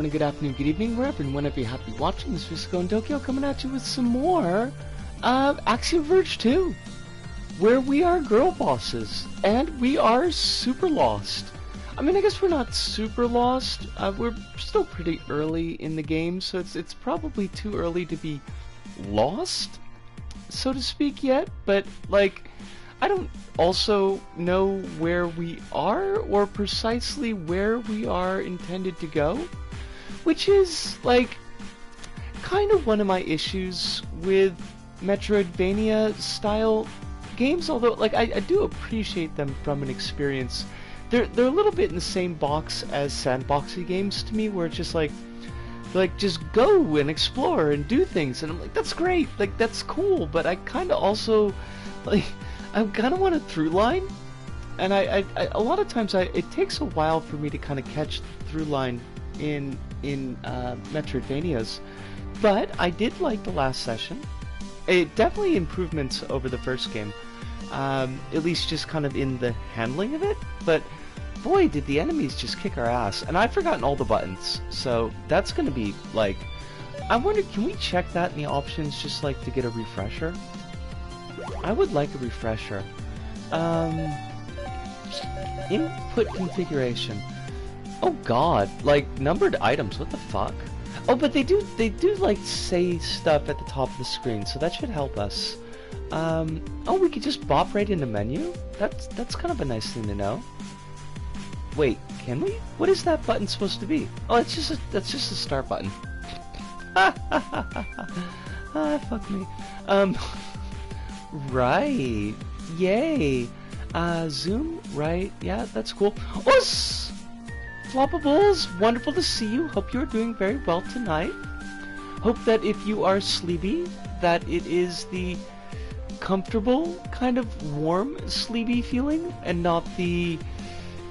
Good afternoon, good evening, wherever and whenever you happen to be watching this Physical in Tokyo, coming at you with some more Axiom Verge 2, where we are girl bosses, and we are super lost. I mean, I guess we're not super lost, we're still pretty early in the game, so it's probably too early to be lost, so to speak, yet, but, like, I don't also know where we are, or precisely where we are intended to go. Which is, like, kind of one of my issues with Metroidvania style games, although, like, I do appreciate them from an experience. They're a little bit in the same box as sandboxy games to me, where it's just like just go and explore and do things, and I'm like, that's great, like, that's cool, but I kind of also, like, I kind of want a through line, and I a lot of times it takes a while for me to kind of catch the through line in Metroidvanias, but I did like the last session. It definitely improvements over the first game, at least just kind of in the handling of it, but boy did the enemies just kick our ass, and I've forgotten all the buttons, so that's gonna be like, I wonder, can we check that in the options just like to get a refresher? I would like a refresher. Input configuration. Oh god, like, numbered items, what the fuck? Oh, but they do like say stuff at the top of the screen, so that should help us. Oh, we could just bop right in the menu? That's kind of a nice thing to know. Wait, can we? What is that button supposed to be? Oh, that's just a start button. Fuck me. Right. Yay. Zoom, right, yeah, that's cool. Oh, Floppables, wonderful to see you. Hope you're doing very well tonight. Hope that if you are sleepy, that it is the comfortable, kind of warm, sleepy feeling, and not the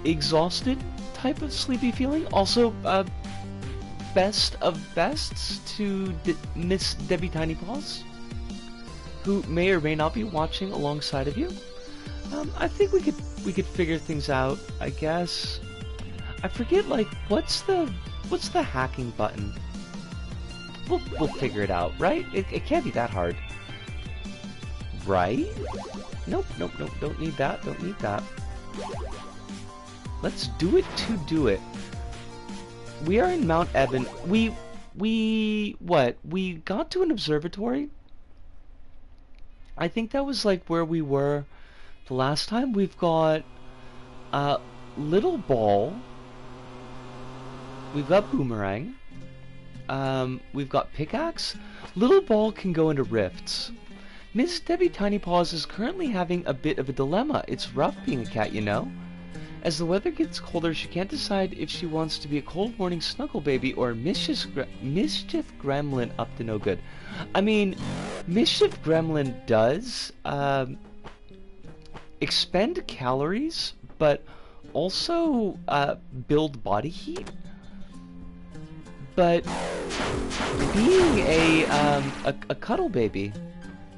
exhausted type of sleepy feeling. Also, best of bests to Miss Debbie Tiny Paws, who may or may not be watching alongside of you. I think we could figure things out, I guess. I forget, like, what's the hacking button? We'll figure it out, right? It can't be that hard. Right? Nope, don't need that, don't need that. Let's do it to do it. We are in Mount Evan. We got to an observatory? I think that was, like, where we were the last time. We've got, Little Ball. We've got Boomerang. We've got Pickaxe. Little Ball can go into rifts. Miss Debbie Tiny Paws is currently having a bit of a dilemma. It's rough being a cat, you know? As the weather gets colder, she can't decide if she wants to be a cold morning snuggle baby or mischief gremlin up to no good. I mean, mischief gremlin does expend calories, but also build body heat. But being a cuddle baby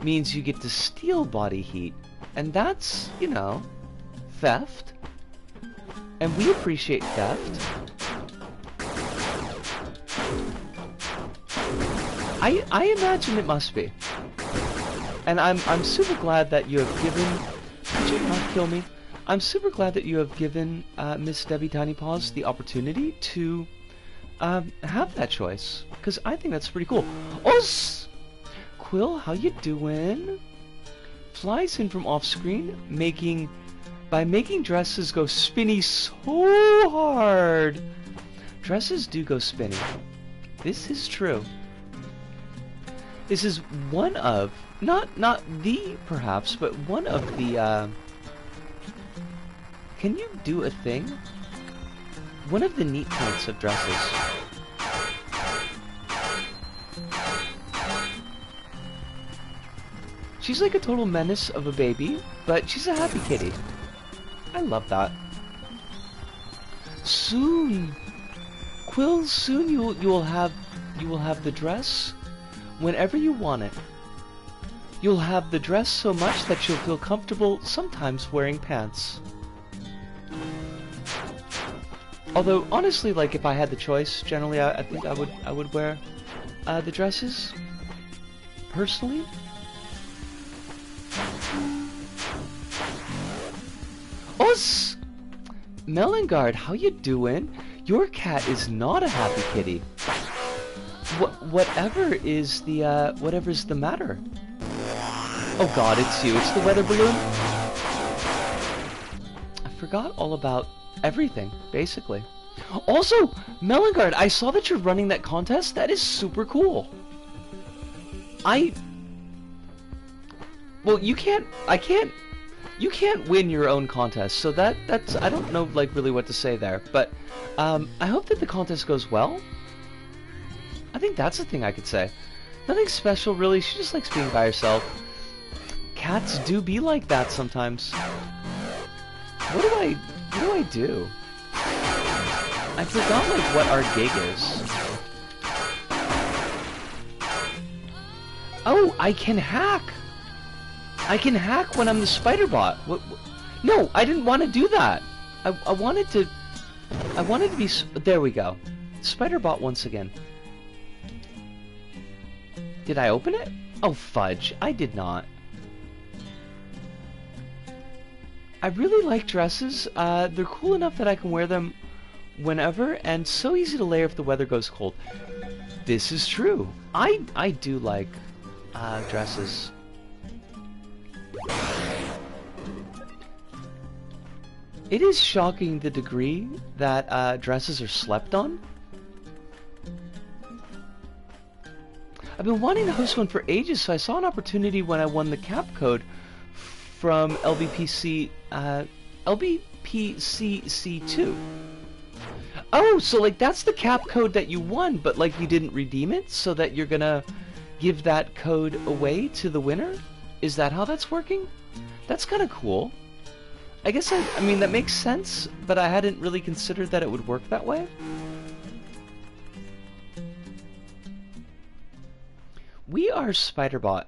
means you get to steal body heat, and that's, you know, theft. And we appreciate theft. I imagine it must be. And I'm super glad that you have given. Could you not kill me? I'm super glad that you have given Miss Debbie Tiny Paws the opportunity to have that choice, because I think that's pretty cool. Oh, Quill, how you doing? Flies in from off screen, making dresses go spinny so hard. Dresses do go spinny. This is true. This is one of, not the perhaps, but one of the. Can you do a thing? One of the neat points of dresses. She's like a total menace of a baby, but she's a happy kitty. I love that. Soon, Quill, soon you will have the dress whenever you want it. You'll have the dress so much that you'll feel comfortable sometimes wearing pants. Although, honestly, like, if I had the choice, generally, I think I would wear the dresses. Personally. Oh, Melangard, how you doing? Your cat is not a happy kitty. Whatever's the matter? Oh God, it's you. It's the weather balloon. I forgot all about everything, basically. Also, Melangard, I saw that you're running that contest. That is super cool. Well, you can't win your own contest, so that's I don't know like really what to say there, but I hope that the contest goes well. I think that's the thing I could say. Nothing special really. She just likes being by herself. Cats do be like that sometimes. What do I do? I forgot like what our gig is. Oh, I can hack. I can hack when I'm the spider bot. What? No, I didn't want to do that. I wanted to be. There we go. Spider bot once again. Did I open it? Oh fudge! I did not. I really like dresses. They're cool enough that I can wear them whenever, and so easy to layer if the weather goes cold. This is true. I do like dresses. It is shocking the degree that dresses are slept on. I've been wanting to host one for ages, so I saw an opportunity when I won the cap code from LBPCC2. Oh, so like that's the cap code that you won, but like you didn't redeem it, so that you're gonna give that code away to the winner? Is that how that's working? That's kind of cool. I guess I mean that makes sense, but I hadn't really considered that it would work that way. We are Spiderbot.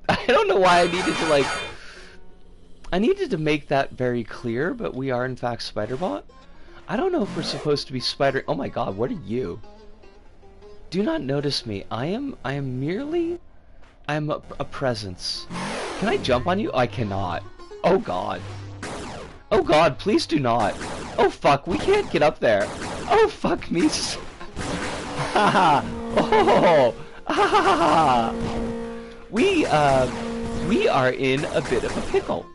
I don't know why I needed to make that very clear, but we are in fact Spiderbot. I don't know if we're supposed to be Spider. Oh my God, what are you? Do not notice me. I am merely a presence. Can I jump on you? I cannot. Oh God. Oh God, please do not. Oh fuck, we can't get up there. Oh fuck me. Haha. Oh. Ah. We are in a bit of a pickle.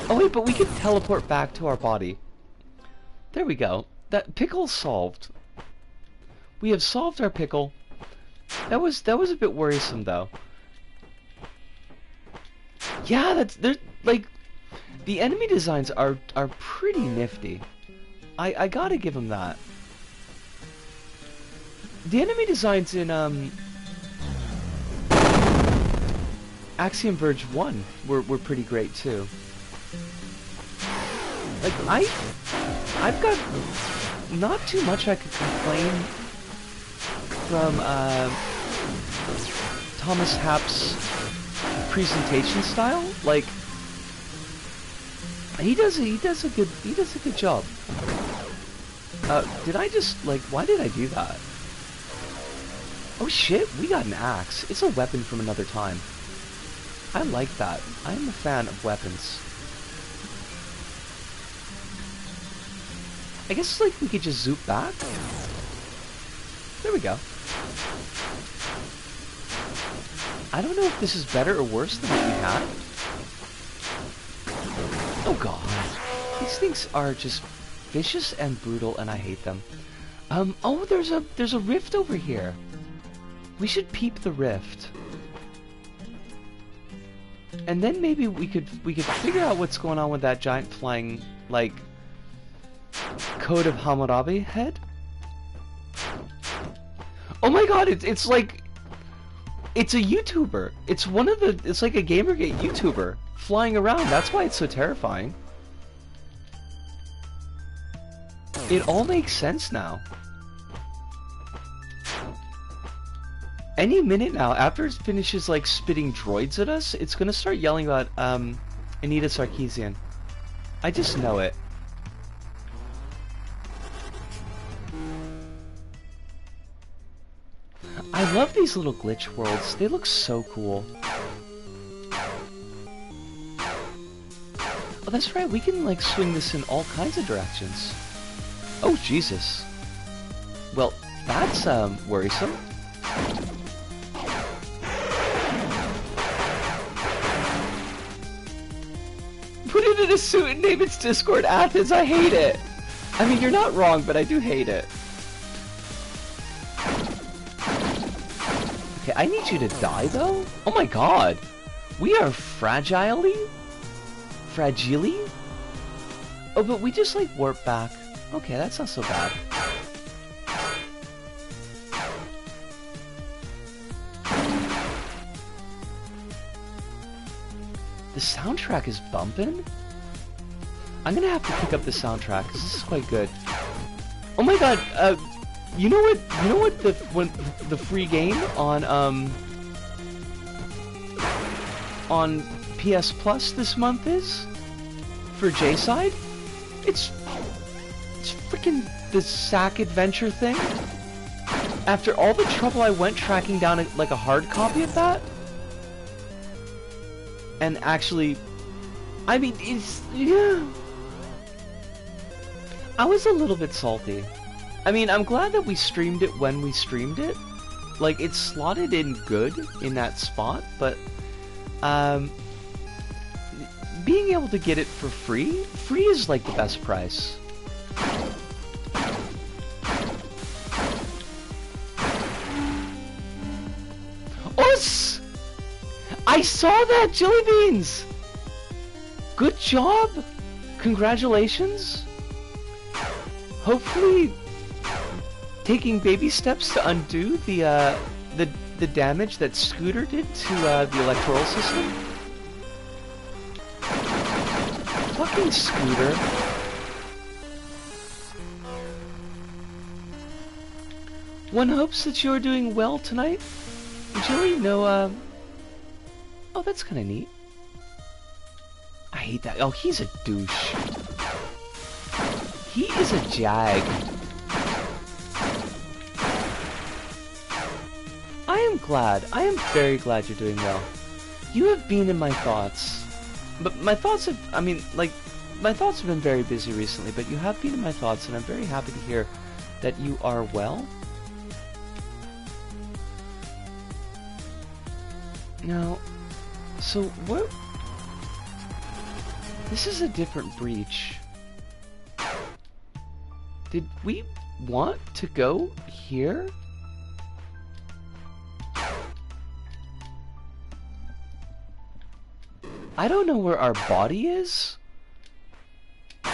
Oh wait, but we can teleport back to our body. There we go. That pickle's solved. We have solved our pickle. That was a bit worrisome though. Yeah, they're like the enemy designs are pretty nifty. I gotta give them that. The enemy designs in Axiom Verge 1 were pretty great too. Like I've got not too much I could complain from Thomas Happ's presentation style. Like he does a good job. Did I just like why did I do that? Oh shit, we got an axe. It's a weapon from another time. I like that. I am a fan of weapons. I guess like we could just zoop back. There we go. I don't know if this is better or worse than what we had. Oh God. These things are just vicious and brutal and I hate them. Oh, there's a rift over here. We should peep the rift. And then maybe we could figure out what's going on with that giant flying like Code of Hammurabi head. Oh my God, it's like it's a YouTuber. It's it's like a Gamergate YouTuber flying around. That's why it's so terrifying. It all makes sense now. Any minute now, after it finishes like spitting droids at us, it's gonna start yelling about Anita Sarkeesian. I just know it. I love these little glitch worlds. They look so cool. Oh, that's right. We can, like, swing this in all kinds of directions. Oh, Jesus. Well, that's, worrisome. Put it in a suit and name its Discord Athens. I hate it. I mean, you're not wrong, but I do hate it. Okay, I need you to die, though? Oh my god. We are fragile-y? Oh, but we just, like, warp back. Okay, that's not so bad. The soundtrack is bumping? I'm gonna have to pick up the soundtrack, because this is quite good. Oh my god, you know what the free game on PS Plus this month is? For J-Side? It's freaking the Sack Adventure thing. After all the trouble I went tracking down like a hard copy of that, and actually, I mean, yeah. I was a little bit salty. I mean, I'm glad that we streamed it when we streamed it. Like, it's slotted in good in that spot, but being able to get it for free is like the best price. Us! I saw that, Jelly Beans! Good job! Congratulations! Hopefully taking baby steps to undo the damage that Scooter did to the electoral system. Fucking Scooter. One hopes that you're doing well tonight. Jilly, no, oh, that's kinda neat. I hate that. Oh, he's a douche. He is a jag. I am glad. I am very glad you're doing well. You have been in my thoughts. But my thoughts have, I mean, like, my thoughts have been very busy recently, but you have been in my thoughts, and I'm very happy to hear that you are well. Now, so what? This is a different breach. Did we want to go here? I don't know where our body is.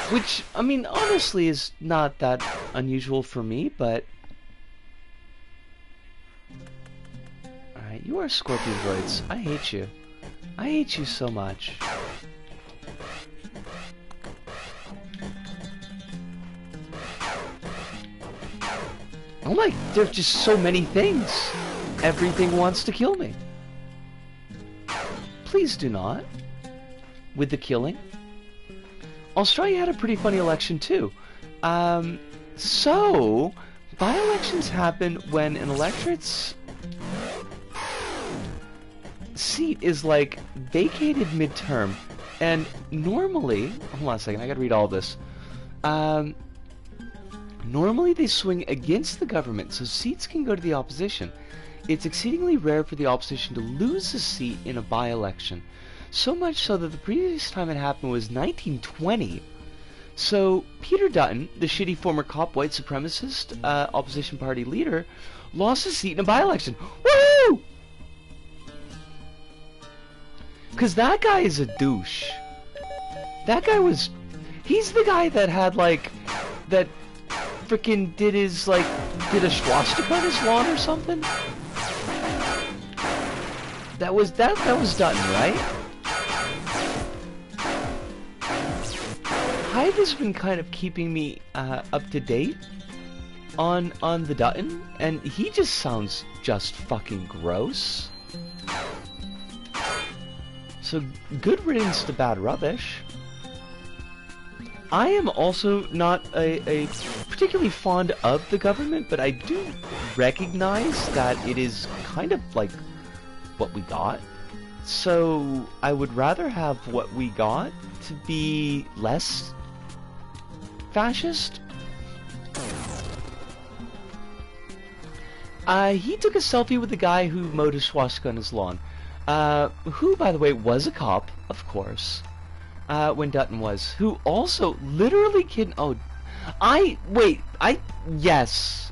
Which, I mean, honestly is not that unusual for me, but... Alright, you are Scorpion Droids. I hate you. I hate you so much. Oh my, there's just so many things. Everything wants to kill me. Please do not. With the killing. Australia had a pretty funny election too. So, by-elections happen when an electorate's seat is like vacated midterm. And normally, hold on a second, I gotta read all this. Normally they swing against the government, so seats can go to the opposition. It's exceedingly rare for the opposition to lose a seat in a by-election. So much so that the previous time it happened was 1920. So Peter Dutton, the shitty former cop white supremacist opposition party leader, lost his seat in a by-election. Woo! Because that guy is a douche. That guy was... He's the guy that had, like... That frickin' did his, like... Did a swastika on his lawn or something? That was Dutton, right? Hive has been kind of keeping me up to date on the Dutton, and he just sounds just fucking gross. So good riddance to bad rubbish. I am also not a particularly fond of the government, but I do recognize that it is kind of like what we got. So I would rather have what we got to be less fascist. He took a selfie with the guy who mowed his swastika on his lawn. Who, by the way, was a cop, of course. When Dutton was. Who also literally yes.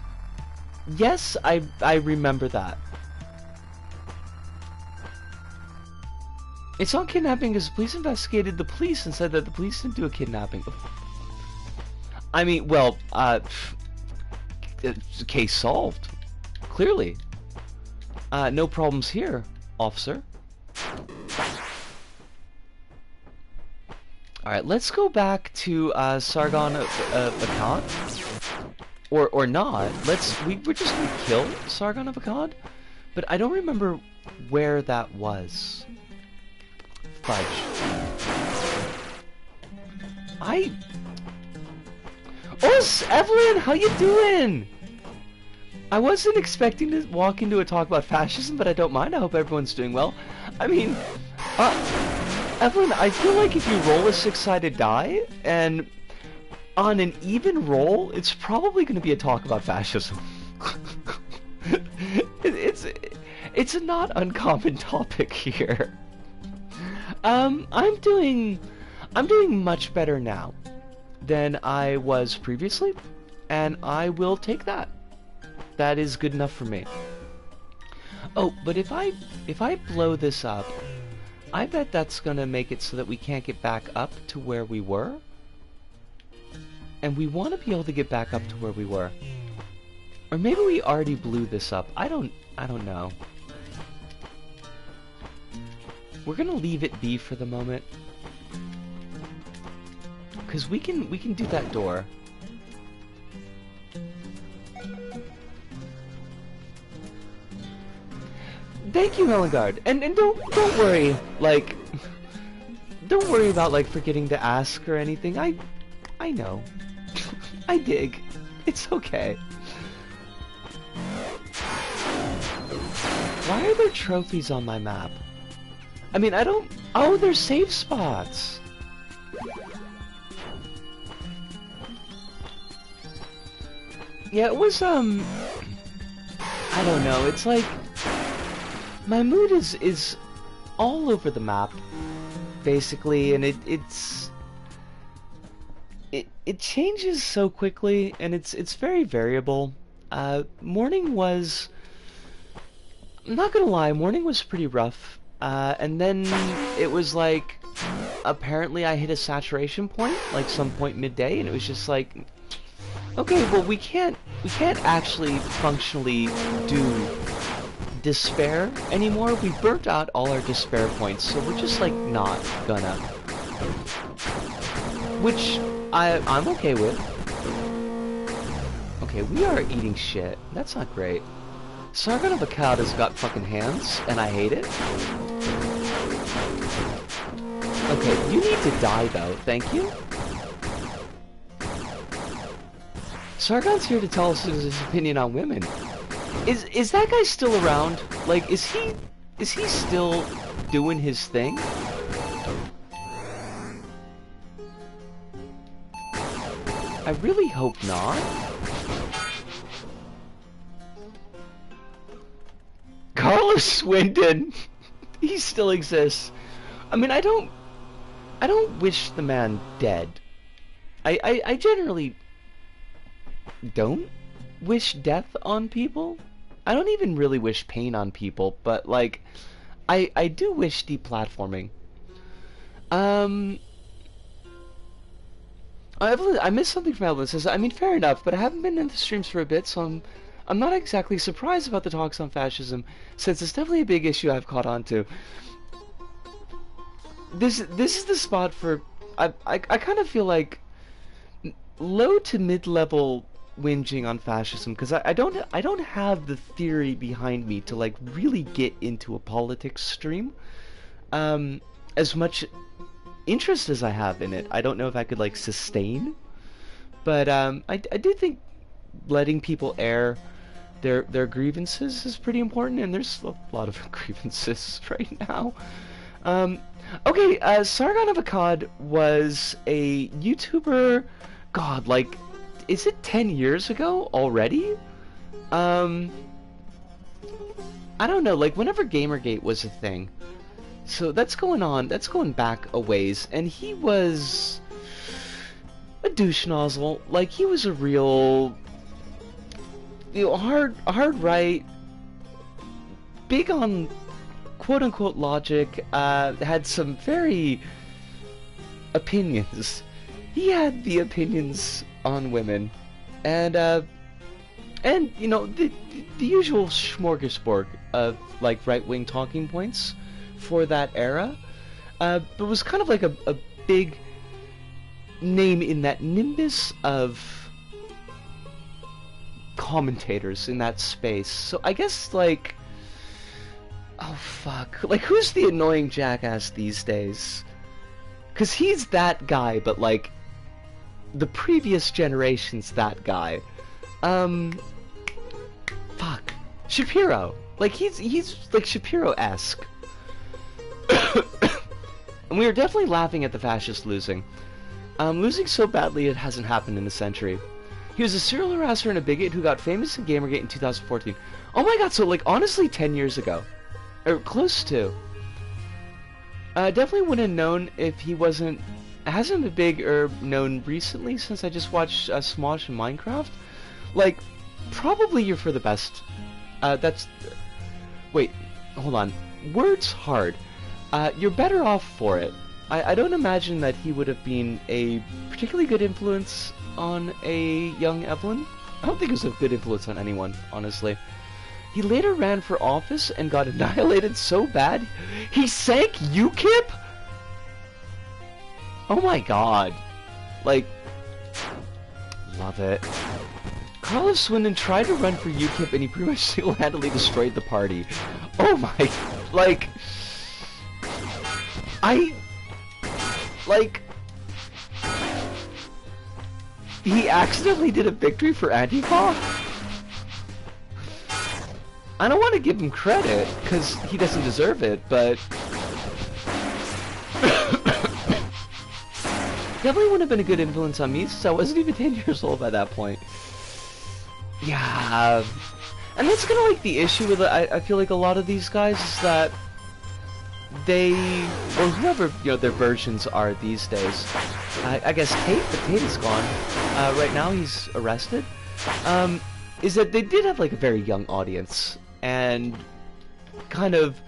Yes, I remember that. It's not kidnapping because the police investigated the police and said that the police didn't do a kidnapping. I mean, well, case solved. Clearly. No problems here, officer. Alright, let's go back to Sargon of Akkad. Or not. We're just gonna kill Sargon of Akkad. But I don't remember where that was. Fudge. Oh, Evelyn, how you doing? I wasn't expecting to walk into a talk about fascism, but I don't mind. I hope everyone's doing well. I mean, Evelyn, I feel like if you roll a 6-sided die, and on an even roll, it's probably going to be a talk about fascism. It's a not uncommon topic here. I'm doing much better now than I was previously, and I will take that. That is good enough for me. Oh, but if I blow this up, I bet that's gonna make it so that we can't get back up to where we were. And we want to be able to get back up to where we were. Or maybe we already blew this up. I don't know. We're gonna leave it be for the moment. Cause we can do that door. Thank you, Melangard. And don't worry, like, don't worry about like forgetting to ask or anything. I know. I dig. It's okay. Why are there trophies on my map? I mean, I don't... Oh, there's save spots! Yeah, it was, I don't know, it's like... My mood is all over the map, basically, and it changes so quickly, and it's very variable. Morning was... I'm not gonna lie, morning was pretty rough. And then it was like, apparently I hit a saturation point, like some point midday, and it was just like, okay, well we can't actually functionally do despair anymore. We burnt out all our despair points, so we're just like not gonna. Which I'm okay with. Okay, we are eating shit. That's not great. Sargon of Akkad has got fucking hands, and I hate it. Okay, you need to die though, thank you. Sargon's here to tell us his opinion on women. Is that guy still around? Like, is he still doing his thing? I really hope not. Carlos Swindon! He still exists. I mean, I don't wish the man dead. I generally don't wish death on people. I don't even really wish pain on people, but like, I do wish deplatforming. Evelyn, I missed something from Evelyn. Says, I mean, fair enough, but I haven't been in the streams for a bit, so I'm not exactly surprised about the talks on fascism, since it's definitely a big issue I've caught on to. This is the spot for... I kind of feel like low to mid-level whinging on fascism, because I don't have the theory behind me to like really get into a politics stream. As much interest as I have in it, I don't know if I could like sustain. But I do think letting people air their grievances is pretty important, and there's a lot of grievances right now. Okay, Sargon of Akkad was a YouTuber, God, like, is it 10 years ago already? I don't know, like, whenever Gamergate was a thing. So that's going back a ways, and he was a douche nozzle. Like, he was a real, hard right, big on quote-unquote logic, had some very opinions. He had the opinions on women, and you know, the usual smorgasbord of, like, right-wing talking points for that era, but was kind of like a big name in that nimbus of commentators in that space. So I guess, like, oh fuck, like, who's the annoying jackass these days? Cause he's that guy, but like the previous generation's that guy. Fuck, Shapiro. Like, he's like Shapiro-esque. And we are definitely laughing at the fascists losing. Losing so badly it hasn't happened in a century. He was a serial harasser and a bigot who got famous in Gamergate in 2014. Oh my god, so, like, honestly 10 years ago. Or close to. Definitely wouldn't have known if he wasn't... Hasn't been big or known recently since I just watched Smosh and Minecraft. Like, probably you're for the best. That's... Wait, hold on. Words hard. You're better off for it. I don't imagine that he would have been a particularly good influence on a young Evelyn. I don't think he was a good influence on anyone, honestly. He later ran for office and got annihilated so bad, he sank UKIP? Oh my god. Like, love it. Carlos Swindon tried to run for UKIP and he pretty much single-handedly destroyed the party. Oh my... Like... He accidentally did a victory for Antifa? I don't want to give him credit, because he doesn't deserve it, but... Definitely wouldn't have been a good influence on me, since I wasn't even 10 years old by that point. Yeah... And that's kind of like the issue with, I feel like a lot of these guys, is that they, or whoever, you know, their versions are these days. I guess Tate, but Tate is gone. Right now he's arrested. Is that they did have like a very young audience, and kind of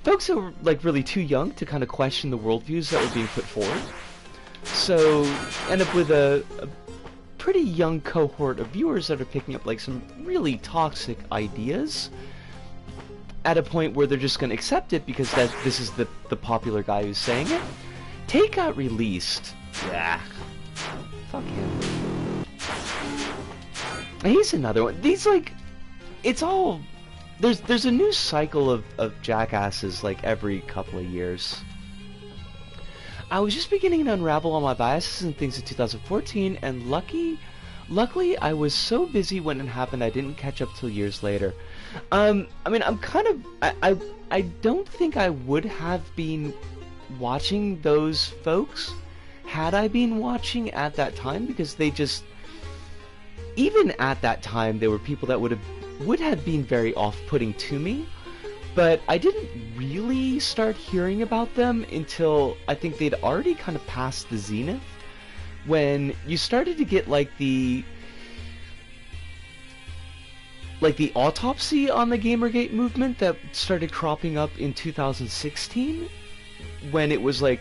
folks that were like really too young to kind of question the worldviews that were being put forward. So end up with a pretty young cohort of viewers that are picking up like some really toxic ideas at a point where they're just going to accept it because this is the popular guy who's saying it. Tate got released. Yeah. Fuck him. He's another one. These, like, it's all... There's a new cycle of jackasses, like, every couple of years. I was just beginning to unravel all my biases and things in 2014, and luckily I was so busy when it happened I didn't catch up till years later. I mean, I'm kind of... I don't think I would have been watching those folks had I been watching at that time, because they just... Even at that time, there were people that would have been very off-putting to me, but I didn't really start hearing about them until I think they'd already kind of passed the zenith, when you started to get like the autopsy on the Gamergate movement that started cropping up in 2016, when it was like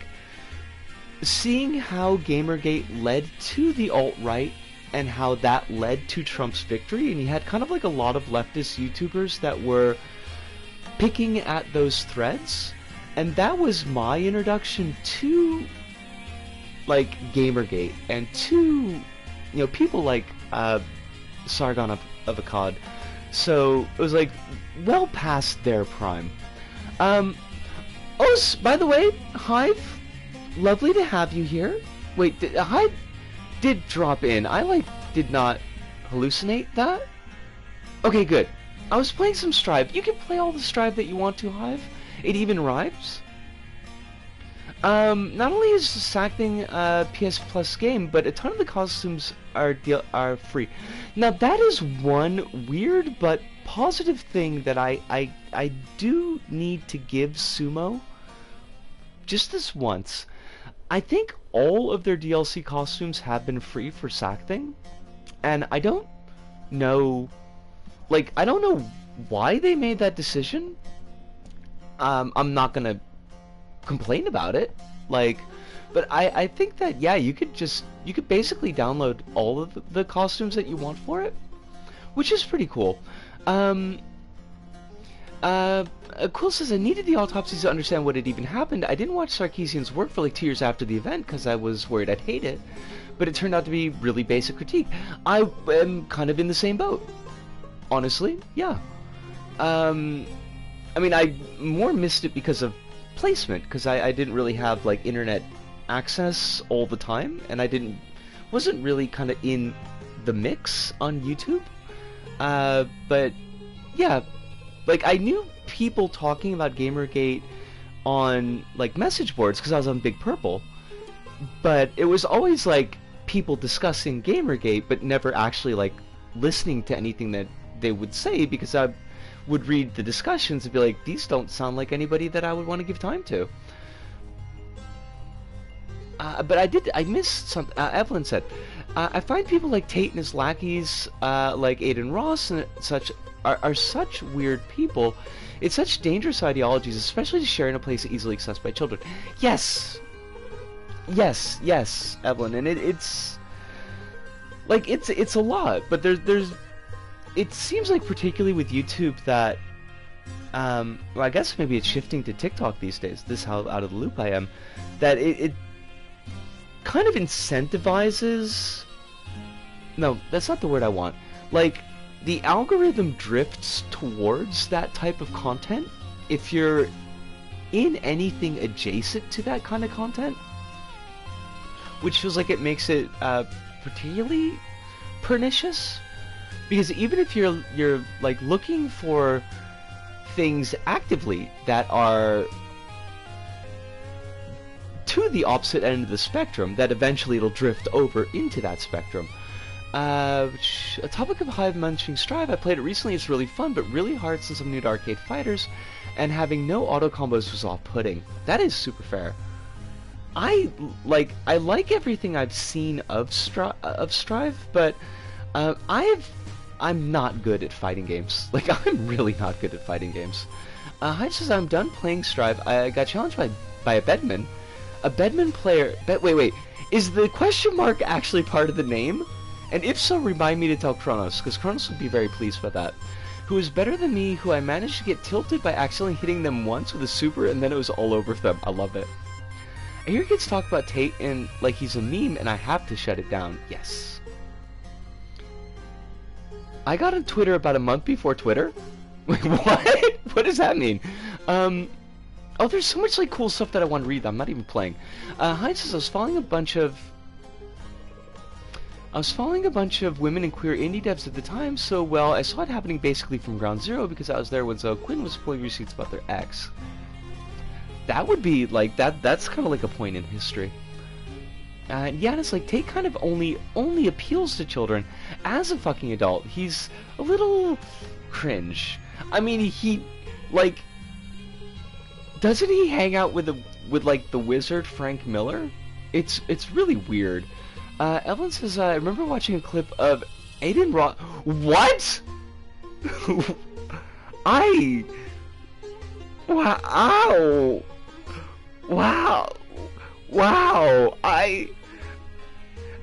seeing how Gamergate led to the alt-right and how that led to Trump's victory, and you had kind of like a lot of leftist YouTubers that were picking at those threads, and that was my introduction to like Gamergate and to, you know, people like Sargon of Akkad. So it was like well past their prime. Oh, by the way, Hive, lovely to have you here. Wait, Hive did drop in. I, like, did not hallucinate that. Okay, good. I was playing some Strive. You can play all the Strive that you want to, Hive. It even rhymes. Not only is the Sack thing a PS Plus game, but a ton of the costumes are free. Now that is one weird but positive thing that I do need to give Sumo just this once. I think all of their DLC costumes have been free for Sack thing, and I don't know, like, I don't know why they made that decision. I'm not gonna complain about it, like, but I think that, yeah, you could basically download all of the costumes that you want for it, which is pretty cool. Quill says, I needed the autopsies to understand what had even happened. I didn't watch Sarkeesian's work for like 2 years after the event because I was worried I'd hate it, but it turned out to be really basic critique. I am kind of in the same boat, honestly, yeah. I mean, I more missed it because of placement, because I didn't really have like internet access all the time, and wasn't really kind of in the mix on YouTube. But yeah, like I knew people talking about Gamergate on like message boards because I was on Big Purple, but it was always like people discussing Gamergate, but never actually like listening to anything that they would say, because I would read the discussions and be like, these don't sound like anybody that I would want to give time to. But I missed something. Evelyn said, I find people like Tate and his lackeys, like Aiden Ross and such, are such weird people. It's such dangerous ideologies, especially to share in a place easily accessed by children. Yes, Evelyn, and it's like it's a lot, but there's it seems like, particularly with YouTube, that well, I guess maybe it's shifting to TikTok these days. This is how out of the loop I am. That it kind of incentivizes. No, that's not the word I want. Like, the algorithm drifts towards that type of content if you're in anything adjacent to that kind of content, which feels like it makes it particularly pernicious. Because even if you're like looking for things actively that are to the opposite end of the spectrum, that eventually it'll drift over into that spectrum. A topic of Hive mentioning Strive, I played it recently. It's really fun, but really hard since I'm new to arcade fighters, and having no auto combos was off-putting. That is super fair. I like everything I've seen of Strive, but I'm not good at fighting games. Like, I'm really not good at fighting games. Hyde says, I'm done playing Strive. I got challenged by a bedman. A bedman player... Wait. Is the question mark actually part of the name? And if so, remind me to tell Kronos, because Kronos would be very pleased with that. Who is better than me, who I managed to get tilted by accidentally hitting them once with a super, and then it was all over them. I love it. I hear kids talk about Tate and like he's a meme, and I have to shut it down. Yes. I got on Twitter about a month before Twitter. Wait, what? What does that mean? Oh, there's so much like cool stuff that I want to read that I'm not even playing. Heinz says, I was following a bunch of women and queer indie devs at the time, so well, I saw it happening basically from ground zero because I was there when Zoe Quinn was pulling receipts about their ex. That would be like that's kind of like a point in history. And yeah, it's like Tate kind of only appeals to children. As a fucking adult, he's a little cringe. I mean, he like, doesn't he hang out with like the wizard Frank Miller? It's really weird. Evelyn says, I remember watching a clip of Aiden Ross. What? Wow.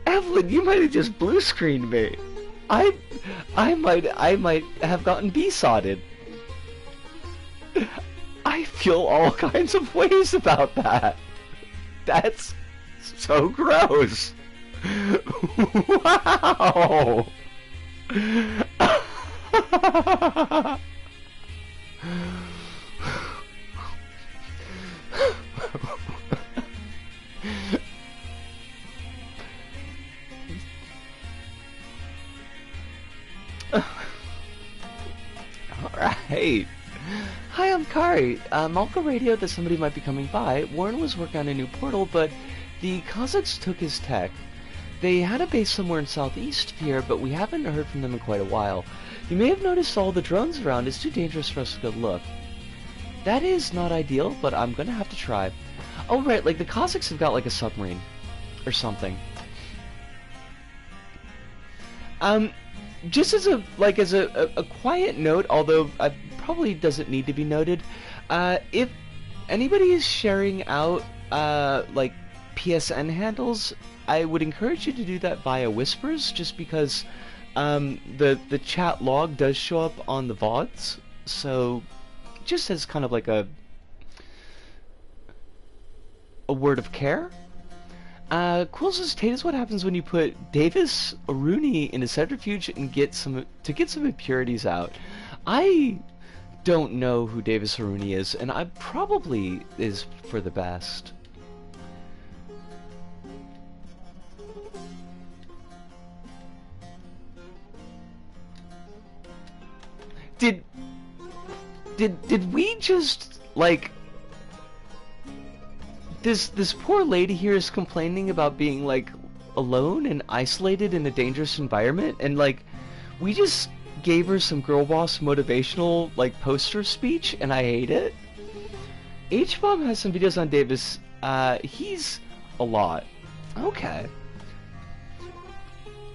Evelyn, you might have just blue screened me. I might have gotten besotted. I feel all kinds of ways about that. That's so gross. Wow. Alright. Hi, I'm Kari. Malka radioed that somebody might be coming by. Warren was working on a new portal, but the Kazakhs took his tech. They had a base somewhere in southeast here, but we haven't heard from them in quite a while. You may have noticed all the drones around. It's too dangerous for us to go look. That is not ideal, but I'm gonna have to try. Oh, right, like the Kazakhs have got like a submarine. Or something. Just as a quiet note, although probably doesn't need to be noted, if anybody is sharing out like PSN handles, I would encourage you to do that via Whispers, just because the chat log does show up on the VODs, so just as kind of like a word of care. Quill says, Tate is what happens when you put Davis Rooney in a centrifuge and get some impurities out. I don't know who Davis Rooney is, and I probably is for the best. Did we just, like... This poor lady here is complaining about being, like, alone and isolated in a dangerous environment, and, like, we just gave her some girl boss motivational, like, poster speech, and I hate it. H-Bomb has some videos on Davis. He's a lot. Okay.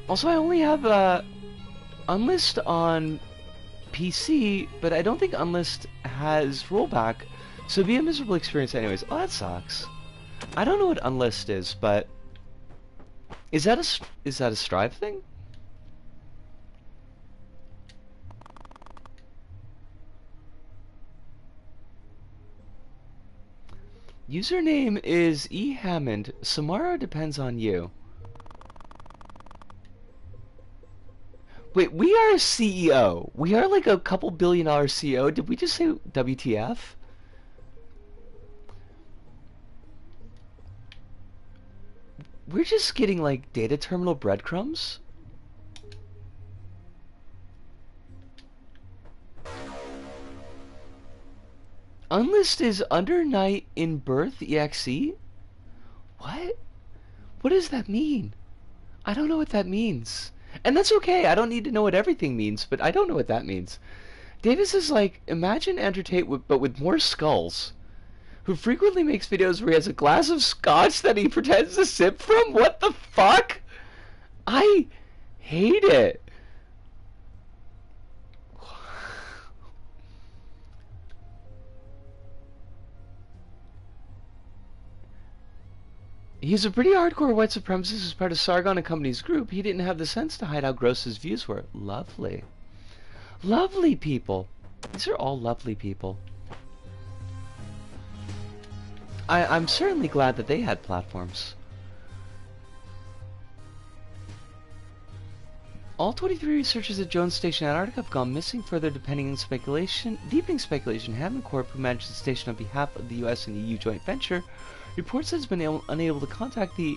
Also, I only have, Unlist on PC, but I don't think Unlist has rollback, so it'd be a miserable experience anyways. Oh, that sucks. I don't know what Unlist is, but is that a Strive thing? Username is E Hammond. Samara depends on you. Wait, we are a CEO. We are like a couple $1 billion CEO. Did we just say WTF? We're just getting like data terminal breadcrumbs? Unlist is under night in birth EXE? What? What does that mean? I don't know what that means. And that's okay, I don't need to know what everything means, but I don't know what that means. Davis is like, imagine Andrew Tate but with more skulls. Who frequently makes videos where he has a glass of scotch that he pretends to sip from? What the fuck? I hate it. He's a pretty hardcore white supremacist as part of Sargon and Company's group. He didn't have the sense to hide how gross his views were. Lovely. Lovely people. These are all lovely people. I'm certainly glad that they had platforms. All 23 researchers at Jones Station Antarctica have gone missing, further deepening speculation. Hammond Corp, who managed the station on behalf of the U.S. and EU joint venture, reports that it's been unable to contact the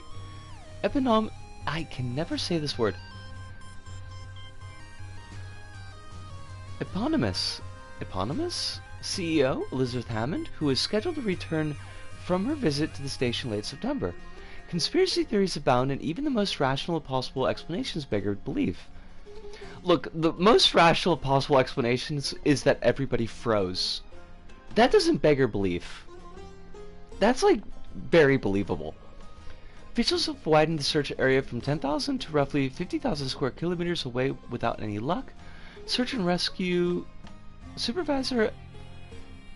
I can never say this word. Eponymous CEO Elizabeth Hammond, who is scheduled to return from her visit to the station late September. Conspiracy theories abound, and even the most rational of possible explanations beggar belief. Look, the most rational of possible explanations is that everybody froze. That doesn't beggar belief. That's, like, very believable. Officials have widened the search area from 10,000 to roughly 50,000 square kilometers away without any luck. Search and rescue supervisor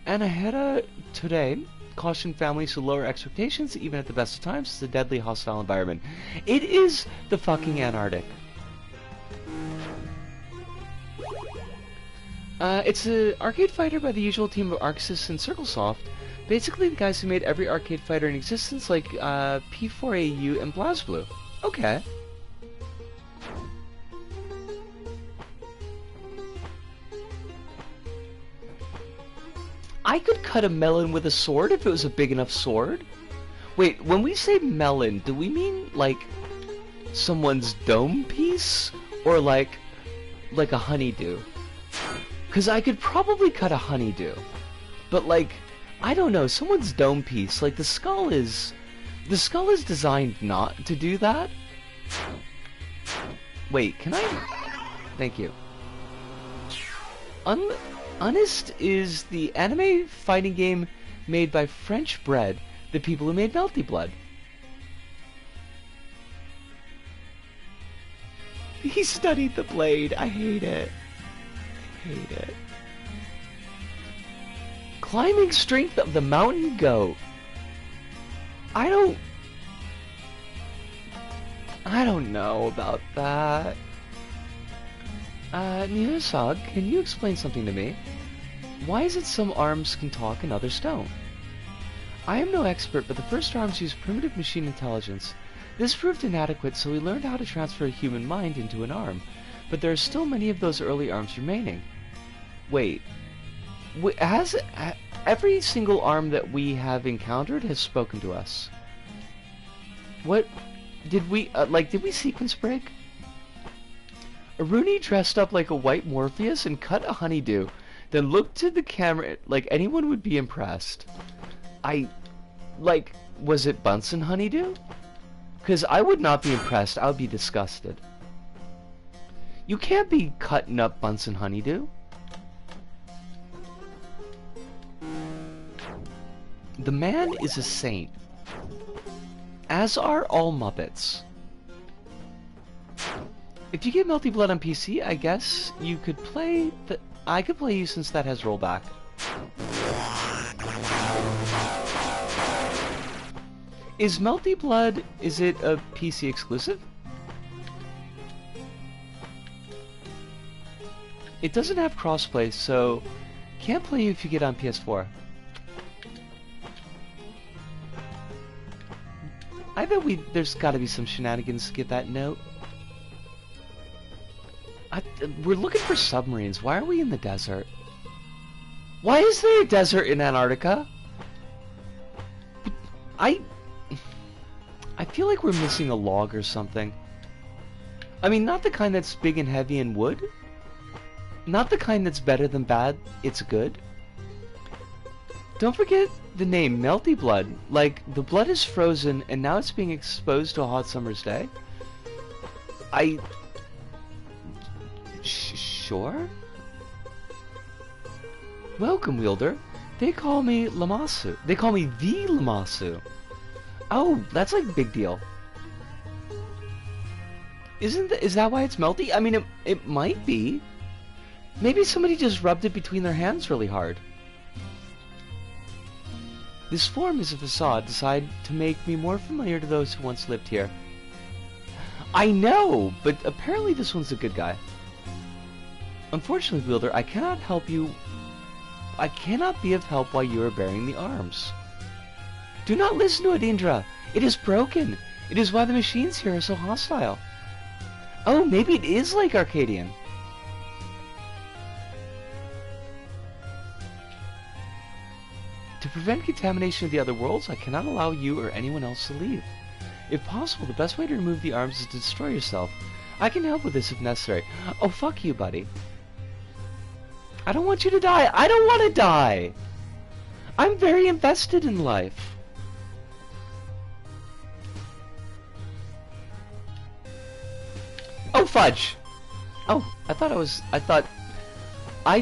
Anaheta today cautioned families to lower expectations even at the best of times. It's a deadly hostile environment. It is the fucking Antarctic. It's an arcade fighter by the usual team of Arxis and Circlesoft. Basically the guys who made every arcade fighter in existence, like P4AU and BlazBlue. Okay. I could cut a melon with a sword if it was a big enough sword. Wait, when we say melon, do we mean, like, someone's dome piece? Or, like, like a honeydew. Because I could probably cut a honeydew. But, like, I don't know, someone's dome piece, like, the skull is designed not to do that. Wait, can I? Thank you. Honest is the anime fighting game made by French Bread, the people who made Melty Blood. He studied the blade. I hate it. I hate it. Climbing strength of the mountain goat. I don't know about that. Nihasag, can you explain something to me? Why is it some arms can talk and others don't? I am no expert, but the first arms used primitive machine intelligence. This proved inadequate, so we learned how to transfer a human mind into an arm. But there are still many of those early arms remaining. Wait. Has every single arm that we have encountered has spoken to us? What? Did we, did we sequence break? Aruni dressed up like a white Morpheus and cut a honeydew, then looked to the camera like anyone would be impressed. Was it Bunsen honeydew? Because I would not be impressed, I would be disgusted. You can't be cutting up Bunsen honeydew. The man is a saint. As are all Muppets. If you get Melty Blood on PC, I guess you could play I could play you since that has rollback. Is Melty Blood, is it a PC exclusive? It doesn't have crossplay, so can't play you if you get on PS4. I bet there's gotta be some shenanigans to get that note. We're looking for submarines. Why are we in the desert? Why is there a desert in Antarctica? I feel like we're missing a log or something. I mean, not the kind that's big and heavy and wood. Not the kind that's better than bad, it's good. Don't forget the name, Melty Blood. Like, the blood is frozen and now it's being exposed to a hot summer's day. Sure? Welcome, Wielder. They call me Lamasu. They call me the Lamasu. Oh, that's like a big deal. Is that why it's melty? I mean, it might be. Maybe somebody just rubbed it between their hands really hard. This form is a facade designed to make me more familiar to those who once lived here. I know, but apparently this one's a good guy. Unfortunately, Wielder, I cannot help you. I cannot be of help while you are bearing the arms. Do not listen to it, Indra. It is broken. It is why the machines here are so hostile. Oh, maybe it is like Arcadian. To prevent contamination of the other worlds, I cannot allow you or anyone else to leave. If possible, the best way to remove the arms is to destroy yourself. I can help with this if necessary. Oh, fuck you, buddy. I don't want you to die. I don't want to die. I'm very invested in life. Oh, fudge. Oh, I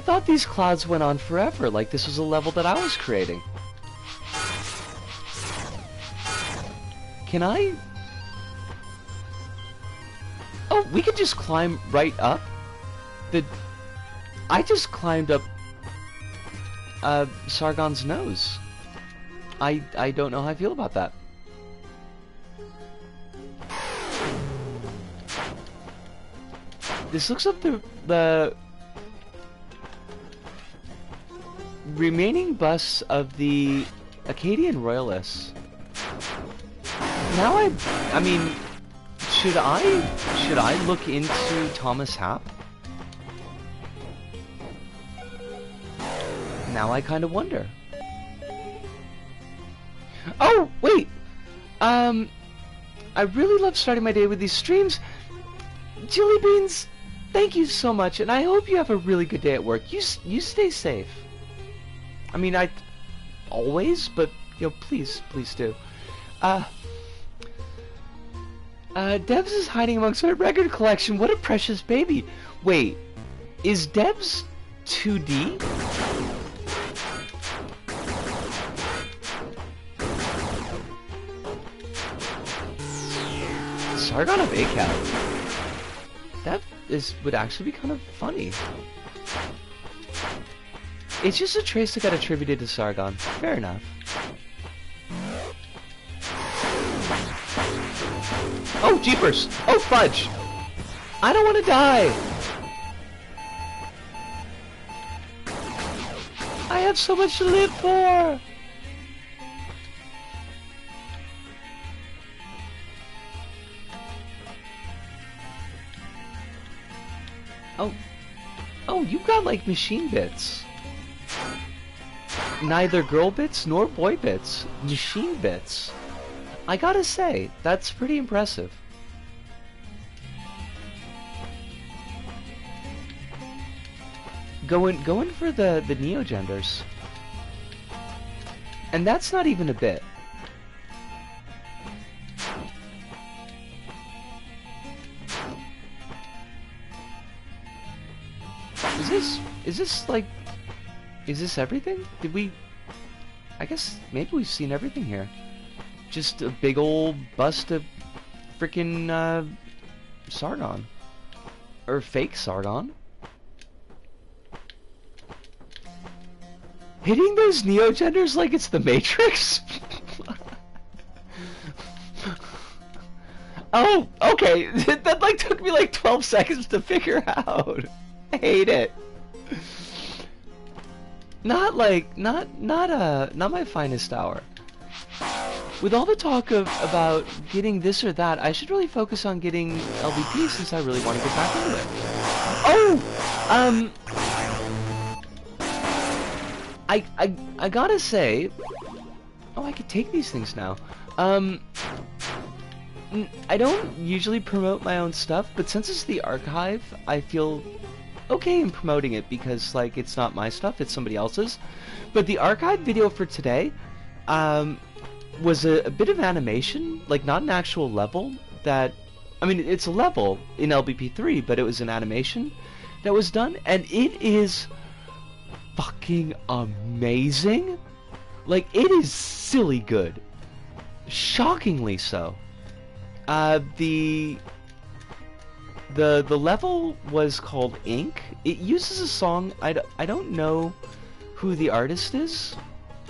thought these clouds went on forever, like this was a level that I was creating. Can I? Oh, we could just climb right up? I just climbed up Sargon's nose. I don't know how I feel about that. This looks like the remaining busts of the Akkadian royalists. Now I mean, should I look into Thomas Happ? Now I kind of wonder. Oh, wait! I really love starting my day with these streams. Jelly beans, thank you so much, and I hope you have a really good day at work. You stay safe. I mean, I always, but please do. Debs is hiding amongst my record collection. What a precious baby. Wait, is Debs 2D? Sargon of ACAB. That would actually be kind of funny. It's just a trace that got attributed to Sargon. Fair enough. Oh, jeepers! Oh, fudge! I don't want to die! I have so much to live for! Oh, you got like machine bits. Neither girl bits nor boy bits. Machine bits. I gotta say, that's pretty impressive. Going for the neogenders. And that's not even a bit. Is this everything? Did we... I guess maybe we've seen everything here. Just a big old bust of frickin' Sargon. Or fake Sargon. Hitting those neogenders like it's the Matrix? Oh, okay. That like took me like 12 seconds to figure out. I hate it. Not my finest hour. With all the talk about getting this or that, I should really focus on getting LVP since I really want to get back into it. Oh! I gotta say... Oh, I could take these things now. I don't usually promote my own stuff, but since it's the archive, I feel okay in promoting it because, like, it's not my stuff, it's somebody else's. But the archive video for today, was a bit of animation, like not an actual level that... I mean, it's a level in LBP3, but it was an animation that was done, and it is fucking amazing. Like, it is silly good. Shockingly so. The level was called Ink. It uses a song, I don't know who the artist is.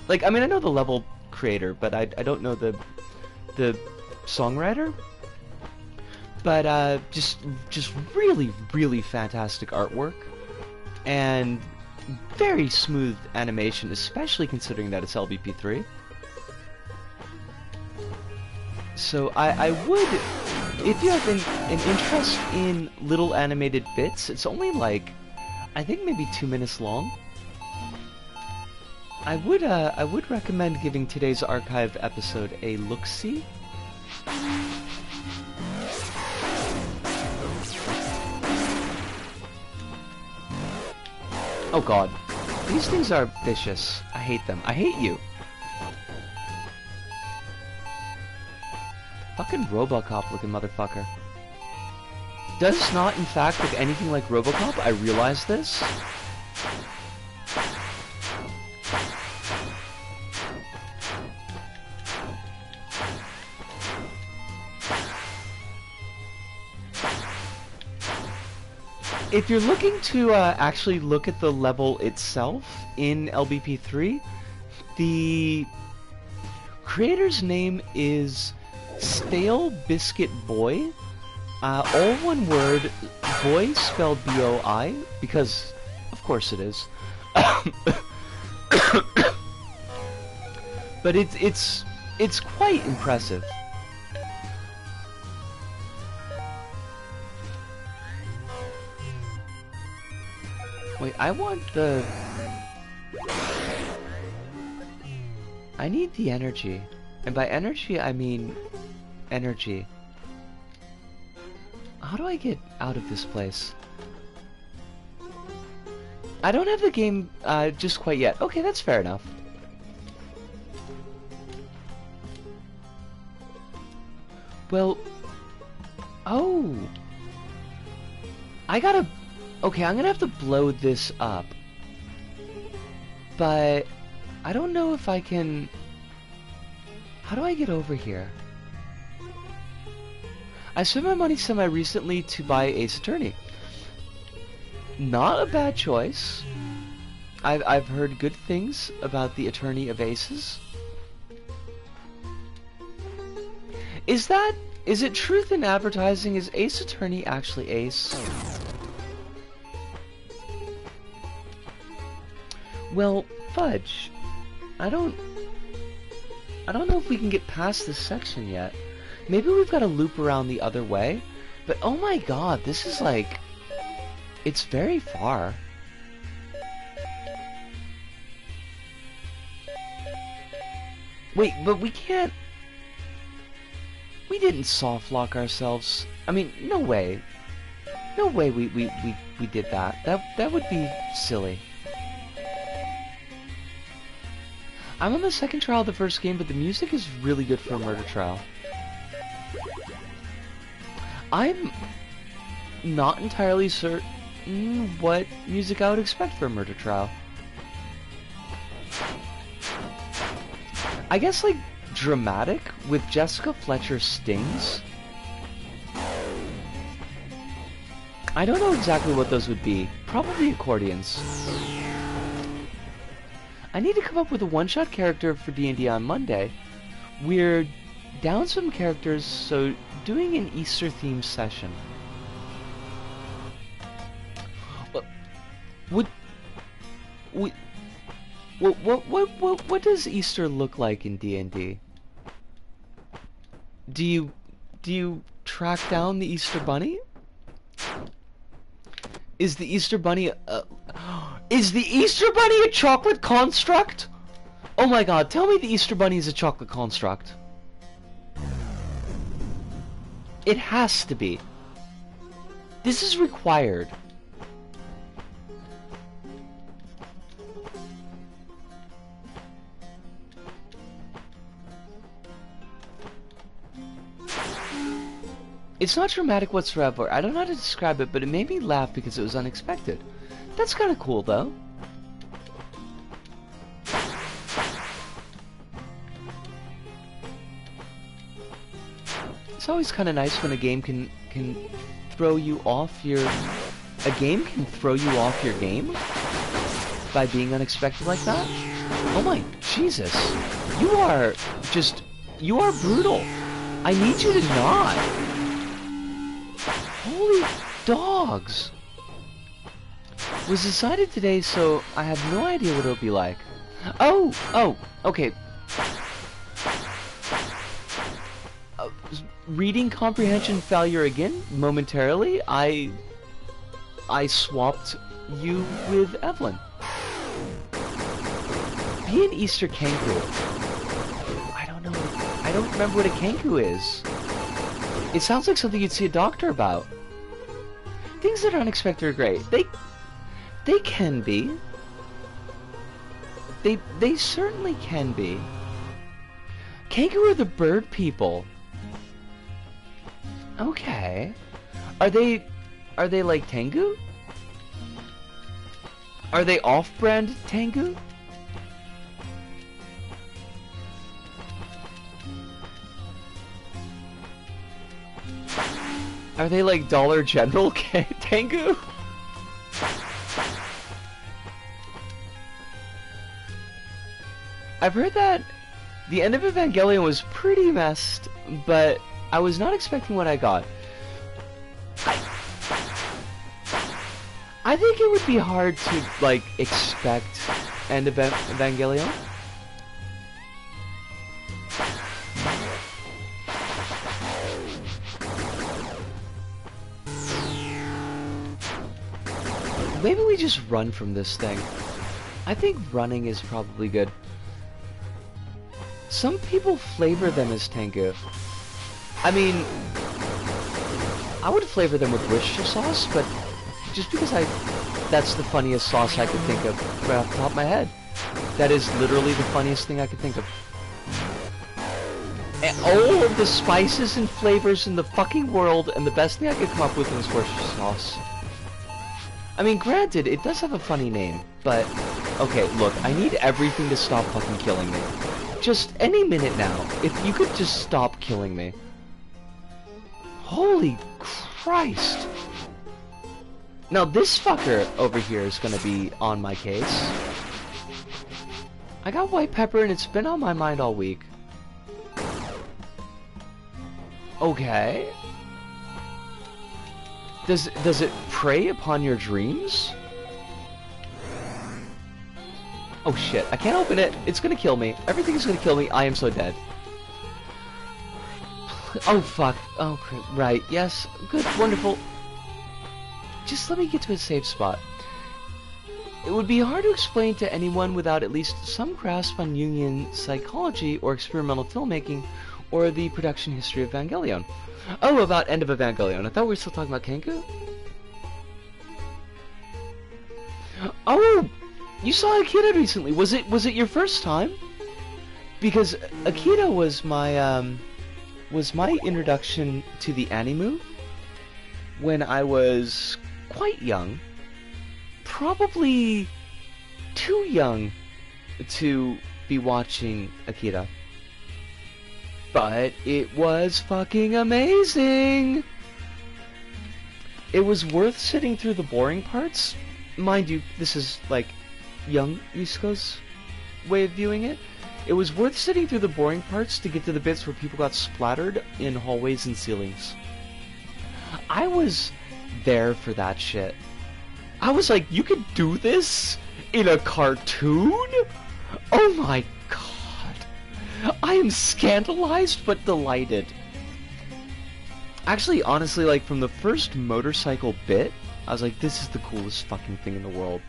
Like, I mean, I know the level creator, but I don't know the songwriter. But just really fantastic artwork and very smooth animation, especially considering that it's LBP3. So I would, if you have an interest in little animated bits, it's only like, I think maybe 2 minutes long. I would recommend giving today's archive episode a look-see. Oh god, these things are vicious. I hate them. I hate you. Fucking Robocop looking motherfucker. Does not in fact look anything like Robocop, I realize this. If you're looking to actually look at the level itself in LBP3, the creator's name is Stale Biscuit Boy. All one word, boy spelled B-O-I, because of course it is. But it's quite impressive. Wait, I want the... I need the energy. And by energy, I mean... energy. How do I get out of this place? I don't have the game just quite yet. Okay, that's fair enough. Well, oh, I gotta. Okay, I'm gonna have to blow this up, but I don't know if I can. How do I get over here? I spent my money semi-recently to buy Ace Attorney. Not a bad choice. I've heard good things about the Attorney of Aces. Is it truth in advertising? Is Ace Attorney actually Ace? Well, fudge. I don't know if we can get past this section yet. Maybe we've got to loop around the other way. But oh my god, this is like... It's very far. Wait, but we can't... We didn't soft lock ourselves. I mean, no way. No way we did that. That would be silly. I'm on the second trial of the first game, but the music is really good for a murder trial. I'm not entirely certain what music I would expect for a murder trial. I guess like dramatic with Jessica Fletcher stings. I don't know exactly what those would be. Probably accordions. I need to come up with a one-shot character for D&D on Monday. We're down some characters, so doing an Easter-themed session. What does Easter look like in D&D? Do you track down the Easter Bunny? Is the Easter Bunny is the Easter Bunny a chocolate construct? Oh my god, tell me the Easter Bunny is a chocolate construct. It has to be. This is required. It's not dramatic whatsoever. I don't know how to describe it, but it made me laugh because it was unexpected. That's kind of cool, though. It's always kind of nice when a game can throw you off your... A game can throw you off your game by being unexpected like that. Oh my Jesus. You are just... You are brutal. I need you to not. Holy dogs. Was decided today, so I have no idea what it'll be like. Oh, okay. Reading comprehension failure again, momentarily. I swapped you with Evelyn. Be an Easter kangaroo. I don't know. I don't remember what a kangaroo is. It sounds like something you'd see a doctor about. Things that are unexpected are great. They can be. They certainly can be. Kangaroo are the bird people. Okay. Are they like Tengu? Are they off-brand Tengu? Are they like Dollar General Tengu? I've heard that the end of Evangelion was pretty messed, but I was not expecting what I got. I think it would be hard to, like, expect end of Evangelion. Maybe we just run from this thing. I think running is probably good. Some people flavor them as Tengu. I mean, I would flavor them with Worcestershire sauce, but just because I That's the funniest sauce I could think of right off the top of my head. That is literally the funniest thing I could think of. And all of the spices and flavors in the fucking world, and the best thing I could come up with was Worcestershire sauce. I mean, granted, it does have a funny name, but... Okay, look, I need everything to stop fucking killing me. Just any minute now, if you could just stop killing me. Holy Christ. Now this fucker over here is gonna be on my case. I got white pepper and it's been on my mind all week. Okay. Does it prey upon your dreams? Oh shit, I can't open it. It's gonna kill me. Everything is gonna kill me. I am so dead. Oh fuck. Oh right. Yes. Good. Wonderful. Just let me get to a safe spot. It would be hard to explain to anyone without at least some grasp on Jungian psychology or experimental filmmaking or the production history of Evangelion. Oh, about End of Evangelion. I thought we were still talking about Kenku. Oh, you saw Akira recently. Was it your first time? Because Akira was my introduction to the anime when I was quite young. Probably too young to be watching Akira. But it was fucking amazing! It was worth sitting through the boring parts. Mind you, this is like young Yusuko's way of viewing it. It was worth sitting through the boring parts to get to the bits where people got splattered in hallways and ceilings. I was there for that shit. I was like, you could do this in a cartoon? Oh my god. I am scandalized but delighted. Actually, honestly, like from the first motorcycle bit, I was like, this is the coolest fucking thing in the world.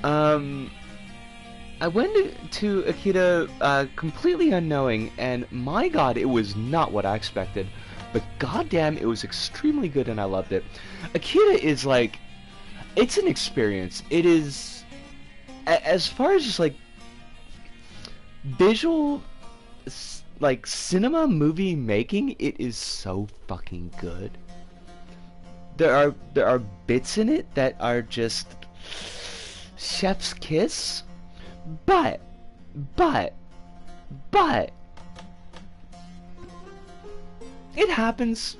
I went to Akira completely unknowing, and my god, it was not what I expected. But goddamn, it was extremely good and I loved it. Akira is like, it's an experience. It is, as far as just like visual, like cinema movie making, it is so fucking good. There are bits in it that are just chef's kiss, but it happens.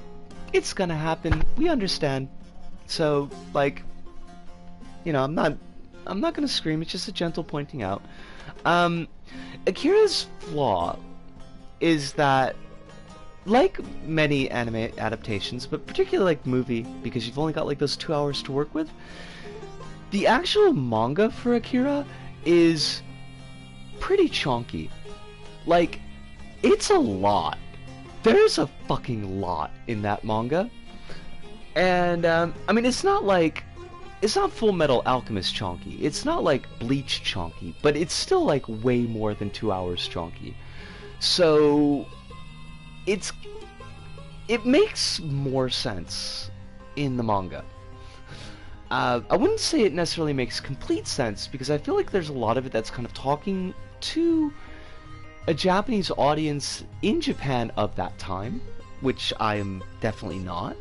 It's gonna happen. We understand. So, like, you know, I'm not gonna scream. It's just a gentle pointing out. Akira's flaw is that, like many anime adaptations, but particularly like movie, because you've only got like those 2 hours to work with, the actual manga for Akira is pretty chonky. Like, it's a lot. There's a fucking lot in that manga. And, I mean, it's not Full Metal Alchemist chonky. It's not like Bleach chonky, but it's still like way more than 2 hours chonky. So, it makes more sense in the manga. I wouldn't say it necessarily makes complete sense, because I feel like there's a lot of it that's kind of talking to a Japanese audience in Japan of that time, which I am definitely not.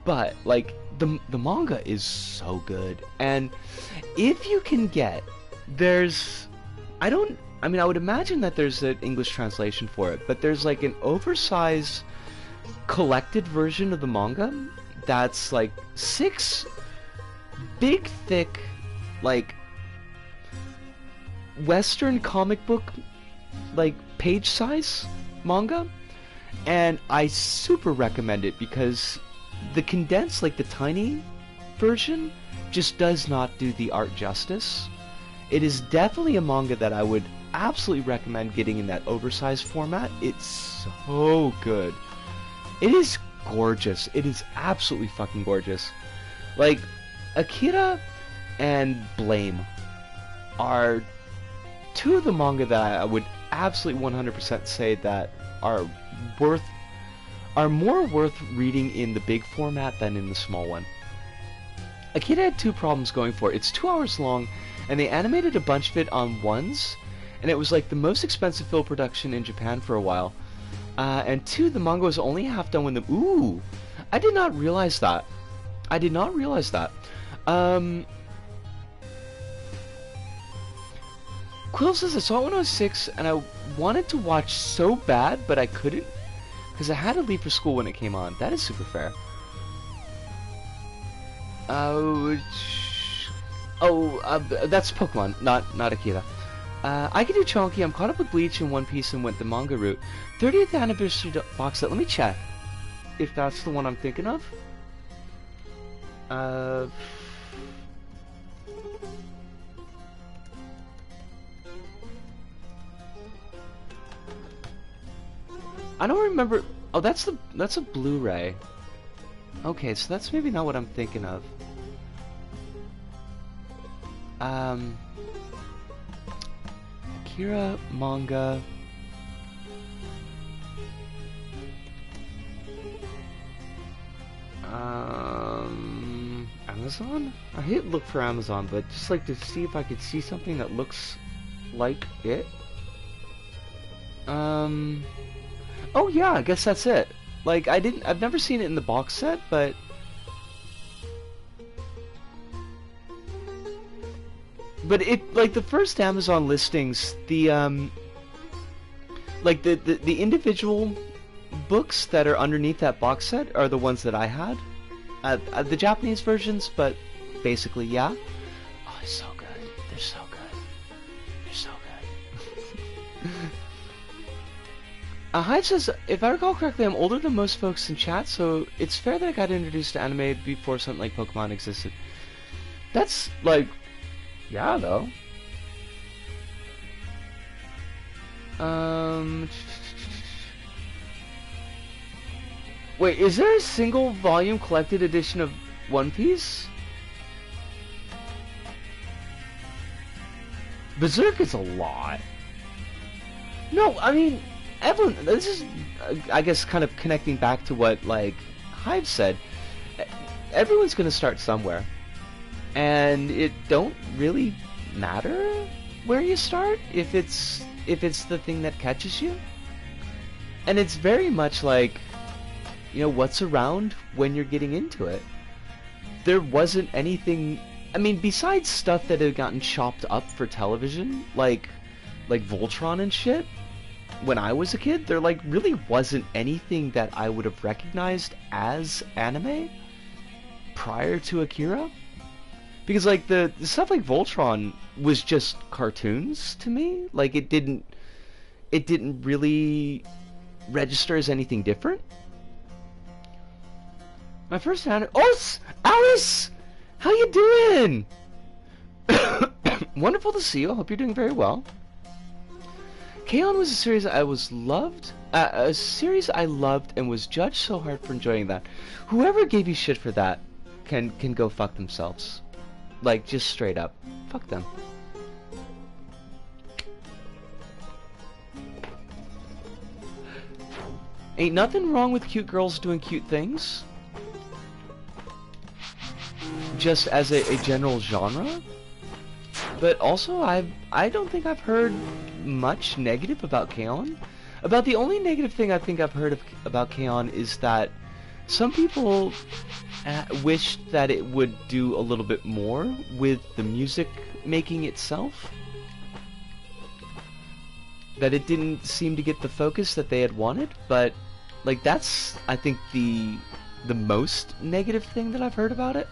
But like the manga is so good, and if you can get, I would imagine that there's an English translation for it, but there's like an oversized collected version of the manga that's like 6 big thick like Western comic book like page size manga, and I super recommend it because the condensed, like the tiny version, just does not do the art justice. It is definitely a manga that I would absolutely recommend getting in that oversized format. It's so good. It is gorgeous. It is absolutely fucking gorgeous. Like, Akira and Blame are 2 of the manga that I would absolutely 100% say that are more worth reading in the big format than in the small one. Akira had two problems going for it. It's 2 hours long, and they animated a bunch of it on ones, and it was like the most expensive film production in Japan for a while. And 2, the manga was only half done when the... Ooh! I did not realize that. I did not realize that. Quill says, I saw it when I was 6, and I wanted to watch so bad, but I couldn't, because I had to leave for school when it came on. That is super fair. That's Pokemon, not Akira. I could do Chonky. I'm caught up with Bleach and One Piece and went the manga route. 30th anniversary box set. Let me check if that's the one I'm thinking of. I don't remember. Oh, that's a Blu-ray. Okay, so that's maybe not what I'm thinking of. Akira manga. Amazon? I hit look for Amazon, but just like to see if I could see something that looks like it. Oh yeah, I guess that's it. Like I've never seen it in the box set, but it, like, the first Amazon listings, the like the individual books that are underneath that box set are the ones that I had. The Japanese versions, but basically, yeah. Oh, they're so good. They're so good. They're so good. Hive says, if I recall correctly, I'm older than most folks in chat, so it's fair that I got introduced to anime before something like Pokemon existed. That's, like, yeah, though. Wait, is there a single volume collected edition of One Piece? Berserk is a lot. No, I mean, everyone, this is, I guess, kind of connecting back to what, like, Hive said. Everyone's gonna start somewhere. And it don't really matter where you start if it's the thing that catches you. And it's very much like, you know, what's around when you're getting into it. There wasn't anything, I mean, besides stuff that had gotten chopped up for television, like Voltron and shit, when I was a kid, there, like, really wasn't anything that I would have recognized as anime prior to Akira. Because, like, the stuff like Voltron was just cartoons to me. Like, it didn't really register as anything different. My first anime... Oh, Alice! How you doing? Wonderful to see you. I hope you're doing very well. K-On! Was a series I loved and was judged so hard for enjoying that. Whoever gave you shit for that can go fuck themselves. Like, just straight up. Fuck them. Ain't nothing wrong with cute girls doing cute things. Just as a general genre. But also, I don't think I've heard much negative about K-On! About the only negative thing I think I've heard about K-On! Is that some people wished that it would do a little bit more with the music making itself. That it didn't seem to get the focus that they had wanted, but, like, that's, I think, the most negative thing that I've heard about it.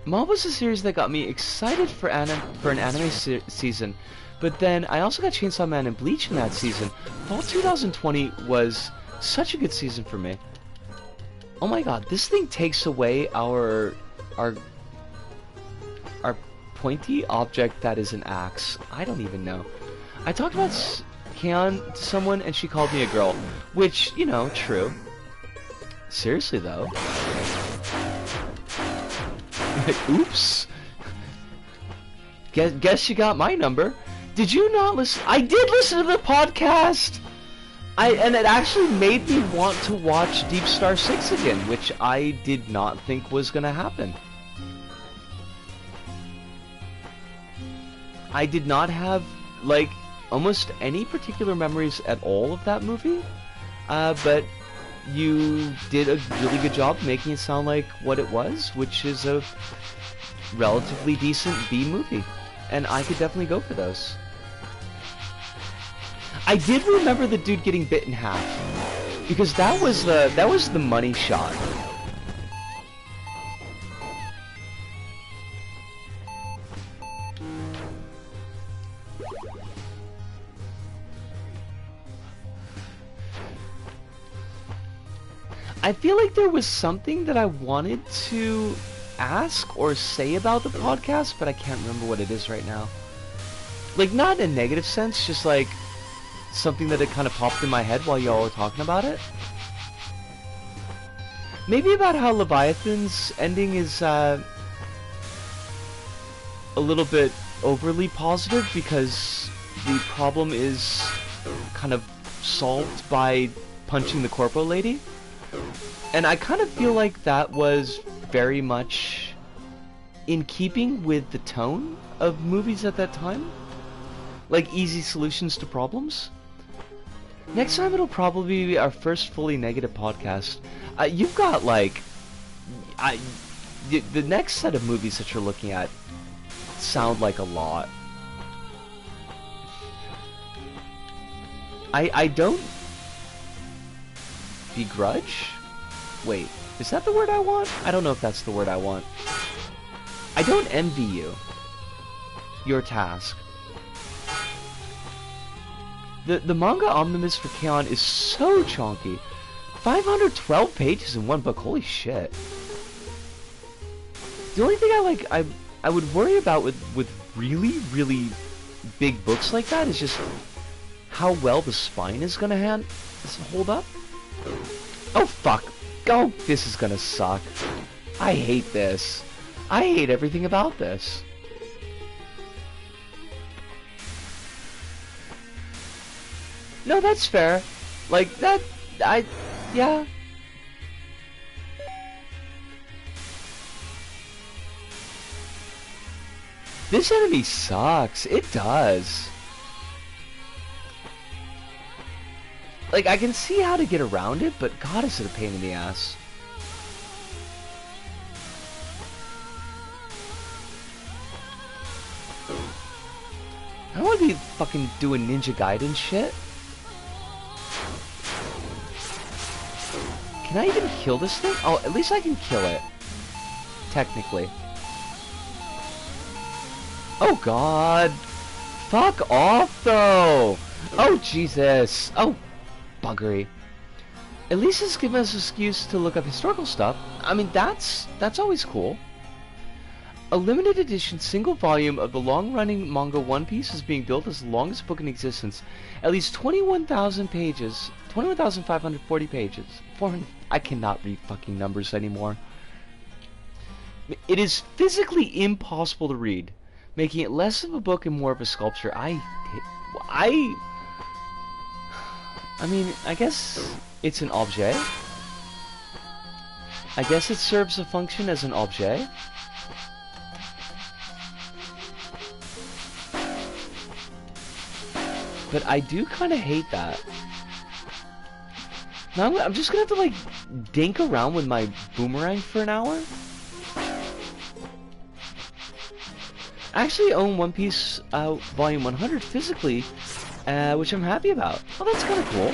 Mob was a series that got me excited for an anime season, but then I also got Chainsaw Man and Bleach in that season. Fall 2020 was such a good season for me. Oh my god, this thing takes away our pointy object that is an axe. I don't even know. I talked about K-On! To someone and she called me a girl, which, you know, true. Seriously though. Oops. Guess you got my number. Did you not listen? I did listen to the podcast! And it actually made me want to watch Deep Star 6 again, which I did not think was gonna happen. I did not have, like, almost any particular memories at all of that movie, but you did a really good job making it sound like what it was, which is a relatively decent B movie, and I could definitely go for those. I did remember the dude getting bit in half, because that was the money shot. I feel like there was something that I wanted to ask or say about the podcast, but I can't remember what it is right now. Like, not in a negative sense, just like something that had kind of popped in my head while y'all were talking about it. Maybe about how Leviathan's ending is a little bit overly positive because the problem is kind of solved by punching the corpo lady. And I kind of feel like that was very much in keeping with the tone of movies at that time. Like easy solutions to problems. Next time it'll probably be our first fully negative podcast. You've got like... the next set of movies that you're looking at sound like a lot. I don't... begrudge? Wait, is that the word I want? I don't know if that's the word I want. I don't envy you. Your task. The manga omnibus for K-On! Is so chonky. 512 pages in one book, holy shit. The only thing I would worry about with really, really big books like that is just how well the spine is gonna hold up. Oh fuck. Oh, this is gonna suck. I hate this. I hate everything about this. No, that's fair. Like, yeah. This enemy sucks. It does. Like, I can see how to get around it, but god, is it a pain in the ass. I don't want to be fucking doing Ninja Gaiden shit. Can I even kill this thing? Oh, at least I can kill it. Technically. Oh god. Fuck off, though. Oh, Jesus. Oh, buggery. At least it's given us an excuse to look up historical stuff. I mean, that's always cool. A limited edition single volume of the long-running manga One Piece is being built as the longest book in existence. At least 21,000 pages. 21,540 pages. I cannot read fucking numbers anymore. It is physically impossible to read, making it less of a book and more of a sculpture. I mean, I guess it's an objet. I guess it serves a function as an objet. But I do kind of hate that. Now I'm just gonna have to like dink around with my boomerang for an hour. I actually own One Piece Volume 100 physically, which I'm happy about. Oh, that's kind of cool.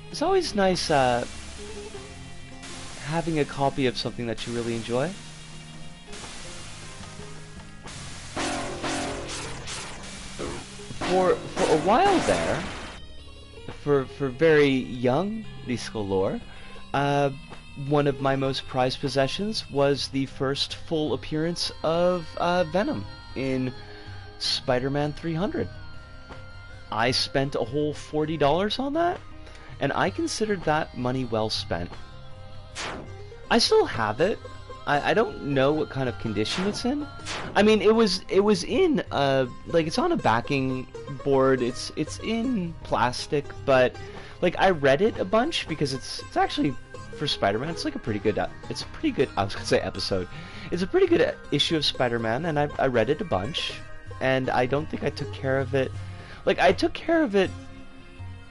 It's always nice having a copy of something that you really enjoy. For a while there, for very young Nisco lore, one of my most prized possessions was the first full appearance of Venom in Spider-Man 300. I spent a whole $40 on that, and I considered that money well spent. I still have it. I don't know what kind of condition it's in. I mean, it was in like it's on a backing board. It's in plastic, but like I read it a bunch because it's actually for Spider-Man. It's like a pretty good. It's a pretty good. I was gonna say episode. It's a pretty good issue of Spider-Man, and I read it a bunch, and I don't think I took care of it. Like I took care of it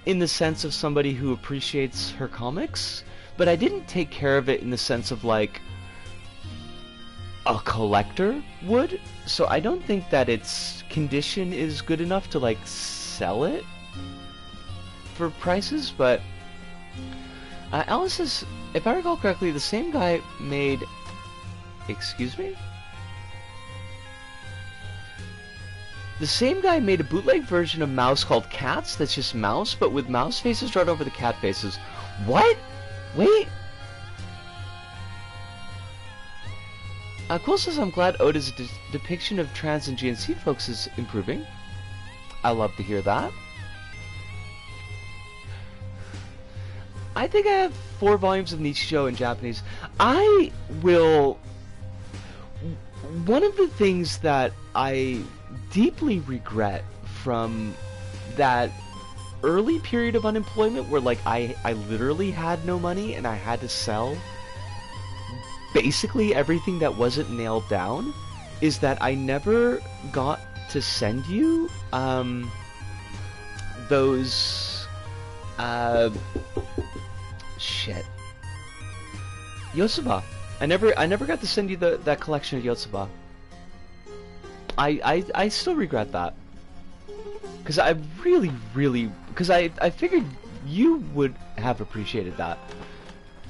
in the sense of somebody who appreciates her comics, but I didn't take care of it in the sense of like a collector would. So I don't think that its condition is good enough to like sell it for prices. But Alice says, if I recall correctly, the same guy made... Excuse me? The same guy made a bootleg version of Mouse called Cats that's just Mouse, but with mouse faces drawn over the cat faces. What? Wait? Cool says, I'm glad Oda's depiction of trans and GNC folks is improving. I love to hear that. I think I have 4 volumes of Nichijou in Japanese. I will... One of the things that I deeply regret from that early period of unemployment where like I literally had no money and I had to sell basically everything that wasn't nailed down is that I never got to send you those shit. Yotsuba. I never got to send you that collection of Yotsuba. I still regret that. Cause I figured you would have appreciated that.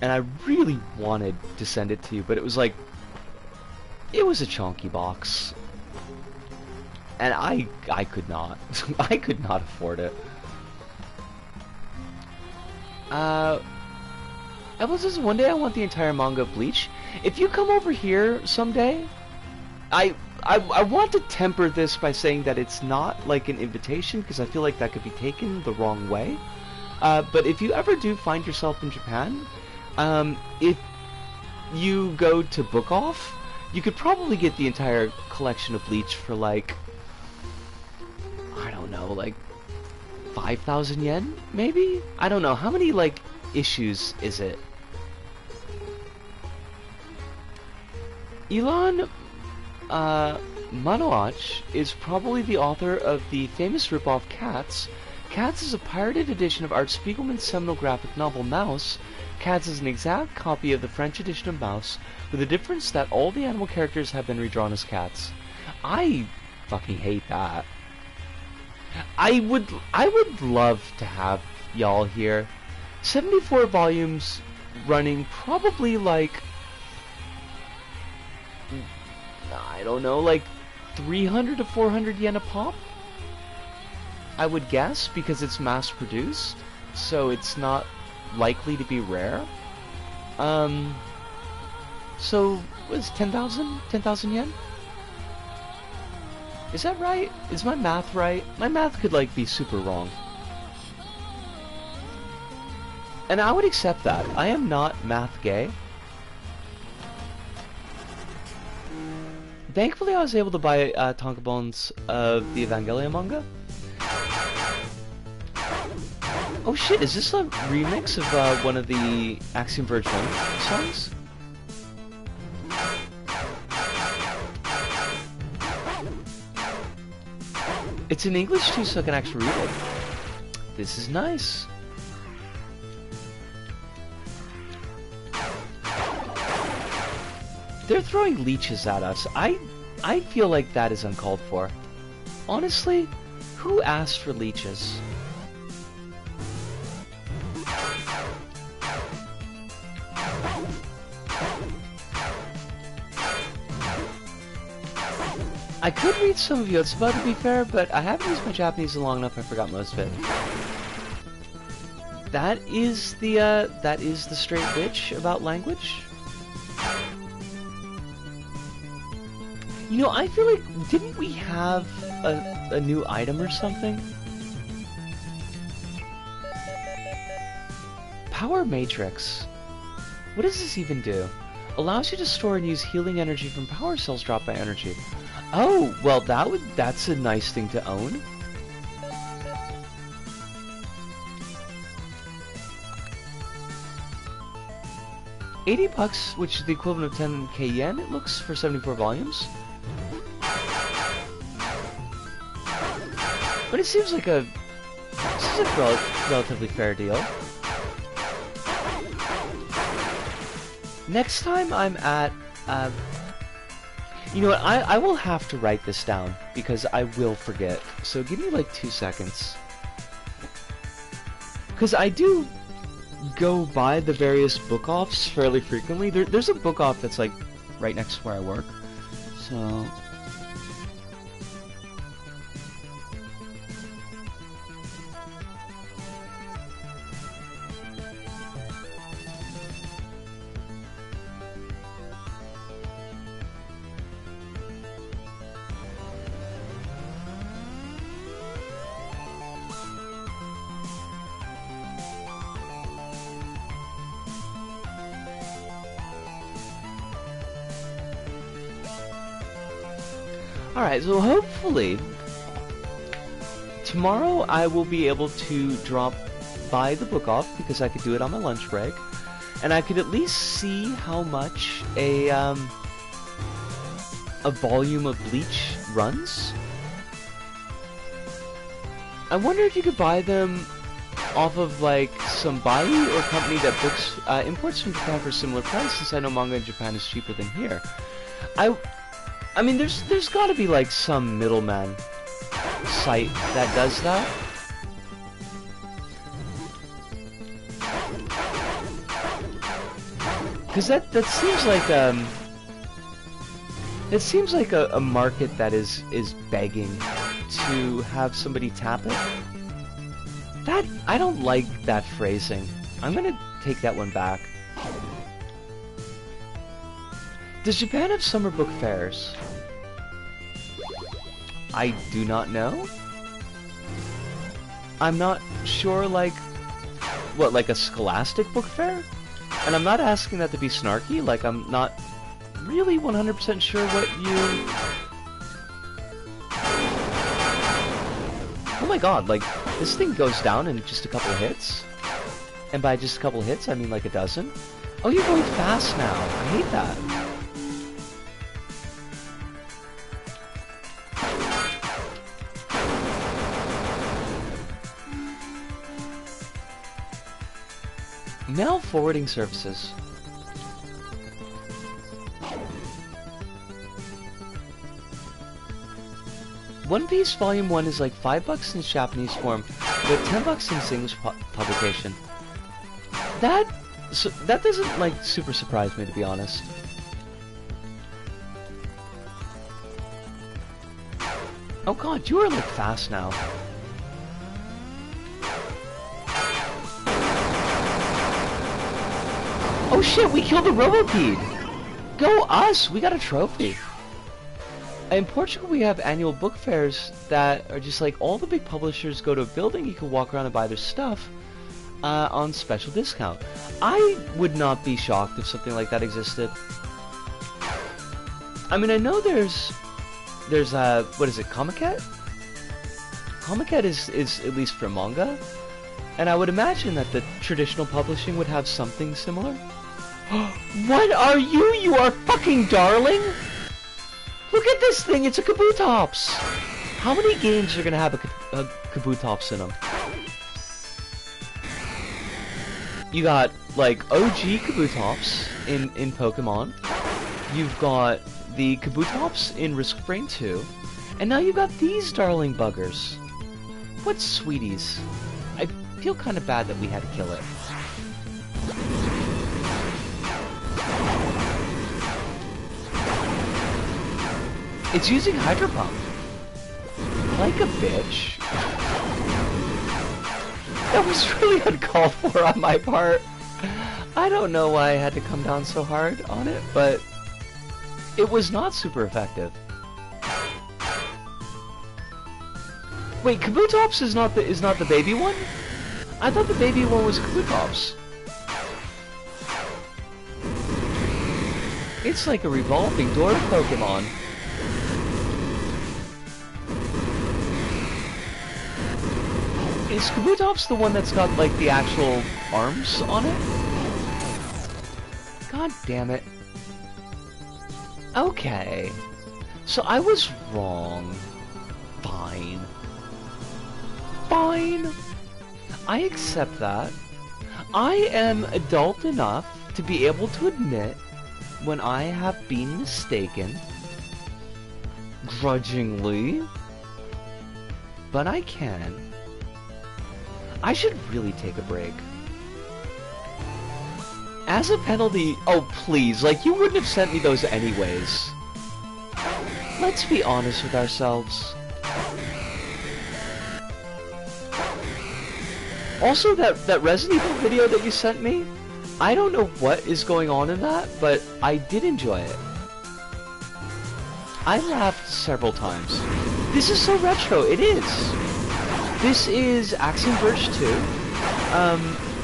And I really wanted to send it to you, but it was like it was a chunky box. And I could not. I could not afford it. Evelyn says, one day I want the entire manga of Bleach. If you come over here someday, I want to temper this by saying that it's not like an invitation, because I feel like that could be taken the wrong way. But if you ever do find yourself in Japan, if you go to Book Off, you could probably get the entire collection of Bleach for like, I don't know, like 5,000 yen, maybe? I don't know. How many like issues is it? Elon Manoach is probably the author of the famous ripoff Cats. Cats is a pirated edition of Art Spiegelman's seminal graphic novel Mouse. Cats is an exact copy of the French edition of Mouse, with the difference that all the animal characters have been redrawn as cats. I fucking hate that. I would love to have y'all here. 74 volumes running probably like, I don't know, like 300 to 400 yen a pop? I would guess, because it's mass produced, so it's not likely to be rare. So, what's 10,000? 10,000 yen? Is that right? Is my math right? My math could like be super wrong. And I would accept that. I am not math gay. Thankfully, I was able to buy tankobons of the Evangelion manga. Oh shit, is this a remix of one of the Axiom Verge songs? It's in English too, so I can actually read it. This is nice. They're throwing leeches at us. I feel like that is uncalled for. Honestly, who asked for leeches? I could read some of Yotsuba to be fair, but I haven't used my Japanese in long enough I forgot most of it. That is the straight bitch about language. You know, I feel like, didn't we have a new item or something? Power Matrix. What does this even do? Allows you to store and use healing energy from power cells dropped by energy. Oh, well that's a nice thing to own. $80, which is the equivalent of 10k yen, it looks, for 74 volumes. But it seems like a relatively fair deal. Next time I'm at, you know what, I will have to write this down, because I will forget. So give me like 2 seconds. Because I do go by the various book-offs fairly frequently. There's a book-off that's like right next to where I work. So... Alright, so hopefully tomorrow I will be able to drop by the book off, because I could do it on my lunch break, and I could at least see how much a volume of Bleach runs. I wonder if you could buy them off of like some buy or company that books imports from Japan for a similar price, since I know manga in Japan is cheaper than here. I mean, there's got to be like some middleman site that does that. Because that seems like a market that is begging to have somebody tap it. That, I don't like that phrasing. I'm gonna take that one back. Does Japan have summer book fairs? I do not know. I'm not sure, like, what, like a scholastic book fair? And I'm not asking that to be snarky, like, I'm not really 100% sure what you... Oh my god, like, this thing goes down in just a couple of hits. And by just a couple of hits, I mean like a dozen. Oh, you're going fast now. I hate that. Mail forwarding services. One Piece Volume 1 is like $5 in its Japanese form, but $10 in its English publication. That doesn't like super surprise me, to be honest. Oh god, you are like fast now. Oh shit, we killed the Robopede! Go us! We got a trophy! In Portugal we have annual book fairs that are just like all the big publishers go to a building, you can walk around and buy their stuff on special discount. I would not be shocked if something like that existed. I mean, I know there's what is it, Comiket? Comiket is at least for manga, and I would imagine that the traditional publishing would have something similar. What are you? You are fucking darling? Look at this thing, it's a Kabutops! How many games are gonna have a Kabutops in them? You got, like, OG Kabutops in Pokemon. You've got the Kabutops in Risk Brain 2. And now you've got these darling buggers. What sweeties. I feel kind of bad that we had to kill it. It's using Hydro Pump. Like a bitch. That was really uncalled for on my part. I don't know why I had to come down so hard on it, but it was not super effective. Wait, Kabutops is not the baby one? I thought the baby one was Kabutops. It's like a revolving door of Pokemon. Is Kabutops the one that's got, like, the actual arms on it? God damn it. Okay. So I was wrong. Fine. Fine. I accept that. I am adult enough to be able to admit when I have been mistaken. Grudgingly. But I can. I should really take a break. As a penalty... Oh, please. Like, you wouldn't have sent me those anyways. Let's be honest with ourselves. Also, that Resident Evil video that you sent me, I don't know what is going on in that, but I did enjoy it. I laughed several times. This is so retro. It is. This is Axiom Verge 2.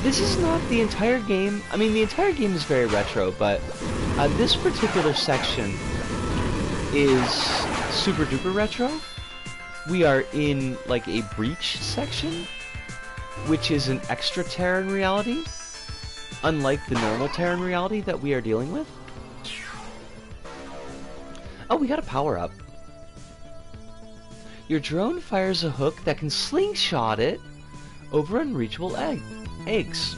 This is not the entire game. I mean, the entire game is very retro, but this particular section is super duper retro. We are in, like, a breach section, which is an extra Terran reality, unlike the normal Terran reality that we are dealing with. Oh, we got a power-up. Your drone fires a hook that can slingshot it over unreachable eggs.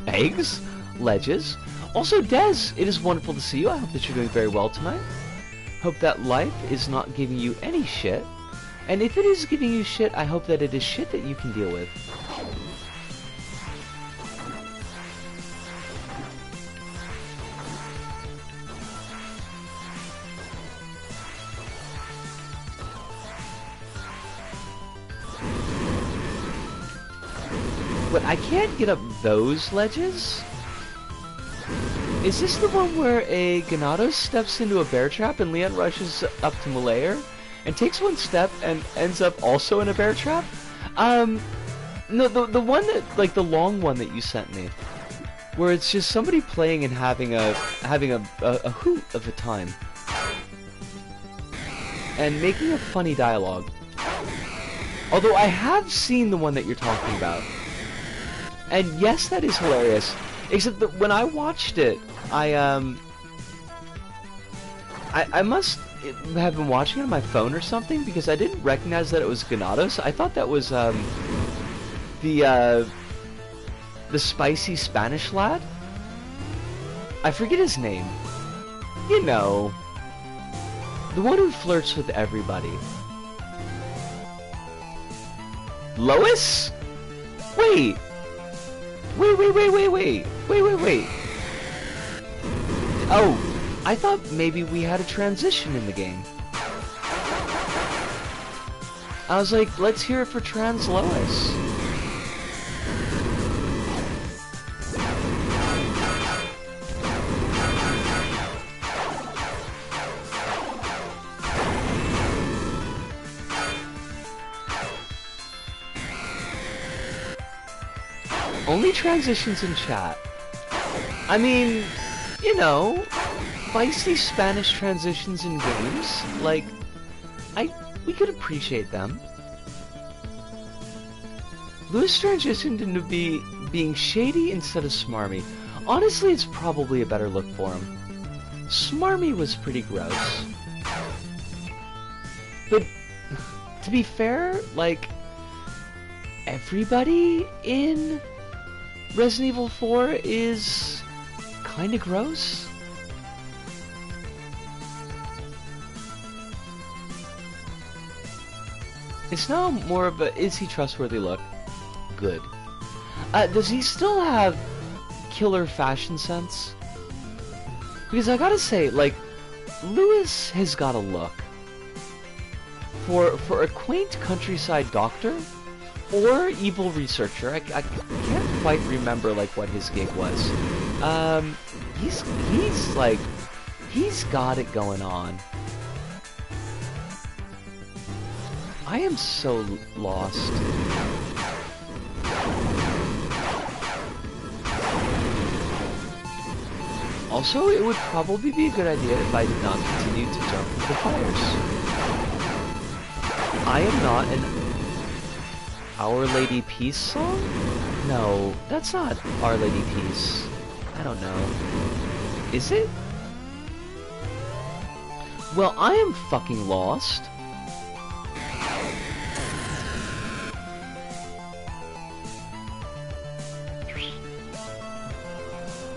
Eggs? Ledges. Also, Des, it is wonderful to see you. I hope that you're doing very well tonight. Hope that life is not giving you any shit. And if it is giving you shit, I hope that it is shit that you can deal with. But I can't get up those ledges. Is this the one where a Gyarados steps into a bear trap and Leon rushes up to Malayer and takes one step and ends up also in a bear trap? No, the one that, like, the long one that you sent me, where it's just somebody playing and having a hoot of a time and making a funny dialogue. Although I have seen the one that you're talking about. And yes, that is hilarious. Except that when I watched it, I must have been watching it on my phone or something, because I didn't recognize that it was Gyarados. I thought that was the spicy Spanish lad. I forget his name. You know, the one who flirts with everybody. Lois? Wait. Wait. Oh, I thought maybe we had a transition in the game. I was like, let's hear it for Trans Lois. Only transitions in chat. I mean, you know, feisty Spanish transitions in games, like, we could appreciate them. Lewis transitioned into being shady instead of smarmy. Honestly, it's probably a better look for him. Smarmy was pretty gross. But, to be fair, like, everybody in Resident Evil 4 is kinda gross. It's now more of a, is he trustworthy look? Good. Does he still have killer fashion sense? Because I gotta say, like, Lewis has got a look. For a quaint countryside doctor, or evil researcher, I can't quite remember, like, what his gig was. He's like, he's got it going on. I am so lost. Also, it would probably be a good idea if I did not continue to jump into the fires. I am not an Our Lady Peace song? No, that's not Our Lady Peace. I don't know. Is it? Well, I am fucking lost.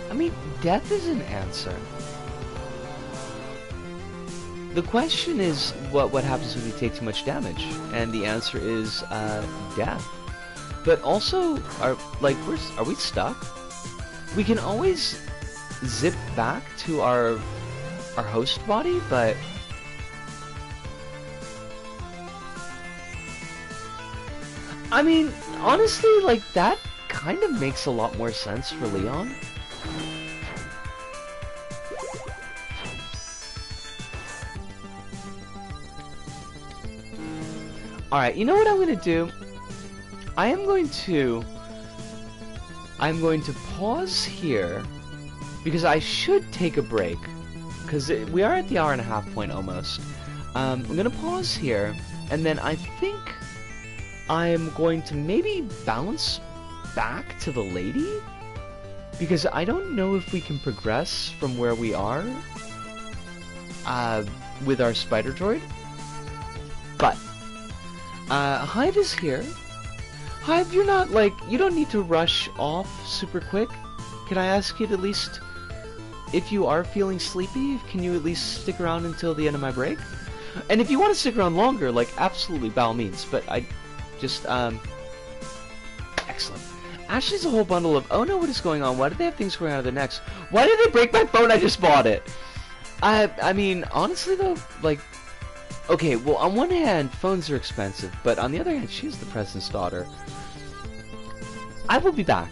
I mean, death is an answer. The question is, what happens when we take too much damage? And the answer is, death. But also, are we stuck? We can always zip back to our host body, but I mean, honestly, like, that kind of makes a lot more sense for Leon. Alright, you know what I'm going to do? I'm going to pause here, because I should take a break, because we are at the hour and a half point almost. I'm going to pause here, and then I think I'm going to maybe bounce back to the lady, because I don't know if we can progress from where we are with our spider droid. But Hive is here. Hive, you're not, like, you don't need to rush off super quick. Can I ask you to at least, if you are feeling sleepy, can you at least stick around until the end of my break? And if you want to stick around longer, like, absolutely, by all means, but I just, excellent. Ashley's a whole bundle of, oh no, what is going on? Why do they have things going on in their necks? Why did they break my phone? I just bought it. I mean, honestly though, like, okay, well, on one hand, phones are expensive, but on the other hand, she's the president's daughter. I will be back.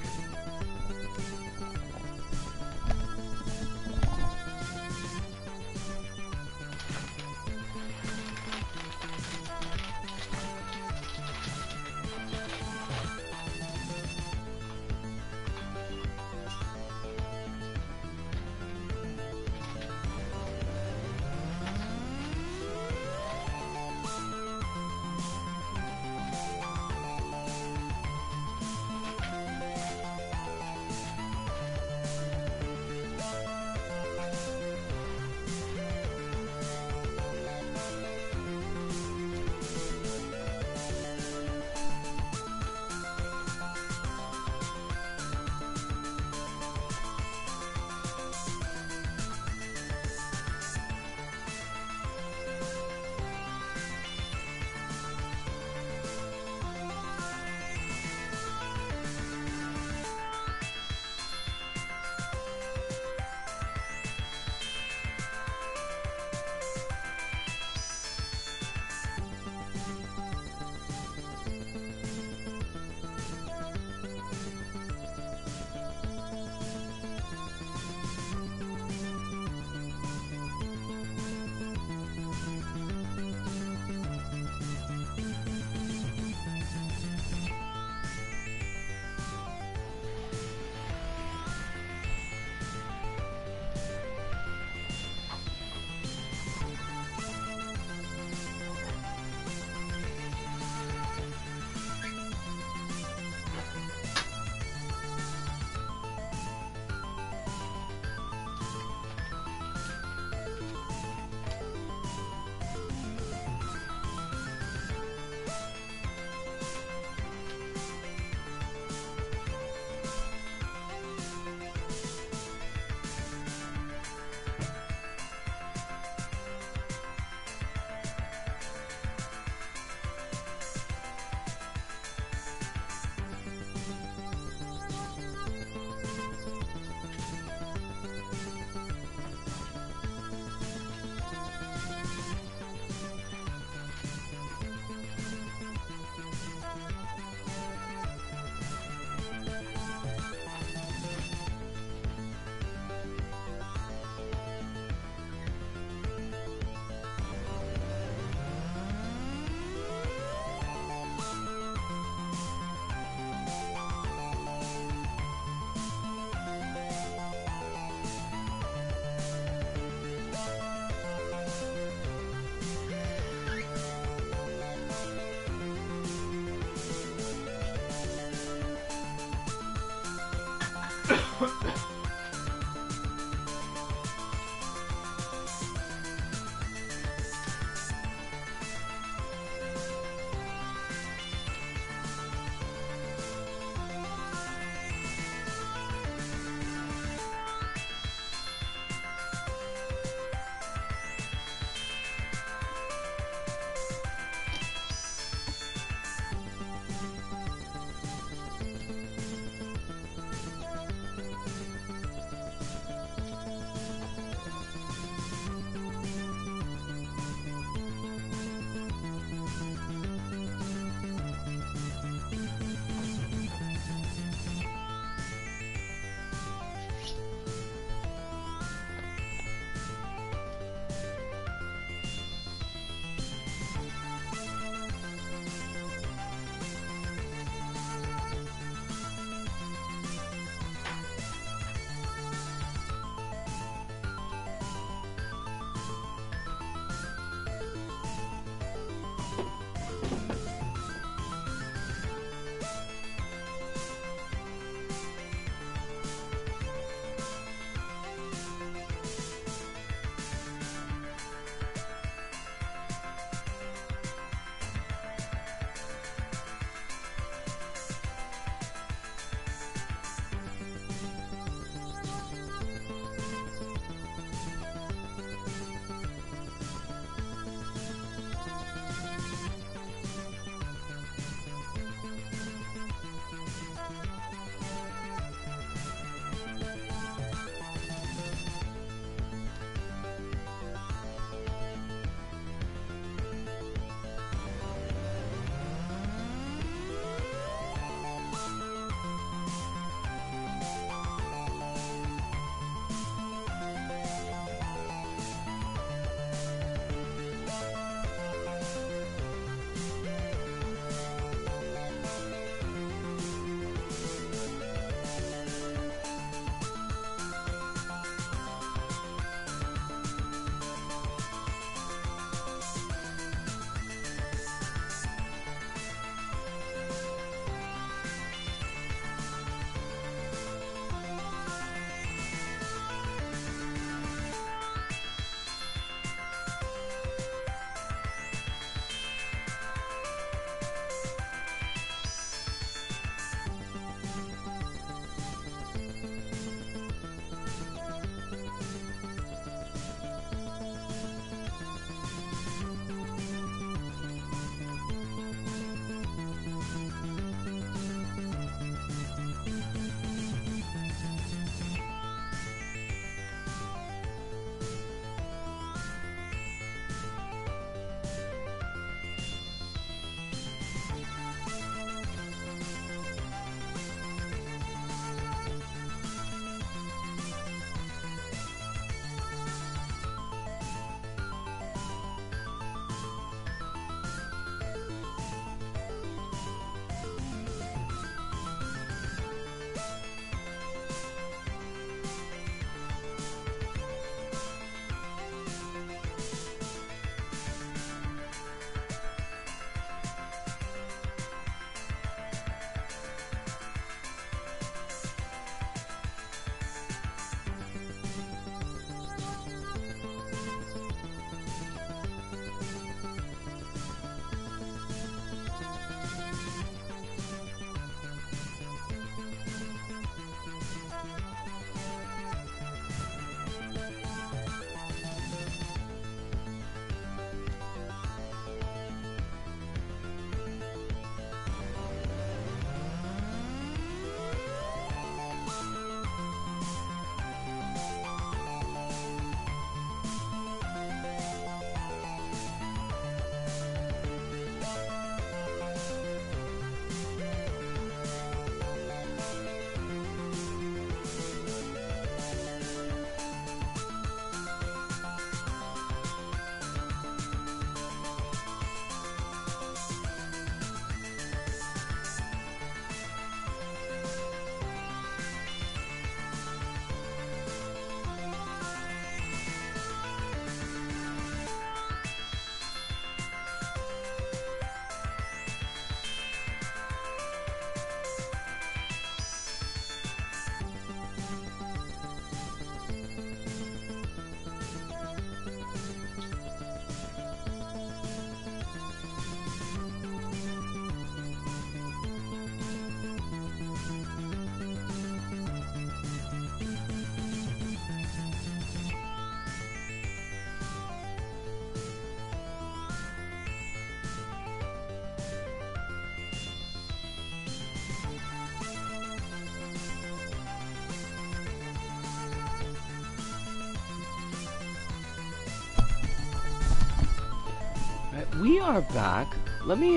we are back. Let me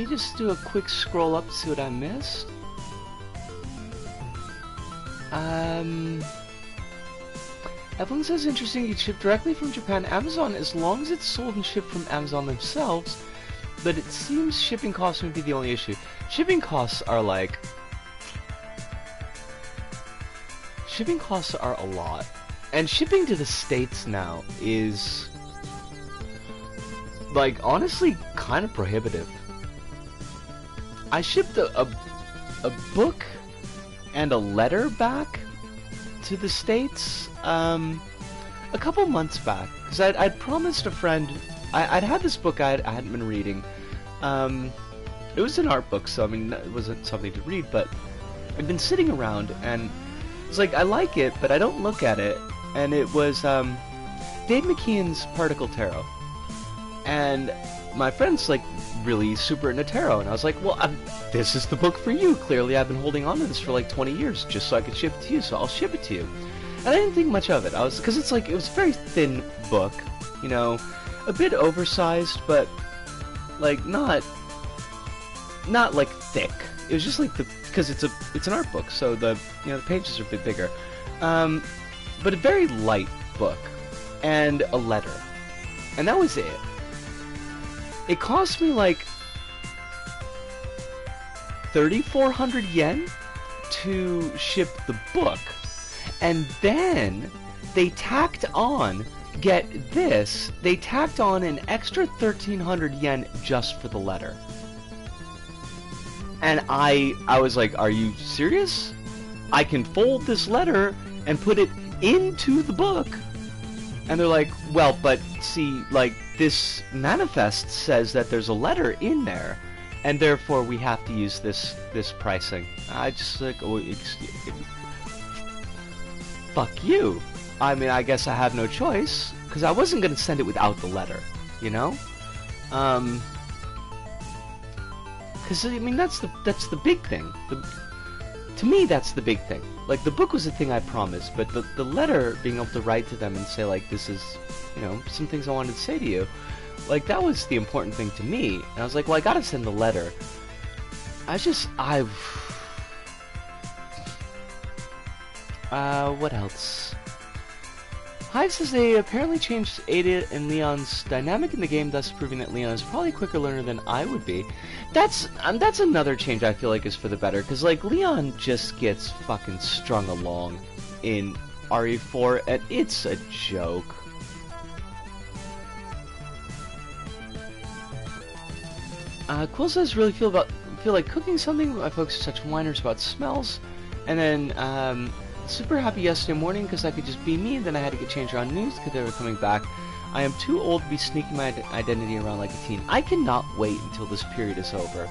just do a quick scroll up to see what I missed. Evelyn says, interesting, you ship directly from Japan, Amazon, as long as it's sold and shipped from Amazon themselves, but it seems shipping costs would be the only issue. Shipping costs are like... Shipping costs are a lot. And shipping to the States now is... like, honestly, kind of prohibitive. I shipped a book and a letter back to the States a couple months back, because I'd promised a friend. I'd had this book I hadn't been reading. It was an art book, so I mean it wasn't something to read, but I'd been sitting around and it's like, I like it, but I don't look at it. And it was Dave McKeon's Particle Tarot, and my friend's like really super into tarot, and I was like, well, this is the book for you. Clearly I've been holding on to this for like 20 years just so I could ship it to you, so I'll ship it to you. And I didn't think much of it. Because it's like, it was a very thin book, you know, a bit oversized, but like not like thick. It was just like because it's an art book, so the pages are a bit bigger, but a very light book and a letter, and that was it. It cost me like 3,400 yen to ship the book, and then they tacked on, get this, they tacked on an extra 1,300 yen just for the letter. And I was like, are you serious? I can fold this letter and put it into the book. And they're like, well, but see, like, this manifest says that there's a letter in there, and therefore we have to use this pricing. I just like, oh, fuck you. I mean, I guess I have no choice, because I wasn't going to send it without the letter, you know? Because, I mean, that's the big thing. To me, that's the big thing. Like, the book was the thing I promised, but the letter, being able to write to them and say, like, this is, you know, some things I wanted to say to you, like, that was the important thing to me. And I was like, well, I gotta send the letter. What else? Hive says they apparently changed Ada and Leon's dynamic in the game, thus proving that Leon is probably a quicker learner than I would be. That's another change I feel like is for the better, because like Leon just gets fucking strung along in RE4, and it's a joke. Quill says really feel like cooking something, but my folks are such whiners about smells, and then super happy yesterday morning because I could just be me, and then I had to get changed around news because they were coming back. I am too old to be sneaking my identity around like a teen. I cannot wait until this period is over.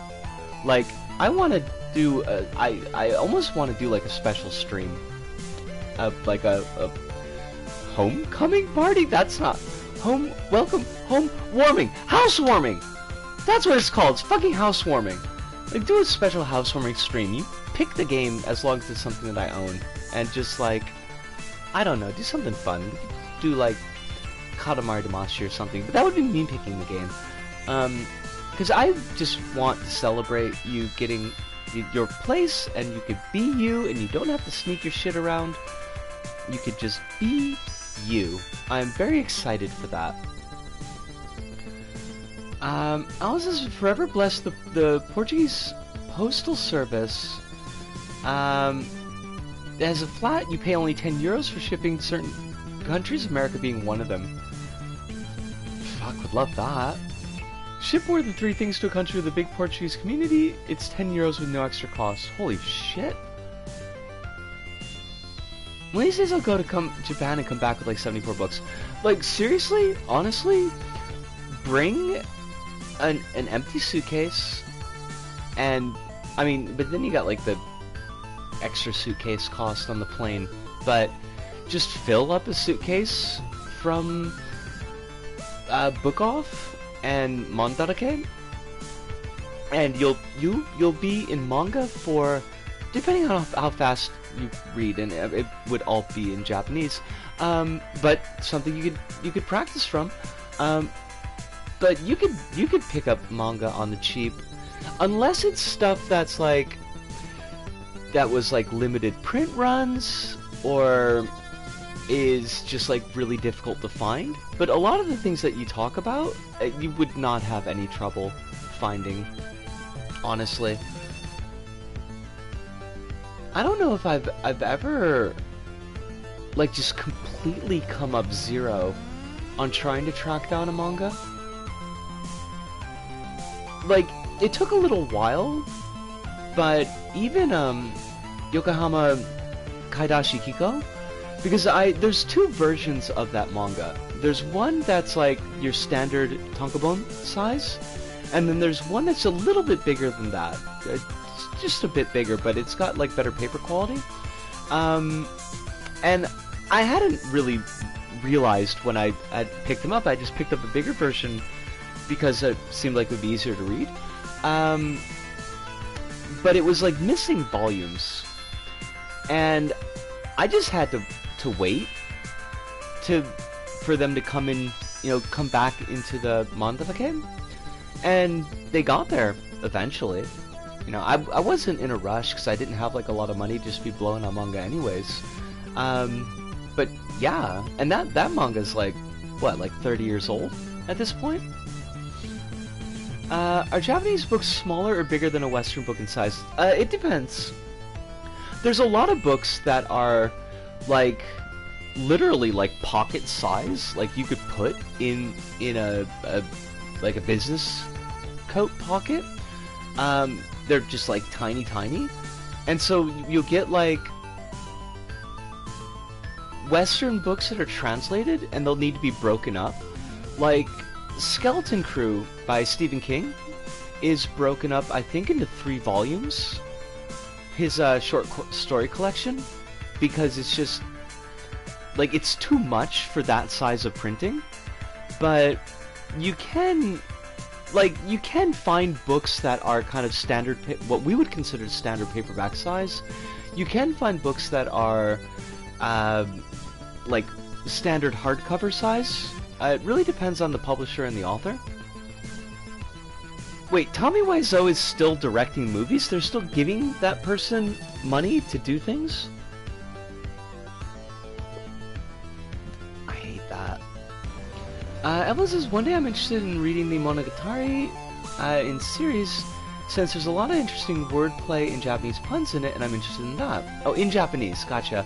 Like, I want to do, I almost want to do like a special stream. Like a homecoming party? That's not, home warming! Housewarming! That's what it's called, it's fucking housewarming. Like, do a special housewarming stream. You pick the game as long as it's something that I own. And just like, I don't know, do something fun. We could do like Katamari Damacy or something, but that would be me picking the game. Because I just want to celebrate you getting your place, and you could be you, and you don't have to sneak your shit around. You could just be you. I'm very excited for that. Alice has forever blessed the Portuguese postal service. As a flat, you pay only 10 euros for shipping to certain countries, America being one of them. Fuck, would love that. Ship more than 3 things to a country with a big Portuguese community, it's 10 euros with no extra cost. Holy shit. One of these days I'll go to Japan and come back with like 74 books. Like, seriously? Honestly? Bring an empty suitcase, and, I mean, but then you got like the extra suitcase cost on the plane, but just fill up a suitcase from Book Off and Mandarake, and you'll be in manga for, depending on how fast you read, and it would all be in Japanese, but something you could practice from. but you could pick up manga on the cheap, unless it's stuff that's like that was like limited print runs or is just like really difficult to find. But a lot of the things that you talk about, you would not have any trouble finding, honestly. I don't know if I've ever like just completely come up zero on trying to track down a manga. Like, it took a little while, but even Yokohama Kaidashi Kiko, because there's two versions of that manga. There's one that's like your standard tankobon size, and then there's one that's a little bit bigger than that. It's just a bit bigger, but it's got like better paper quality. And I hadn't really realized when I picked them up. I just picked up a bigger version because it seemed like it would be easier to read. But it was like missing volumes, and I just had to wait for them to come in, come back into the Mandavake, and they got there eventually. I wasn't in a rush because I didn't have like a lot of money to just be blowing on manga anyways. But yeah, and that manga's like, what, like 30 years old at this point? Are Japanese books smaller or bigger than a Western book in size? It depends. There's a lot of books that are like literally like pocket size, like you could put in a like a business coat pocket. They're just like tiny, and so you'll get like Western books that are translated and they'll need to be broken up. Like Skeleton Crew by Stephen King is broken up, I think, into 3 volumes. His short story collection, because it's just like it's too much for that size of printing. But you can find books that are kind of standard, what we would consider standard paperback size. You can find books that are like standard hardcover size. It really depends on the publisher and the author. Wait, Tommy Wiseau is still directing movies? They're still giving that person money to do things? I hate that. Evelyn says, one day I'm interested in reading the Monogatari in series, since there's a lot of interesting wordplay and Japanese puns in it, and I'm interested in that. Oh, in Japanese, gotcha.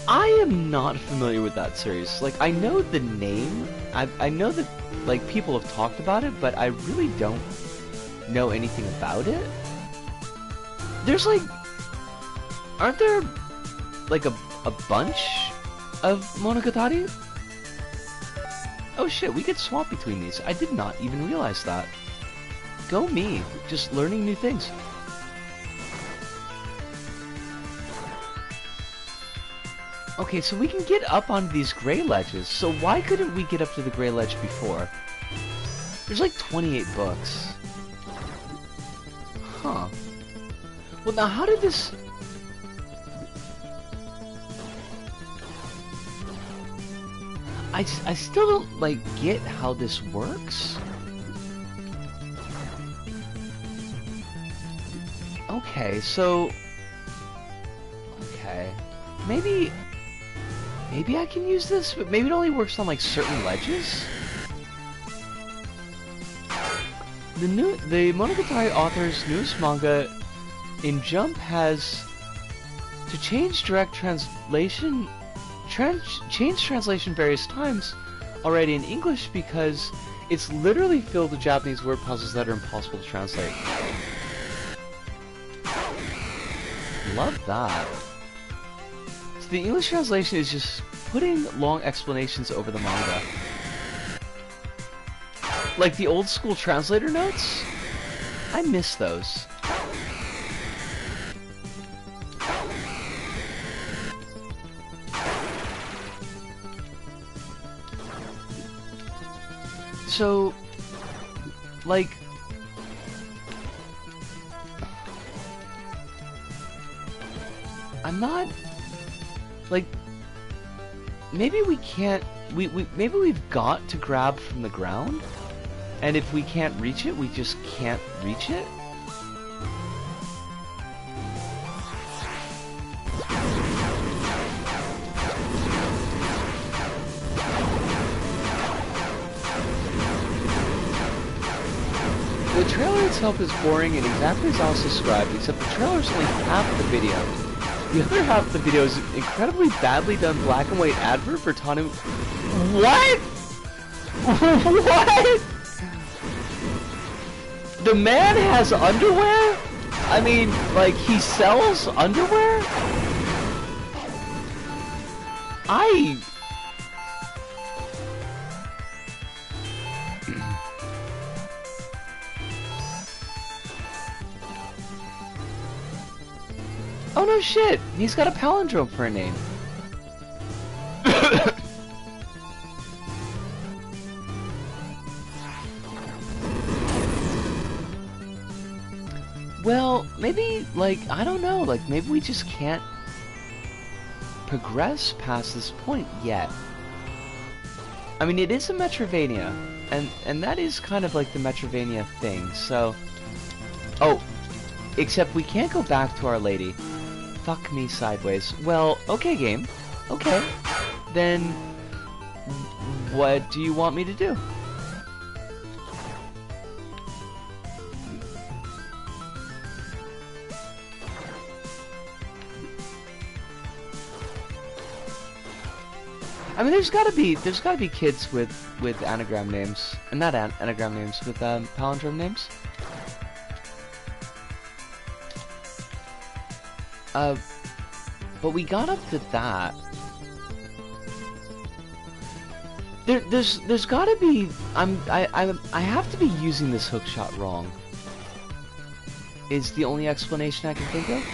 I am not familiar with that series. Like, I know the name, I know that, like, people have talked about it, but I really don't know anything about it. There's, like, aren't there, like, a bunch of Monogatari? Oh shit, we could swap between these. I did not even realize that. Go me, just learning new things. Okay, so we can get up on these gray ledges. So why couldn't we get up to the gray ledge before? There's like 28 books. Huh. Well, now how did this... I still don't, like, get how this works. Okay, so... Okay. Maybe I can use this, but maybe it only works on, like, certain ledges? The Monogatari author's newest manga in Jump has to change direct translation... changed translation various times already in English because it's literally filled with Japanese word puzzles that are impossible to translate. Love that. So the English translation is just putting long explanations over the manga. Like the old school translator notes? I miss those. So, like, I'm not, like, maybe we can't, maybe we've got to grab from the ground? And if we can't reach it, we just can't reach it? The trailer itself is boring and exactly as I was described, except the trailer's only half the video. The other half of the video is an incredibly badly done black and white advert for Tanu. What? What? The man has underwear? I mean, like, he sells underwear? Oh no shit! He's got a palindrome for a name. Well, maybe, like, I don't know, like, maybe we just can't progress past this point yet. I mean, it is a Metroidvania, and that is kind of like the Metroidvania thing, so... Oh, except we can't go back to Our Lady. Fuck me sideways. Well, okay, game. Okay. Then, what do you want me to do? I mean, there's gotta be kids with anagram names, not anagram names, with palindrome names. But we got up to that. There's gotta be. I have to be using this hookshot wrong. Is the only explanation I can think of.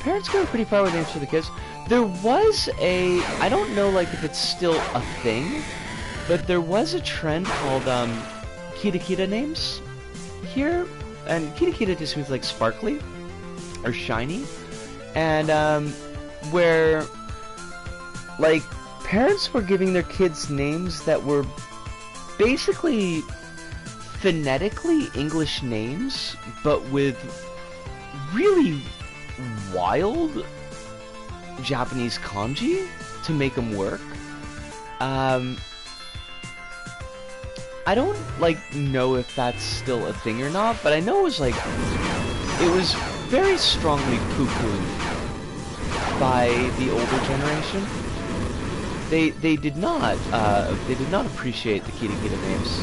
Parents go pretty far with names for the kids. There was a, I don't know like if it's still a thing, but there was a trend called Kita names here, and Kita just means like sparkly or shiny, and where like parents were giving their kids names that were basically phonetically English names, but with really wild Japanese kanji to make them work. I don't like know if that's still a thing or not, but I know it was like it was very strongly poo-pooed by the older generation. They did not appreciate the Kita names.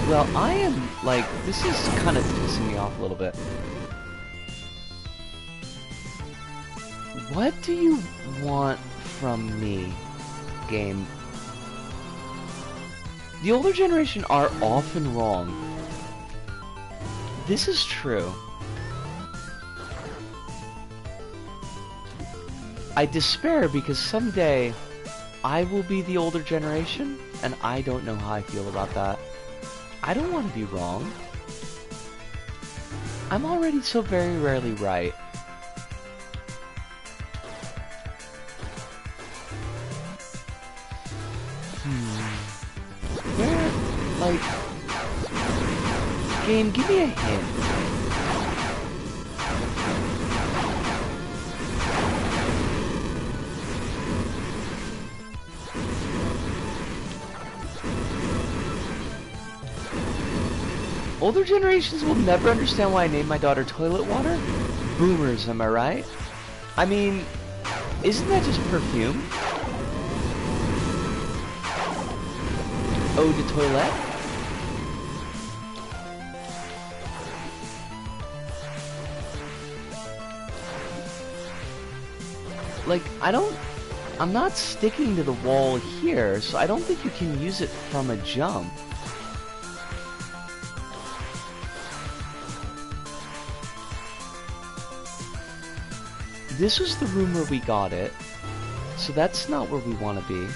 Well, I am, like, this is kind of pissing me off a little bit. What do you want from me, game? The older generation are often wrong. This is true. I despair because someday I will be the older generation, and I don't know how I feel about that. I don't want to be wrong. I'm already so very rarely right. Where, like... Game, give me a hint. Older generations will never understand why I named my daughter Toilet Water? Boomers, am I right? I mean, isn't that just perfume? Eau de toilette? Like, I'm not sticking to the wall here, so I don't think you can use it from a jump. this was the room where we got it. So that's not where we want to be.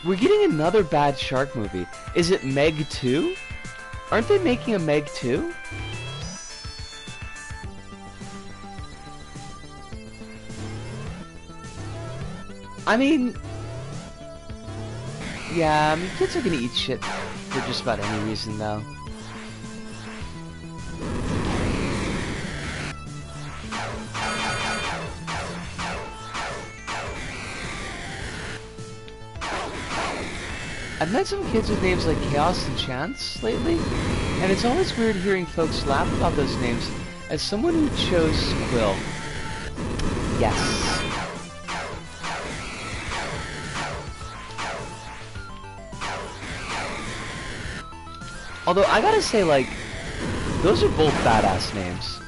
We're getting another bad shark movie. Is it Meg 2? Aren't they making a Meg 2? I mean... yeah, I mean, kids are gonna eat shit for just about any reason, though. I've met some kids with names like Chaos and Chance lately, and it's always weird hearing folks laugh about those names. As someone who chose Quill, yes. Although, I gotta say, like, those are both badass names.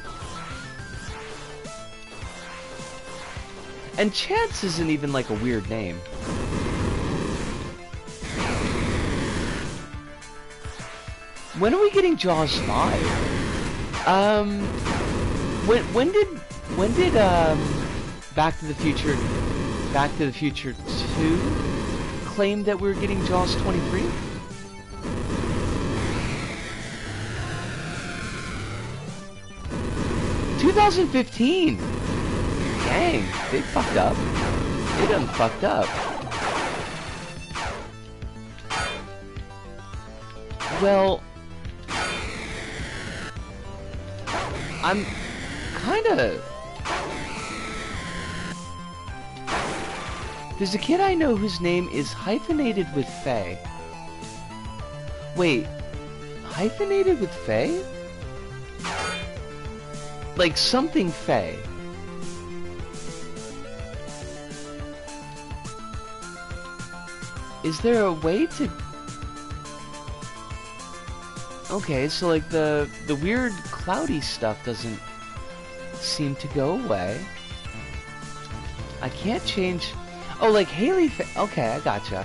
And Chance isn't even, like, a weird name. When are we getting Jaws 5? When did Back to the Future 2 claim that we were getting Jaws 23? "2015! Dang, they fucked up. They done fucked up. Well, I'm kinda... There's a kid I know whose name is hyphenated with Faye. Wait, hyphenated with Faye? Like something Faye. Is there a way to... Okay, so like the weird cloudy stuff doesn't seem to go away. I can't change... Oh, like Haley... Okay, I gotcha.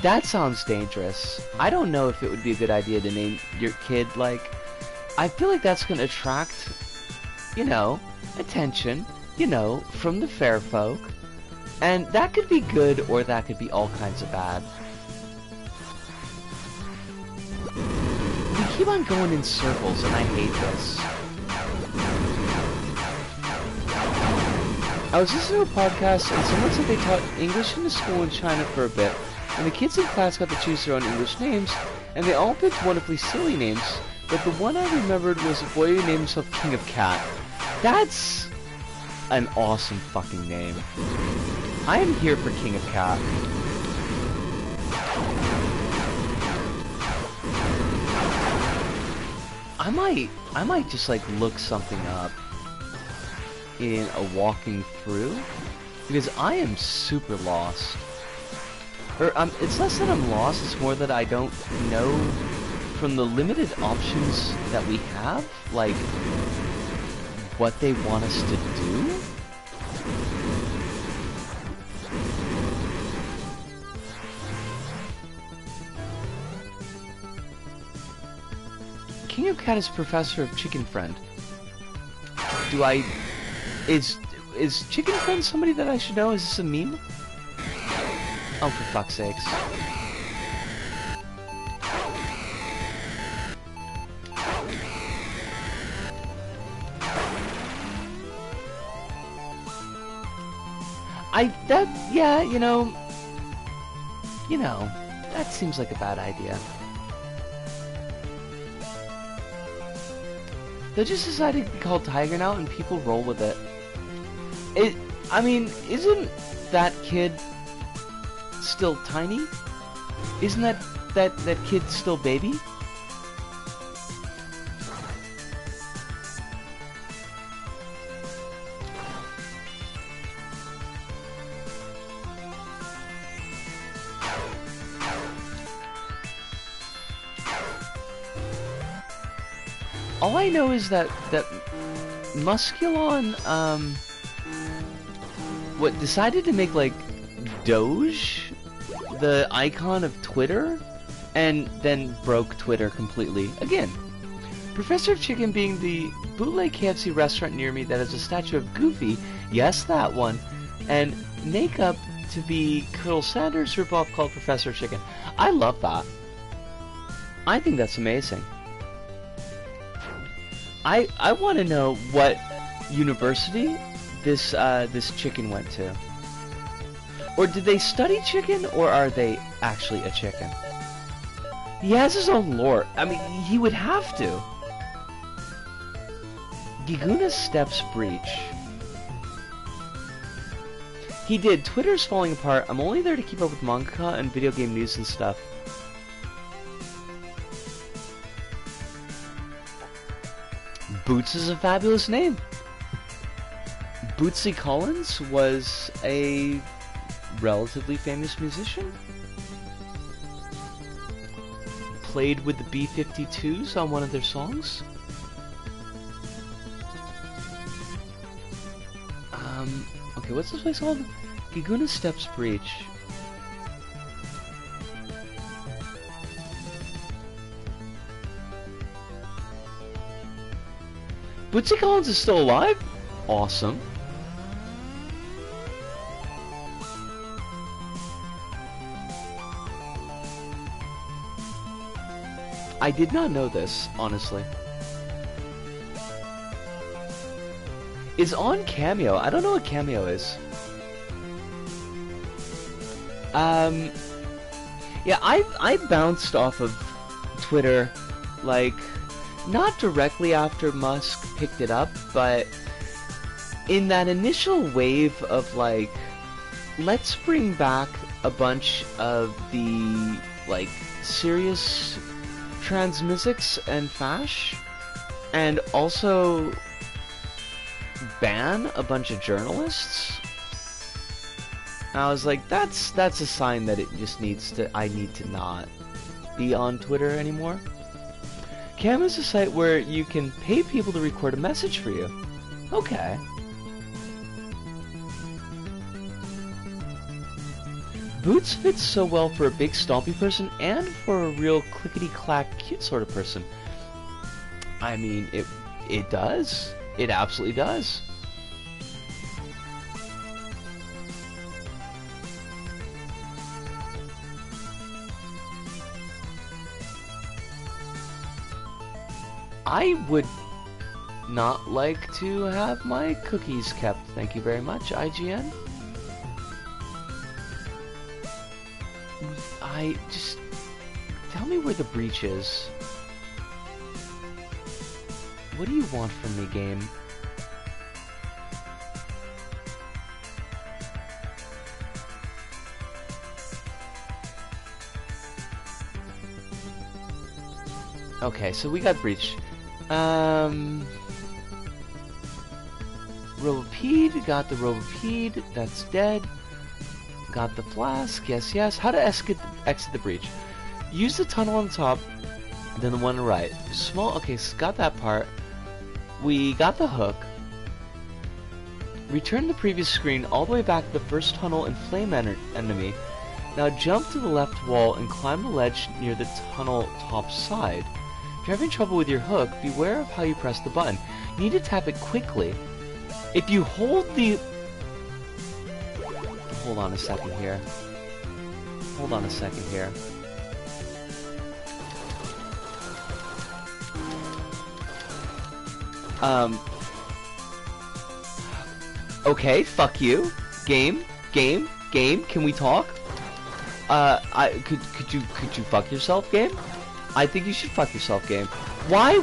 That sounds dangerous. I don't know if it would be a good idea to name your kid, like... I feel like that's gonna attract, you know, attention, you know, from the fair folk. And that could be good, or that could be all kinds of bad. We keep on going in circles, and I hate this. I was listening to a podcast, and someone said they taught English in the school in China for a bit, and the kids in class got to choose their own English names, and they all picked wonderfully silly names, but the one I remembered was a boy who named himself King of Cat. That's an awesome fucking name. I am here for King of Cat. I might just like look something up in a walking through, because I am super lost. Or it's less that I'm lost, it's more that I don't know from the limited options that we have, like what they want us to do. King of Cat is professor of Chicken Friend. Is Chicken Friend somebody that I should know? Is this a meme? Oh, for fuck's sakes. Yeah, you know, that seems like a bad idea. They just decided to be called Tiger now, and people roll with it. I mean, isn't that kid still tiny? Isn't that kid still baby? All I know is that Musculon, decided to make, like, Doge the icon of Twitter, and then broke Twitter completely again. Professor Chicken being the bootleg KFC restaurant near me that has a statue of Goofy, yes, that one, and Nakeup to be Colonel Sanders' ripoff called Professor Chicken. I love that. I think that's amazing. I want to know what university this chicken went to. Or did they study chicken, or are they actually a chicken? He has his own lore. I mean, he would have to. Giguna Steps Breach. He did. Twitter's falling apart. I'm only there to keep up with manga and video game news and stuff. Boots is a fabulous name. Bootsy Collins was a relatively famous musician. Played with the B-52s on one of their songs. Okay, what's this place called? Giguna Steps Breach. Bootsy Collins is still alive? Awesome. I did not know this, honestly. It's on Cameo. I don't know what Cameo is. Yeah, I bounced off of Twitter, like, not directly after Musk picked it up, but in that initial wave of, like, let's bring back a bunch of the, like, serious transmusics and fash, and also ban a bunch of journalists. I was like, that's a sign that it just needs to, I need to not be on Twitter anymore. Cam is a site where you can pay people to record a message for you. Okay. Boots fits so well for a big stompy person and for a real clickety-clack cute sort of person. I mean, it does. It absolutely does. I would not like to have my cookies kept. Thank you very much, IGN. Just tell me where the breach is. What do you want from me, game? Okay, so we got breach. Robopede, got the Robopede, that's dead. Got the flask, yes, yes. How to exit the breach. Use the tunnel on top, then the one on the right. Small, okay, so got that part. We got the hook. Return the previous screen all the way back to the first tunnel and flame enemy. Now jump to the left wall and climb the ledge near the tunnel top side. If you're having trouble with your hook, beware of how you press the button. You need to tap it quickly. If you hold the... Hold on a second here. Hold on a second here. Okay, fuck you. Game, can we talk? Could you fuck yourself, game? I think you should fuck yourself, game. Why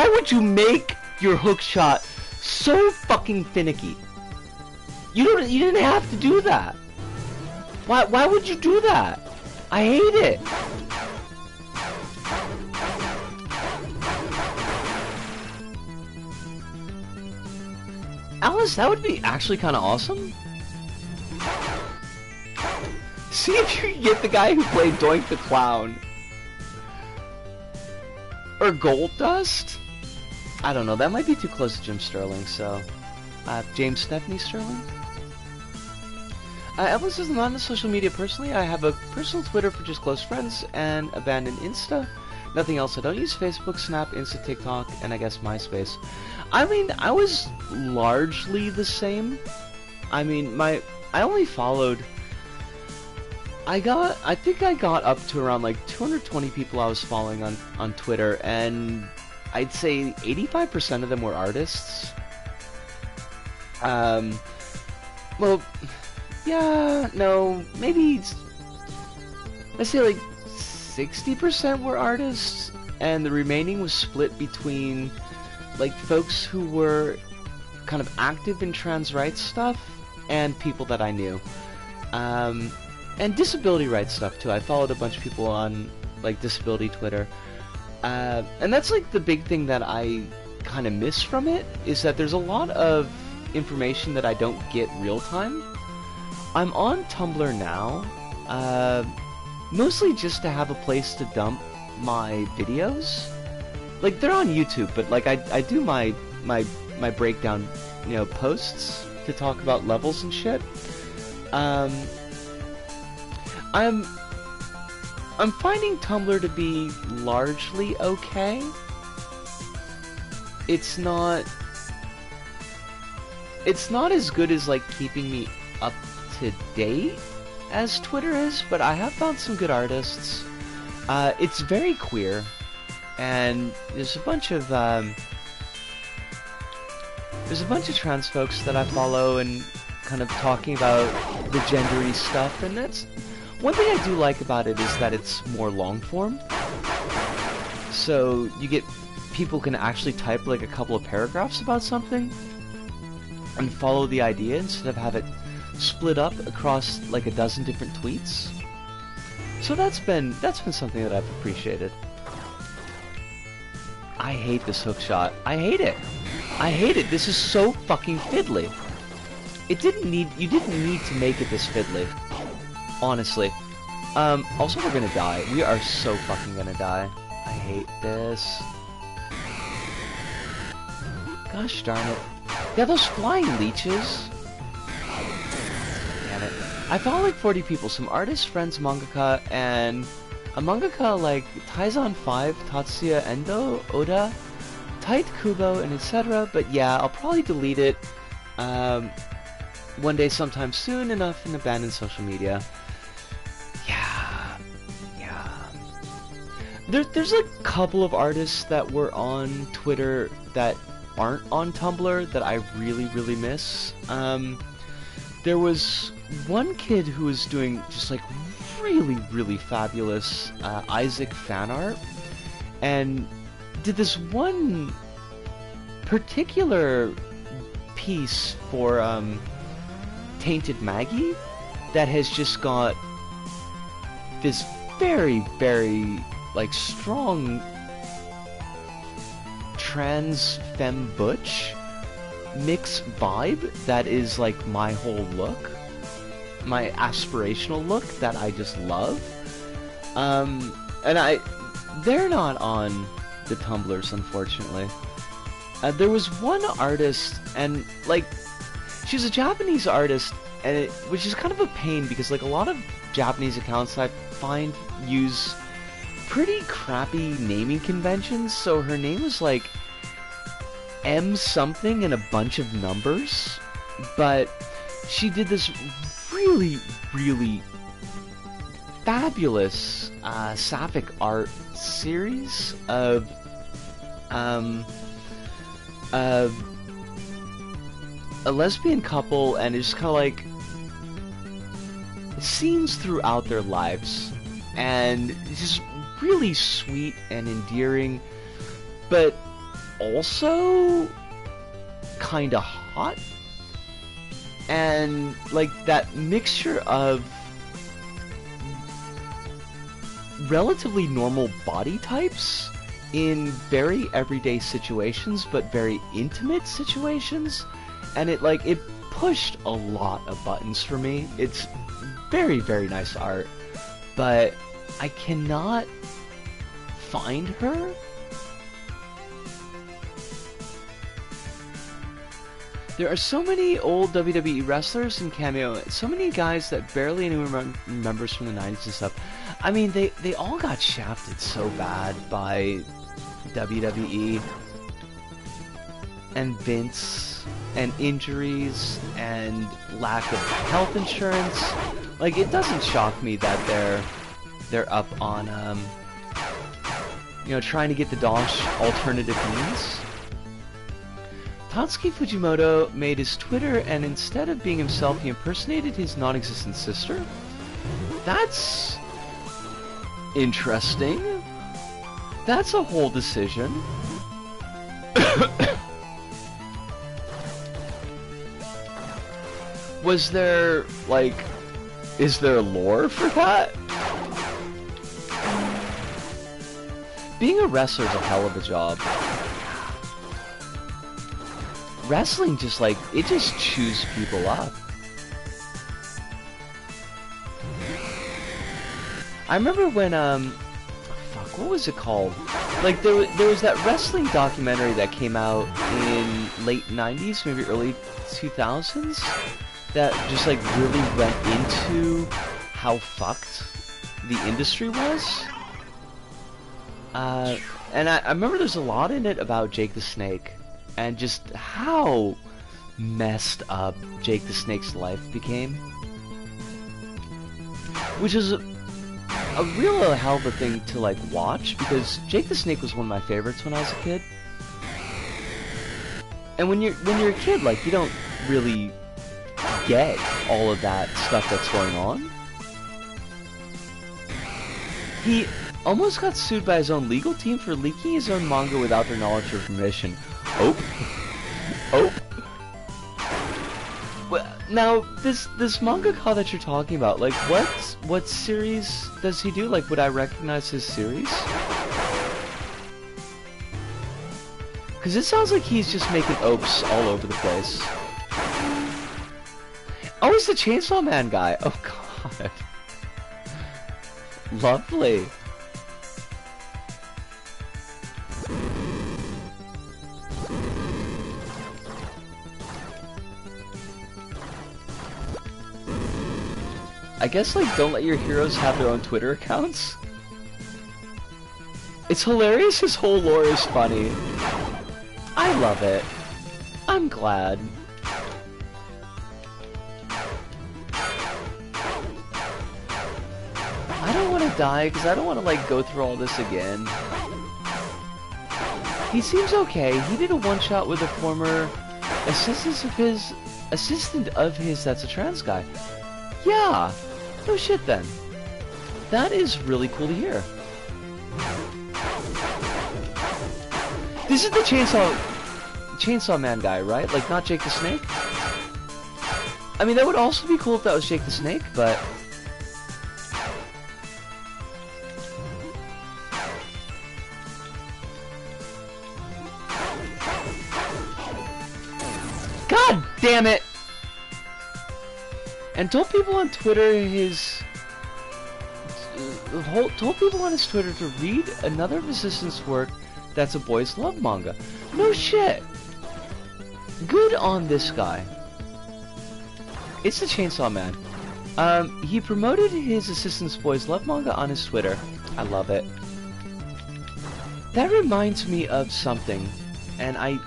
would you make your hook shot so fucking finicky? You didn't have to do that. Why would you do that? I hate it. Alice, that would be actually kind of awesome. See if you can get the guy who played Doink the Clown. Or Gold Dust? I don't know, that might be too close to Jim Sterling, so... James Stephanie Sterling? Elvis is not into social media personally. I have a personal Twitter for just close friends and abandoned Insta. Nothing else. I don't use Facebook, Snap, Insta, TikTok, and I guess MySpace. I mean, I was largely the same. I mean, I only followed... I think I got up to around like 220 people I was following on Twitter, and I'd say 85% of them were artists. Well, yeah, no, maybe let's say like 60% were artists, and the remaining was split between like folks who were kind of active in trans rights stuff and people that I knew. And disability rights stuff too. I followed a bunch of people on like disability Twitter. And that's like the big thing that I kind of miss from it, is that there's a lot of information that I don't get real time. I'm on Tumblr now, mostly just to have a place to dump my videos. Like, they're on YouTube, but like I do my breakdown, you know, posts to talk about levels and shit. I'm finding Tumblr to be largely okay. It's not as good as like keeping me up to date as Twitter is, but I have found some good artists. It's very queer, and there's a bunch of trans folks that I follow and kind of talking about the gendery stuff, and that's one thing I do like about it, is that it's more long form. So you get people can actually type like a couple of paragraphs about something and follow the idea instead of have it split up across like a dozen different tweets. So that's been something that I've appreciated. I hate this hook shot. I hate it. I hate it. This is so fucking fiddly. You didn't need to make it this fiddly. Honestly. Also we're gonna die. We are so fucking gonna die. I hate this. Gosh darn it. Yeah, those flying leeches. Damn it. I follow like 40 people. Some artists, friends, mangaka, and a mangaka like Taizan5, Tatsuya Endo, Oda, Tight Kubo, and etc. But yeah, I'll probably delete it one day sometime soon enough and abandon social media. There's a couple of artists that were on Twitter that aren't on Tumblr that I really, really miss. There was one kid who was doing just like really, really fabulous Isaac fan art, and did this one particular piece for Tainted Maggie that has just got this very, very like strong trans femme butch mix vibe that is like my whole look, my aspirational look that I just love. And they're not on the Tumblrs, unfortunately. There was one artist, and like she's a Japanese artist, and which is kind of a pain because like a lot of Japanese accounts I find use pretty crappy naming conventions, so her name is like M something and a bunch of numbers, but she did this really, really fabulous sapphic art series of a lesbian couple, and it's kind of like scenes throughout their lives, and it's just really sweet and endearing, but also kind of hot, and like that mixture of relatively normal body types in very everyday situations but very intimate situations, and it pushed a lot of buttons for me. It's very, very nice art, but I cannot find her. There are so many old WWE wrestlers in Cameo, so many guys that barely anyone remembers from the 90s and stuff. I mean, they all got shafted so bad by WWE and Vince and injuries and lack of health insurance. Like, it doesn't shock me that they're up on you know, trying to get the Dosh alternative means. Tatsuki Fujimoto made his Twitter, and instead of being himself, he impersonated his non-existent sister. That's interesting. That's a whole decision. Was there, like, is there lore for that? Being a wrestler is a hell of a job. Wrestling just, like, it just chews people up. I remember when, fuck, what was it called? Like, there was that wrestling documentary that came out in late 90s, maybe early 2000s, that just, like, really went into how fucked the industry was. And I remember there's a lot in it about Jake the Snake, and just how messed up Jake the Snake's life became. Which is a real hell of a thing to, like, watch, because Jake the Snake was one of my favorites when I was a kid. And when you're a kid, like, you don't really get all of that stuff that's going on. He almost got sued by his own legal team for leaking his own manga without their knowledge or permission. Oh. Oh. Well, now, this mangaka that you're talking about, like, what series does he do? Like, would I recognize his series? Because it sounds like he's just making opes all over the place. Oh, it's the Chainsaw Man guy. Oh, God. Lovely. I guess, like, don't let your heroes have their own Twitter accounts. It's hilarious, his whole lore is funny. I love it. I'm glad. I don't want to die, because I don't want to, like, go through all this again. He seems okay. He did a one-shot with a former assistant of his that's a trans guy. Yeah. No shit, then. That is really cool to hear. This is the Chainsaw Man guy, right? Like, not Jake the Snake? I mean, that would also be cool if that was Jake the Snake, but... God damn it! And told people on Twitter told people on his Twitter to read another of his assistant's work that's a boys' love manga. No shit! Good on this guy. It's the Chainsaw Man. He promoted his assistant's boys' love manga on his Twitter. I love it. That reminds me of something, and I...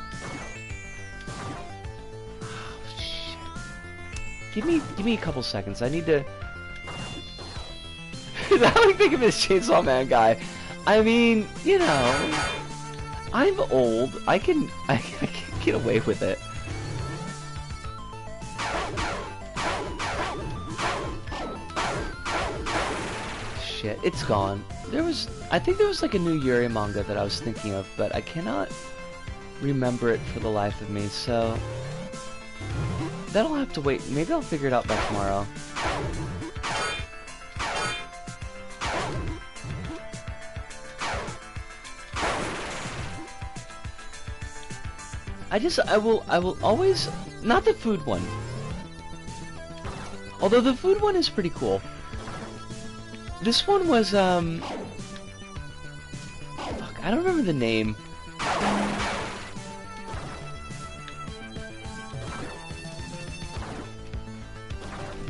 Give me a couple seconds. I need to... I like think of this Chainsaw Man guy. I mean, you know, I'm old. I can get away with it. Shit, it's gone. I think there was like a new Yuri manga that I was thinking of, but I cannot remember it for the life of me, so... That'll have to wait. Maybe I'll figure it out by tomorrow. I will always... Not the food one. Although the food one is pretty cool. This one was, Fuck, I don't remember the name.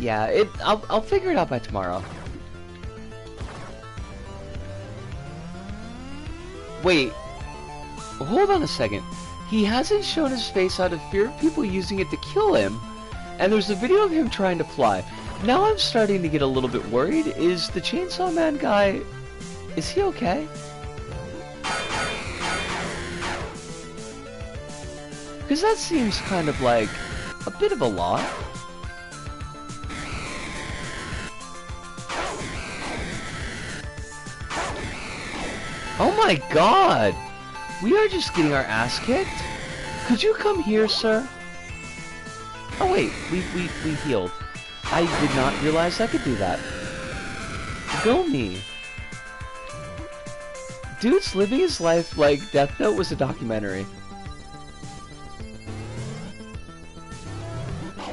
Yeah, I'll figure it out by tomorrow. Wait, hold on a second. He hasn't shown his face out of fear of people using it to kill him, and there's a video of him trying to fly. Now I'm starting to get a little bit worried. Is the Chainsaw Man guy, is he okay? Because that seems kind of like a bit of a lot. Oh my god! We are just getting our ass kicked? Could you come here, sir? Oh wait, we healed. I did not realize I could do that. Go me. Dude's living his life like Death Note was a documentary.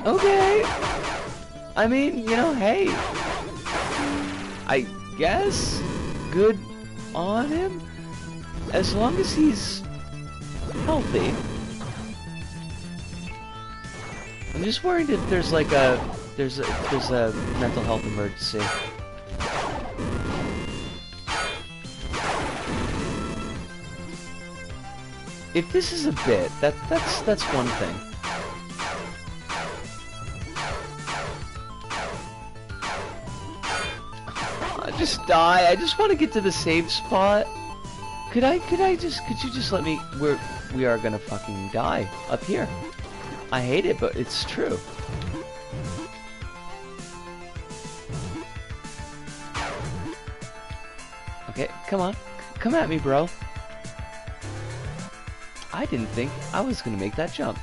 Okay. I mean, you know, hey. I guess good on him, as long as he's healthy. I'm just worried if there's like there's a mental health emergency. If this is a bit, that's one thing. Just die. I just want to get to the save spot. Could you just let me? We are gonna fucking die up here. I hate it, but it's true. Okay, come on. Come at me, bro. I didn't think I was gonna make that jump.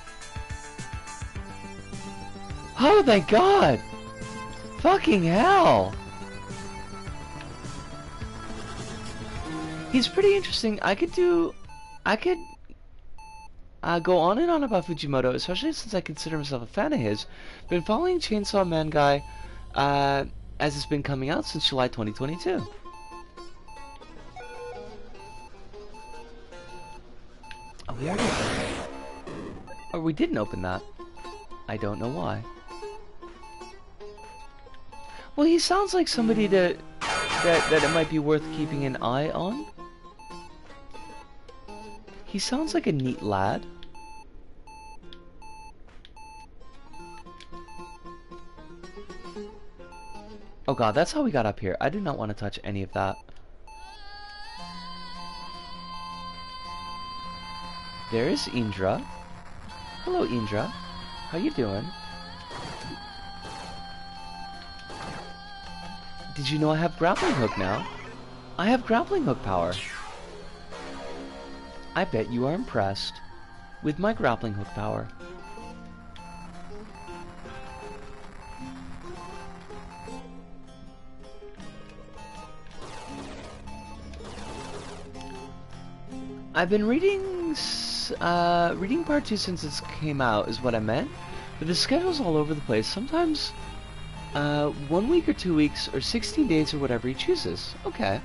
Oh, thank God! Fucking hell! He's pretty interesting. I could go on and on about Fujimoto, especially since I consider myself a fan of his. Been following Chainsaw Man guy as it's been coming out since July 2022. Oh, we already opened that. Or we didn't open that. I don't know why. Well, he sounds like somebody that it might be worth keeping an eye on. He sounds like a neat lad. Oh god, that's how we got up here. I do not want to touch any of that. There is Indra. Hello, Indra. How you doing? Did you know I have grappling hook now? I have grappling hook power. I bet you are impressed with my grappling hook power. I've been reading part 2 since it came out is what I meant, but the schedule's all over the place. Sometimes 1 week or 2 weeks or 16 days or whatever he chooses. Okay.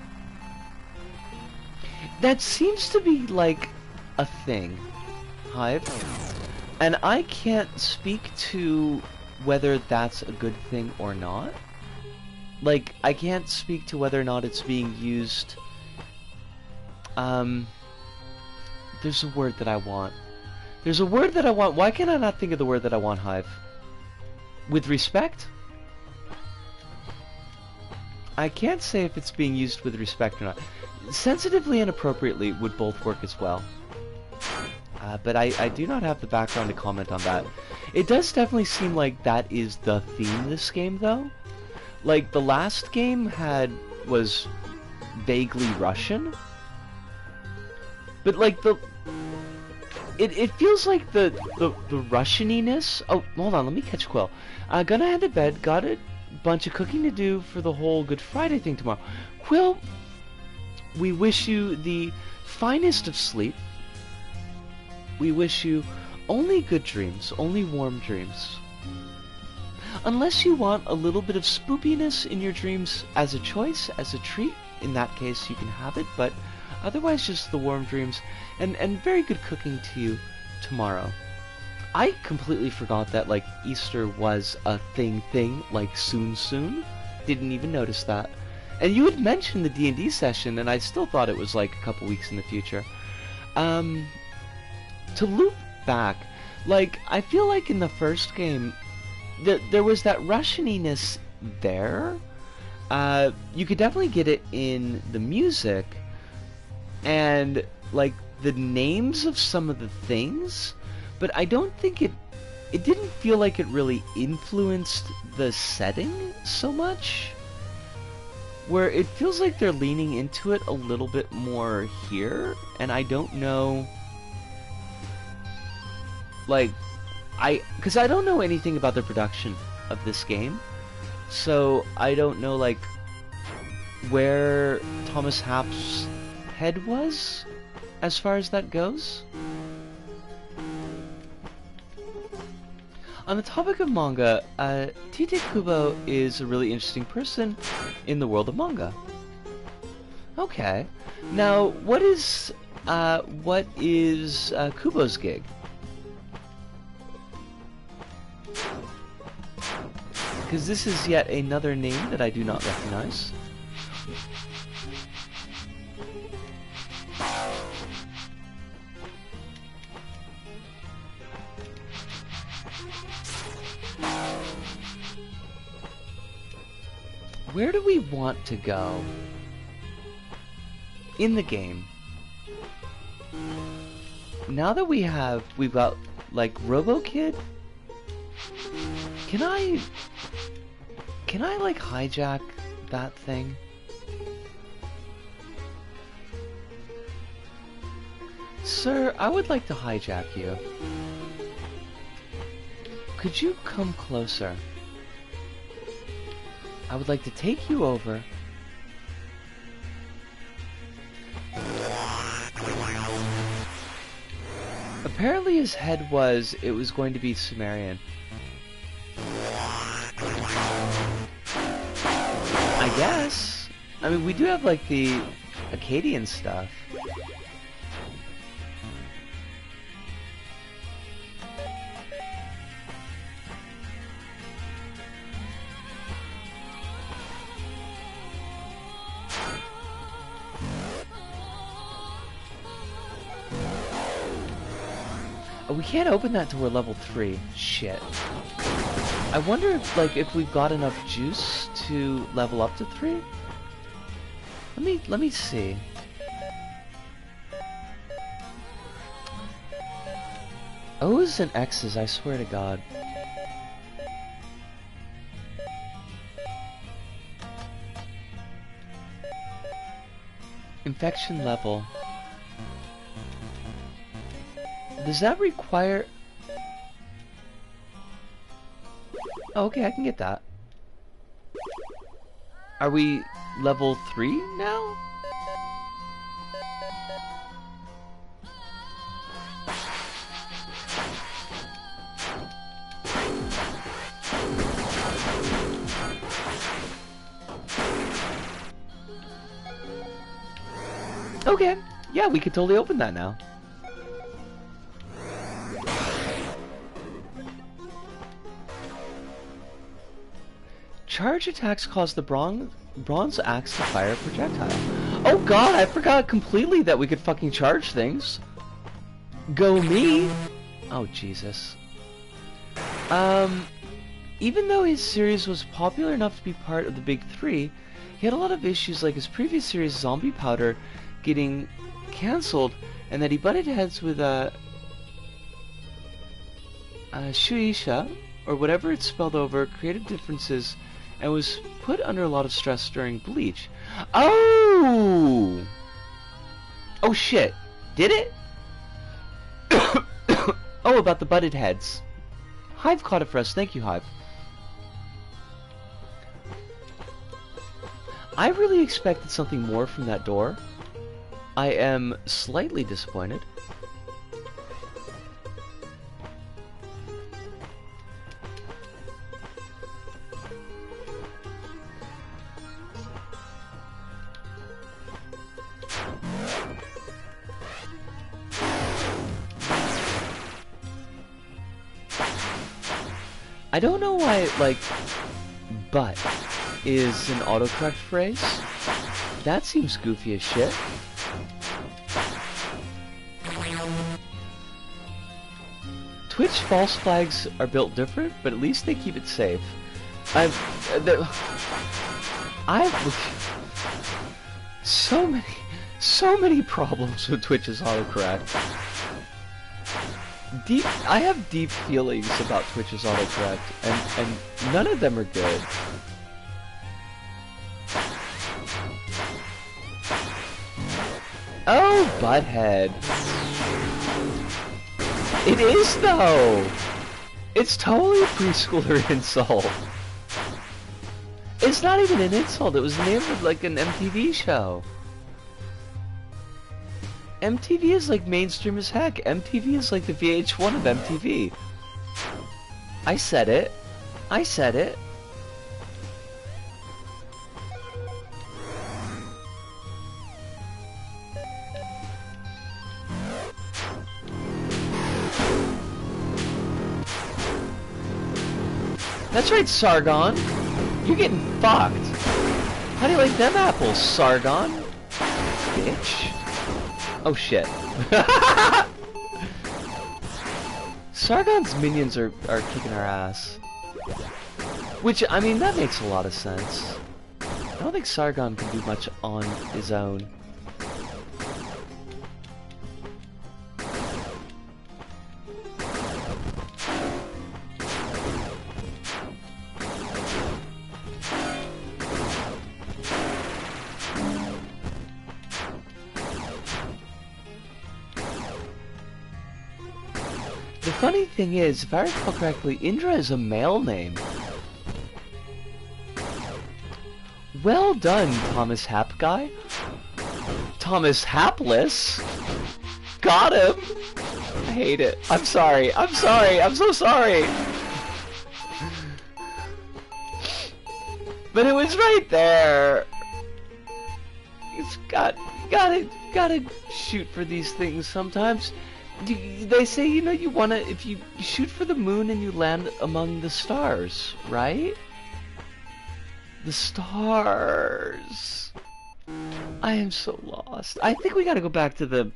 That seems to be like a thing, Hive, and I can't speak to whether that's a good thing or not. Like, I can't speak to whether or not it's being used. There's a word that I want. There's a word that I want. Why can I not think of the word that I want, Hive? With respect? I can't say if it's being used with respect or not. Sensitively and appropriately would both work as well. But I do not have the background to comment on that. It does definitely seem like that is the theme of this game, though. Like, the last game was vaguely Russian. But, like, it feels like the Russianiness. Oh, hold on, let me catch Quill. Gonna head to bed, got a bunch of cooking to do for the whole Good Friday thing tomorrow. Quill, we wish you the finest of sleep. We wish you only good dreams, only warm dreams. Unless you want a little bit of spoopiness in your dreams as a choice, as a treat, in that case you can have it, but otherwise just the warm dreams and very good cooking to you tomorrow. I completely forgot that, like, Easter was a thing, like, soon. Didn't even notice that. And you had mentioned the D&D session, and I still thought it was, like, a couple weeks in the future. To loop back, like, I feel like in the first game, there was that Russianiness there. You could definitely get it in the music, and, like, the names of some of the things, but I don't think it didn't feel like it really influenced the setting so much, where it feels like they're leaning into it a little bit more here, and I don't know, like, because I don't know anything about the production of this game, so I don't know, like, where Thomas Happ's head was as far as that goes. On the topic of manga, Tite Kubo is a really interesting person in the world of manga. Okay. Now, what is Kubo's gig? Because this is yet another name that I do not recognize. Where do we want to go in the game? Now that we've got, like, RoboKid, can I like hijack that thing? Sir, I would like to hijack you. Could you come closer? I would like to take you over. Apparently his head was going to be Sumerian. I guess. I mean, we do have, like, the Akkadian stuff. Oh, we can't open that till we're level 3. Shit. I wonder if we've got enough juice to level up to 3? Let me see. O's and X's, I swear to God. Infection level. Does that require... Oh, okay, I can get that. Are we level 3 now? Okay, yeah, we could totally open that now. Charge attacks cause the bronze axe to fire a projectile. Oh god, I forgot completely that we could fucking charge things. Go me! Oh Jesus. Even though his series was popular enough to be part of the big 3, he had a lot of issues, like his previous series Zombie Powder getting cancelled, and that he butted heads with Shueisha, or whatever it's spelled over, creative differences, and was put under a lot of stress during Bleach. Oh! Oh shit. Did it? Oh, about the butted heads. Hive caught it for us. Thank you, Hive. I really expected something more from that door. I am slightly disappointed. I don't know why, like, but is an autocorrect phrase. That seems goofy as shit. Twitch false flags are built different, but at least they keep it safe. I've so many problems with Twitch's autocorrect. I have deep feelings about Twitch's autocorrect, and none of them are good. Oh, butthead. It is, though! It's totally a preschooler insult. It's not even an insult, it was the name of, like, an MTV show. MTV is, like, mainstream as heck. MTV is like the VH1 of MTV. I said it. I said it. That's right, Sargon. You're getting fucked. How do you like them apples, Sargon? Bitch. Oh shit. Sargon's minions are kicking our ass. Which, I mean, that makes a lot of sense. I don't think Sargon can do much on his own. The funny thing is, if I recall correctly, Indra is a male name. Well done, Thomas Hap guy. Thomas Hapless? Got him! I hate it. I'm sorry. I'm sorry. I'm so sorry. But it was right there. It's gotta shoot for these things sometimes. They say, you know, you wanna, if you shoot for the moon and you land among the stars, right? The stars. I am so lost. I think we gotta go back to the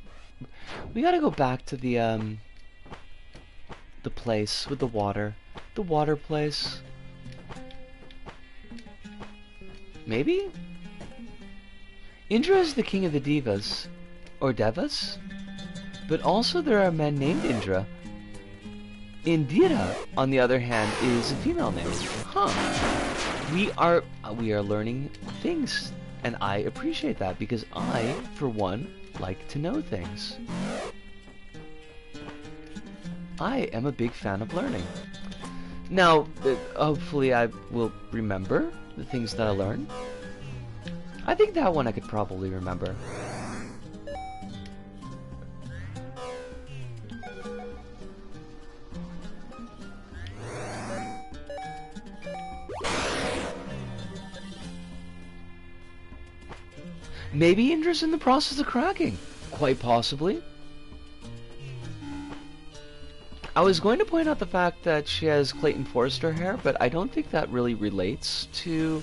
place with the water. The water place. Maybe? Indra is the king of the divas. Or devas? But also there are men named Indra. Indira, on the other hand, is a female name. Huh. We are learning things, and I appreciate that because I, for one, like to know things. I am a big fan of learning. Now, hopefully I will remember the things that I learn. I think that one I could probably remember. Maybe Indra's in the process of cracking. Quite possibly. I was going to point out the fact that she has Clayton Forrester hair, but I don't think that really relates to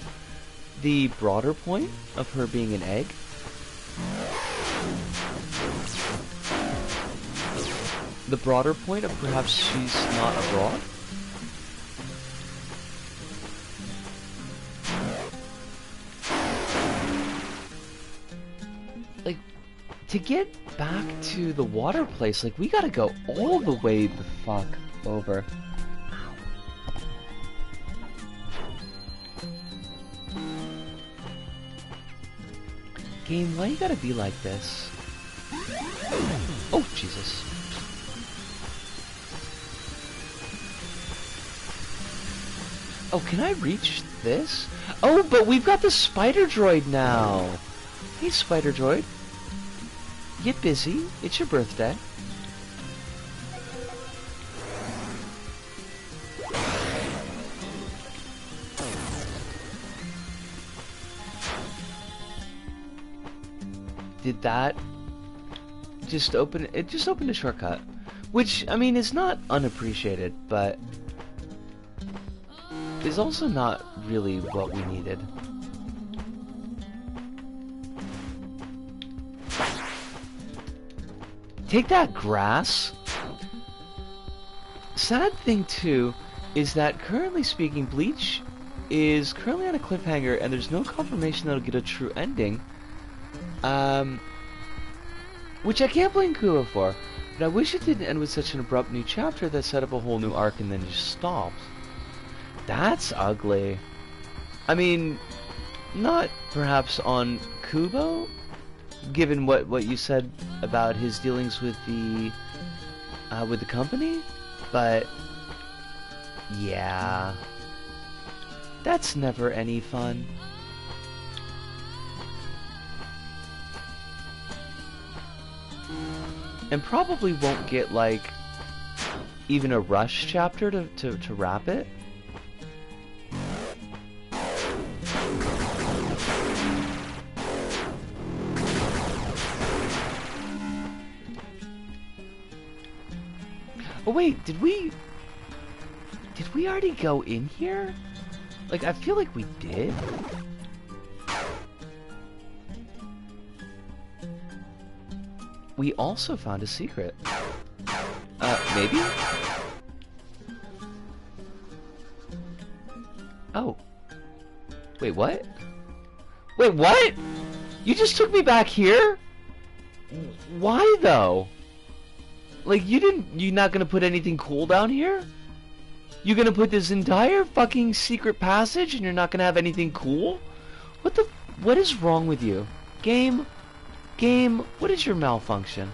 the broader point of her being an egg. The broader point of perhaps she's not abroad. Like, to get back to the water place, like, we gotta go all the way the fuck over. Game, why you gotta be like this? Oh, Jesus. Oh, can I reach this? Oh, but we've got the spider droid now. Hey, spider droid. Get busy. It's your birthday. Did that just open? It just opened a shortcut, which, I mean, is not unappreciated, but is also not really what we needed. Take that, grass! Sad thing, too, is that currently speaking, Bleach is currently on a cliffhanger, and there's no confirmation that it'll get a true ending. Which I can't blame Kuo for, but I wish it didn't end with such an abrupt new chapter that set up a whole new arc and then just stopped. That's ugly. I mean, not perhaps on Kubo, given what you said about his dealings with the company, but yeah, that's never any fun. And probably won't get, like, even a rush chapter to wrap it. Oh wait, did we already go in here? Like, I feel like we did. We also found a secret. Maybe? Oh. Wait, what? Wait, what? You just took me back here? Why, though? Like, you're not gonna put anything cool down here? You're gonna put this entire fucking secret passage and you're not gonna have anything cool? What is wrong with you? Game, what is your malfunction?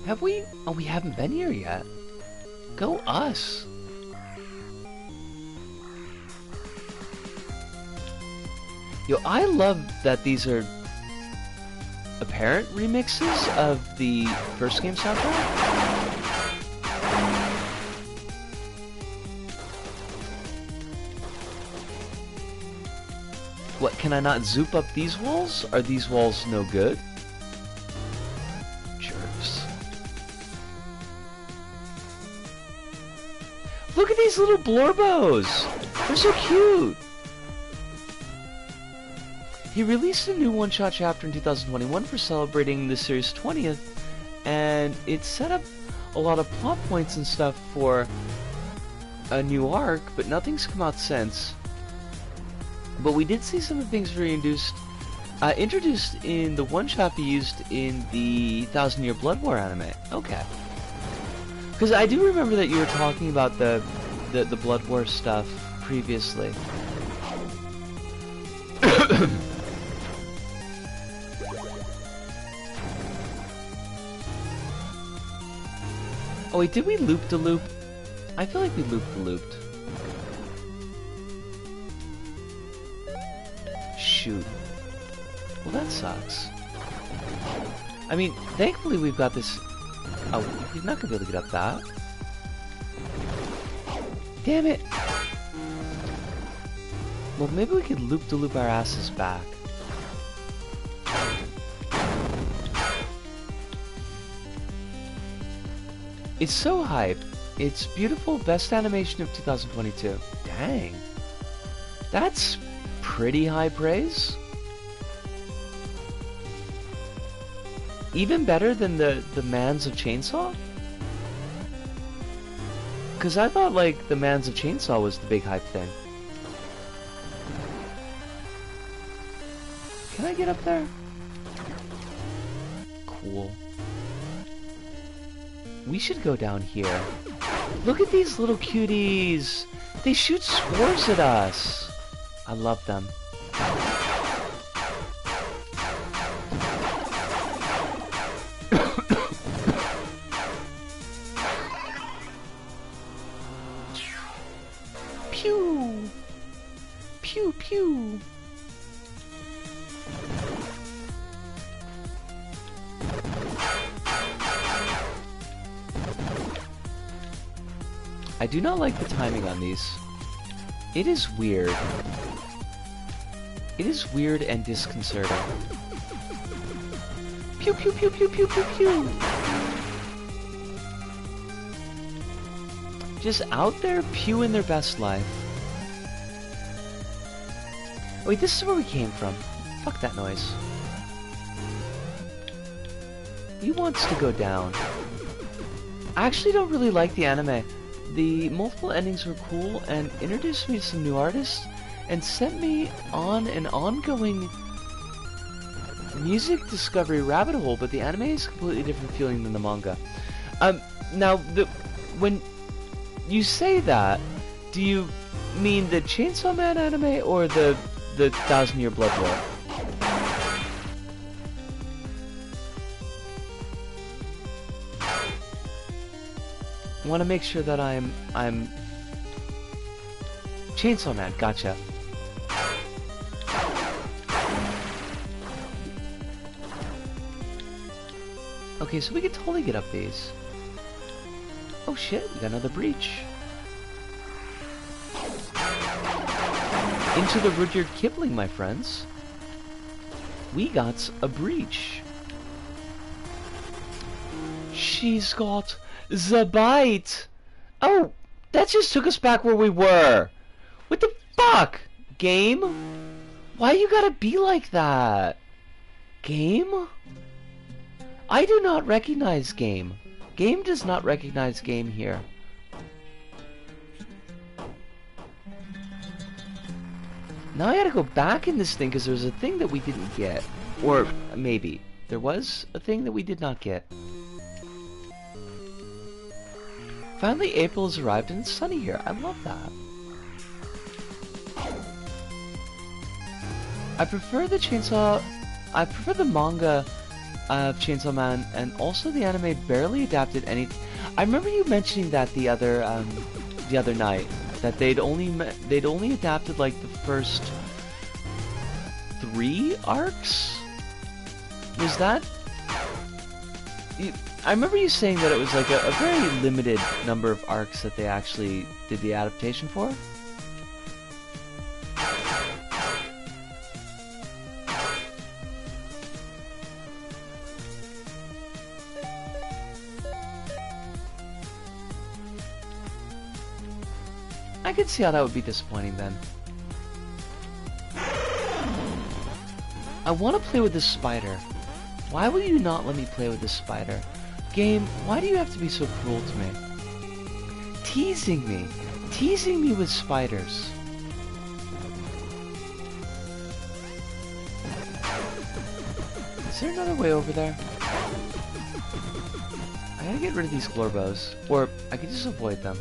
Have we? Oh, we haven't been here yet. Go us. Yo, I love that these are apparent remixes of the first game soundtrack. What, can I not zoop up these walls? Are these walls no good? Jerks. Look at these little blorbos! They're so cute! He released a new one-shot chapter in 2021 for celebrating the series' 20th, and it set up a lot of plot points and stuff for a new arc, but nothing's come out since. But we did see some of the things introduced in the one-shot he used in the 1000 Year Blood War anime. Okay. Because I do remember that you were talking about the Blood War stuff previously. Oh wait, did we loop-de-loop? I feel like we loop-de-looped. Shoot. Well, that sucks. I mean, thankfully we've got this... Oh, he's not gonna be able to get up that. Damn it! Well, maybe we could loop-de-loop our asses back. It's so hype. It's beautiful, best animation of 2022. Dang. That's pretty high praise. Even better than the Mans of Chainsaw? Because I thought, like, the Mans of Chainsaw was the big hype thing. Can I get up there? Cool. We should go down here. Look at these little cuties! They shoot spores at us! I love them. Pew! Pew pew! I do not like the timing on these. It is weird. It is weird and disconcerting. Pew pew pew pew pew pew pew! just out there pewing their best life. Wait, this is where we came from. Fuck that noise. He wants to go down. I actually don't really like the anime. The multiple endings were cool and introduced me to some new artists and sent me on an ongoing music discovery rabbit hole, but the anime is a completely different feeling than the manga. Now, when you say that, do you mean the Chainsaw Man anime or the 1000 Year Blood War? I want to make sure that I'm Chainsaw Man, gotcha. Okay, so we could totally get up these. Oh shit, we got another breach. Into the Rudyard Kipling, my friends. We got a breach. She's got the bite. Oh, that just took us back where we were. What the fuck? Game? Why you gotta be like that? Game? I do not recognize game. Game does not recognize game here. Now I gotta go back in this thing because there's a thing that we didn't get. Or maybe. There was a thing that we did not get. Finally April has arrived and it's sunny here. I love that. I prefer the manga of Chainsaw Man, and also the anime barely adapted any. I remember you mentioning that the other night, that they'd only adapted like the first 3 arcs. Was that? I remember you saying that it was like a very limited number of arcs that they actually did the adaptation for. I could see how that would be disappointing then. I want to play with this spider. Why will you not let me play with this spider? Game, why do you have to be so cruel to me? Teasing me. Teasing me with spiders. Is there another way over there? I gotta get rid of these Glorbos. Or I could just avoid them.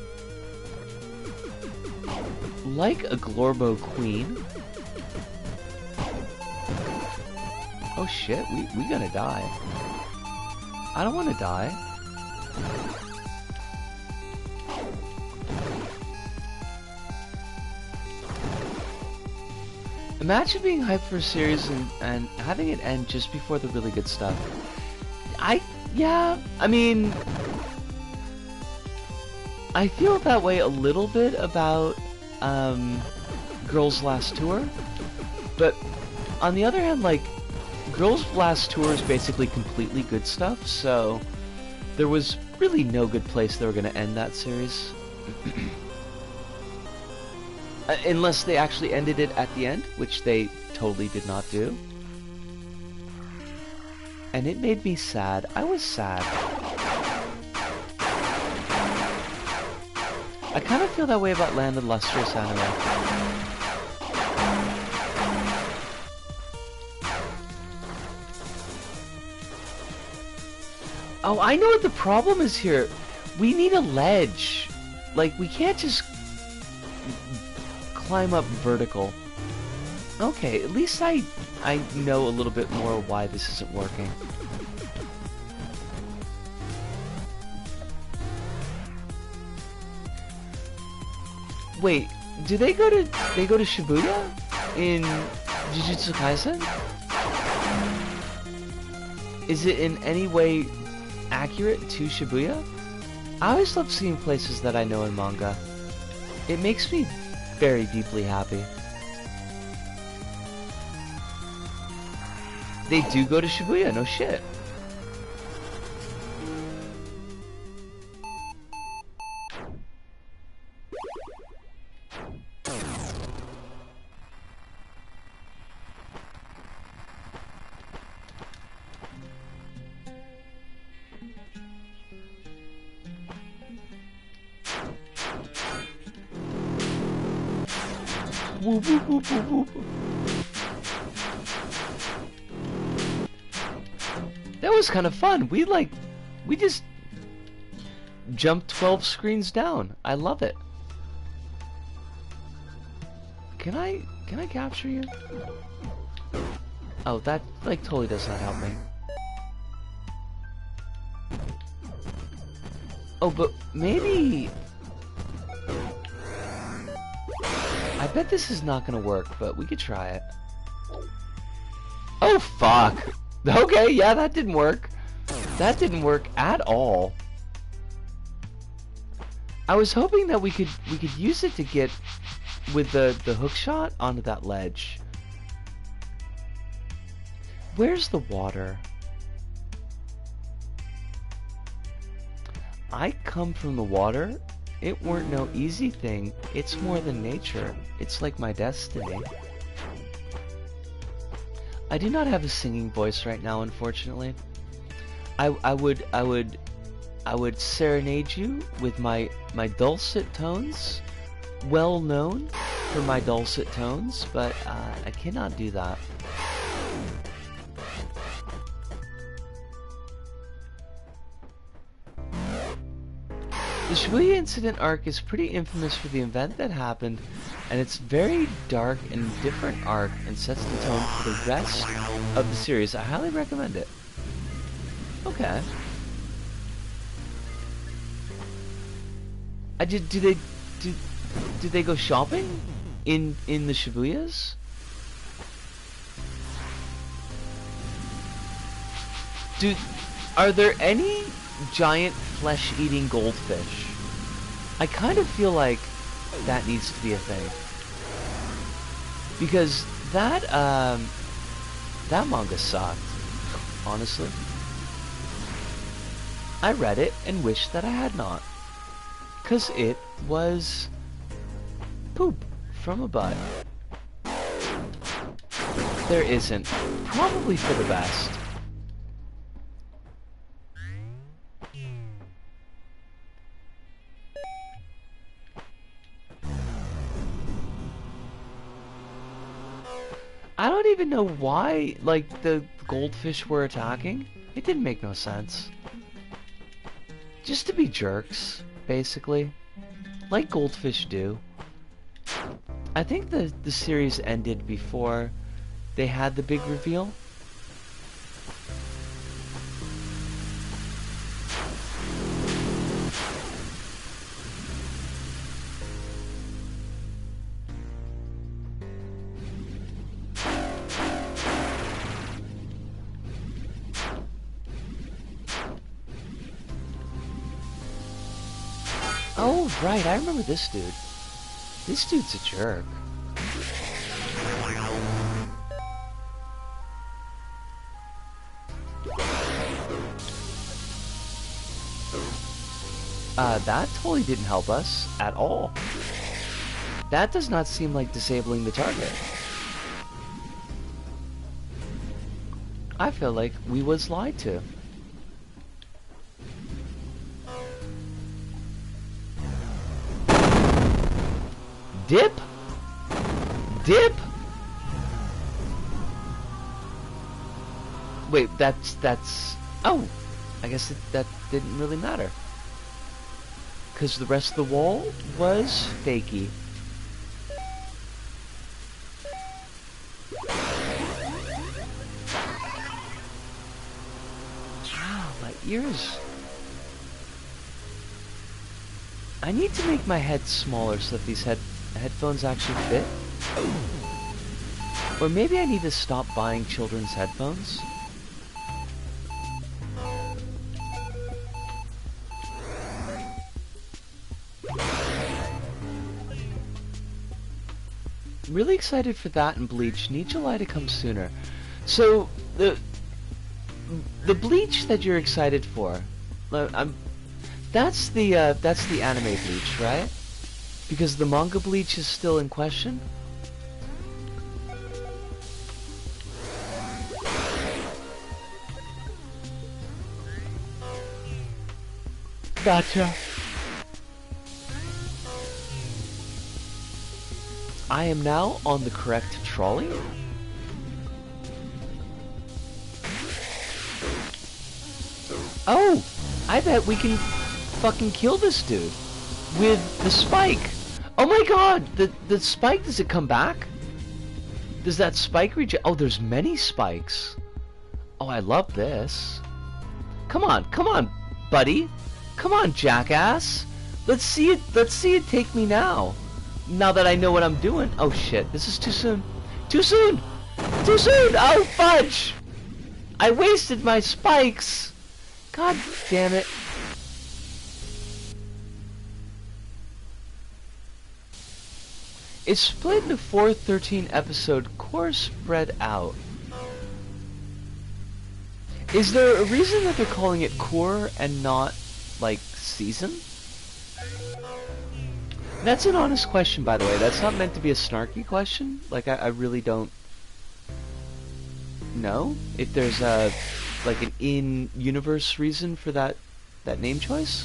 Like a Glorbo queen. Oh shit, we gonna die. I don't wanna die. Imagine being hyped for a series and having it end just before the really good stuff. Yeah, I mean, I feel that way a little bit about Girls' Last Tour, but on the other hand, like, Girls' Last Tour is basically completely good stuff, so there was really no good place they were going to end that series. Unless they actually ended it at the end, which they totally did not do. And it made me sad. I was sad. I kind of feel that way about Land of Lustrous anime. Oh, I know what the problem is here. We need a ledge. Like, we can't just climb up vertical. Okay, at least I know a little bit more why this isn't working. Wait, do they go to Shibuya in Jujutsu Kaisen? Is it in any way accurate to Shibuya? I always love seeing places that I know in manga. It makes me very deeply happy. They do go to Shibuya, no shit. Whoop, whoop, whoop, whoop, whoop. That was kind of fun. We just jumped 12 screens down. I love it. Can I capture you? Oh, that like totally does not help me. Oh, but maybe I bet this is not gonna work, but we could try it. Oh fuck. Okay, yeah, that didn't work. That didn't work at all. I was hoping that we could use it to get with the hook shot onto that ledge. Where's the water? I come from the water. It weren't no easy thing. It's more than nature. It's like my destiny. I do not have a singing voice right now, unfortunately. I would serenade you with my dulcet tones, well known for my dulcet tones, but I cannot do that. The Shibuya incident arc is pretty infamous for the event that happened, and it's very dark and different arc and sets the tone for the rest of the series. I highly recommend it. Okay. Did they go shopping in the Shibuyas? Are there any giant flesh-eating goldfish? I kind of feel like that needs to be a thing, because that manga sucked, honestly. I read it and wished that I had not, cause it was poop from a butt. There isn't, probably for the best. I don't even know why, like, the goldfish were attacking. It didn't make no sense. Just to be jerks, basically. Like goldfish do. I think the series ended before they had the big reveal. Oh, right, I remember this dude. This dude's a jerk. That totally didn't help us at all. That does not seem like disabling the target. I feel like we was lied to. Dip? Dip? Wait, that's... Oh! I guess that didn't really matter. Because the rest of the wall was fakey. Wow, my ears... I need to make my head smaller so that these headphones actually fit. Or maybe I need to stop buying children's headphones. Really excited for that and Bleach. Need July to come sooner. So the Bleach that you're excited for, that's the anime Bleach, right? Because the manga Bleach is still in question. Gotcha. I am now on the correct trolley. Oh! I bet we can fucking kill this dude with the spike. Oh my god! The spike, does it come back? Does that spike reach? Oh, there's many spikes. Oh, I love this. Come on, buddy. Come on, jackass. Let's see it take me now. Now that I know what I'm doing. Oh shit, this is too soon. Too soon! Too soon! Oh fudge! I wasted my spikes! God damn it. It's split into 4 13-episode course spread out. Is there a reason that they're calling it core and not, like, season? That's an honest question, by the way. That's not meant to be a snarky question. Like, I really don't know if there's a, like, an in-universe reason for that name choice.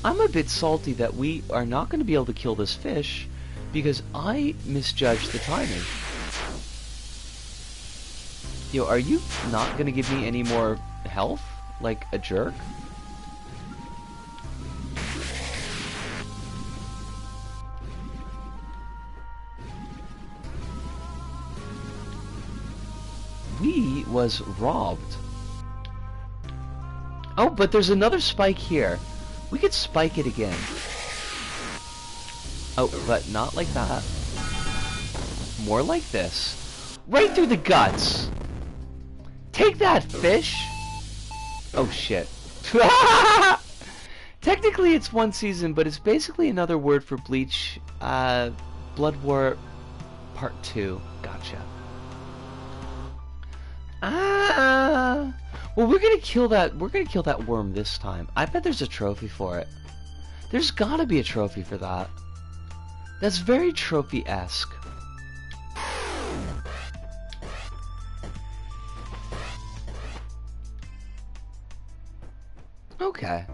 I'm a bit salty that we are not going to be able to kill this fish because I misjudged the timing. Yo, are you not going to give me any more health? Like a jerk? We was robbed. Oh, but there's another spike here. We could spike it again. Oh, but not like that. More like this. Right through the guts. Take that, fish! Oh shit. Technically it's one season, but it's basically another word for Bleach. Blood War Part 2. Gotcha. Well, we're gonna kill that worm this time. I bet there's a trophy for it. There's gotta be a trophy for that. That's very trophy-esque. Okay.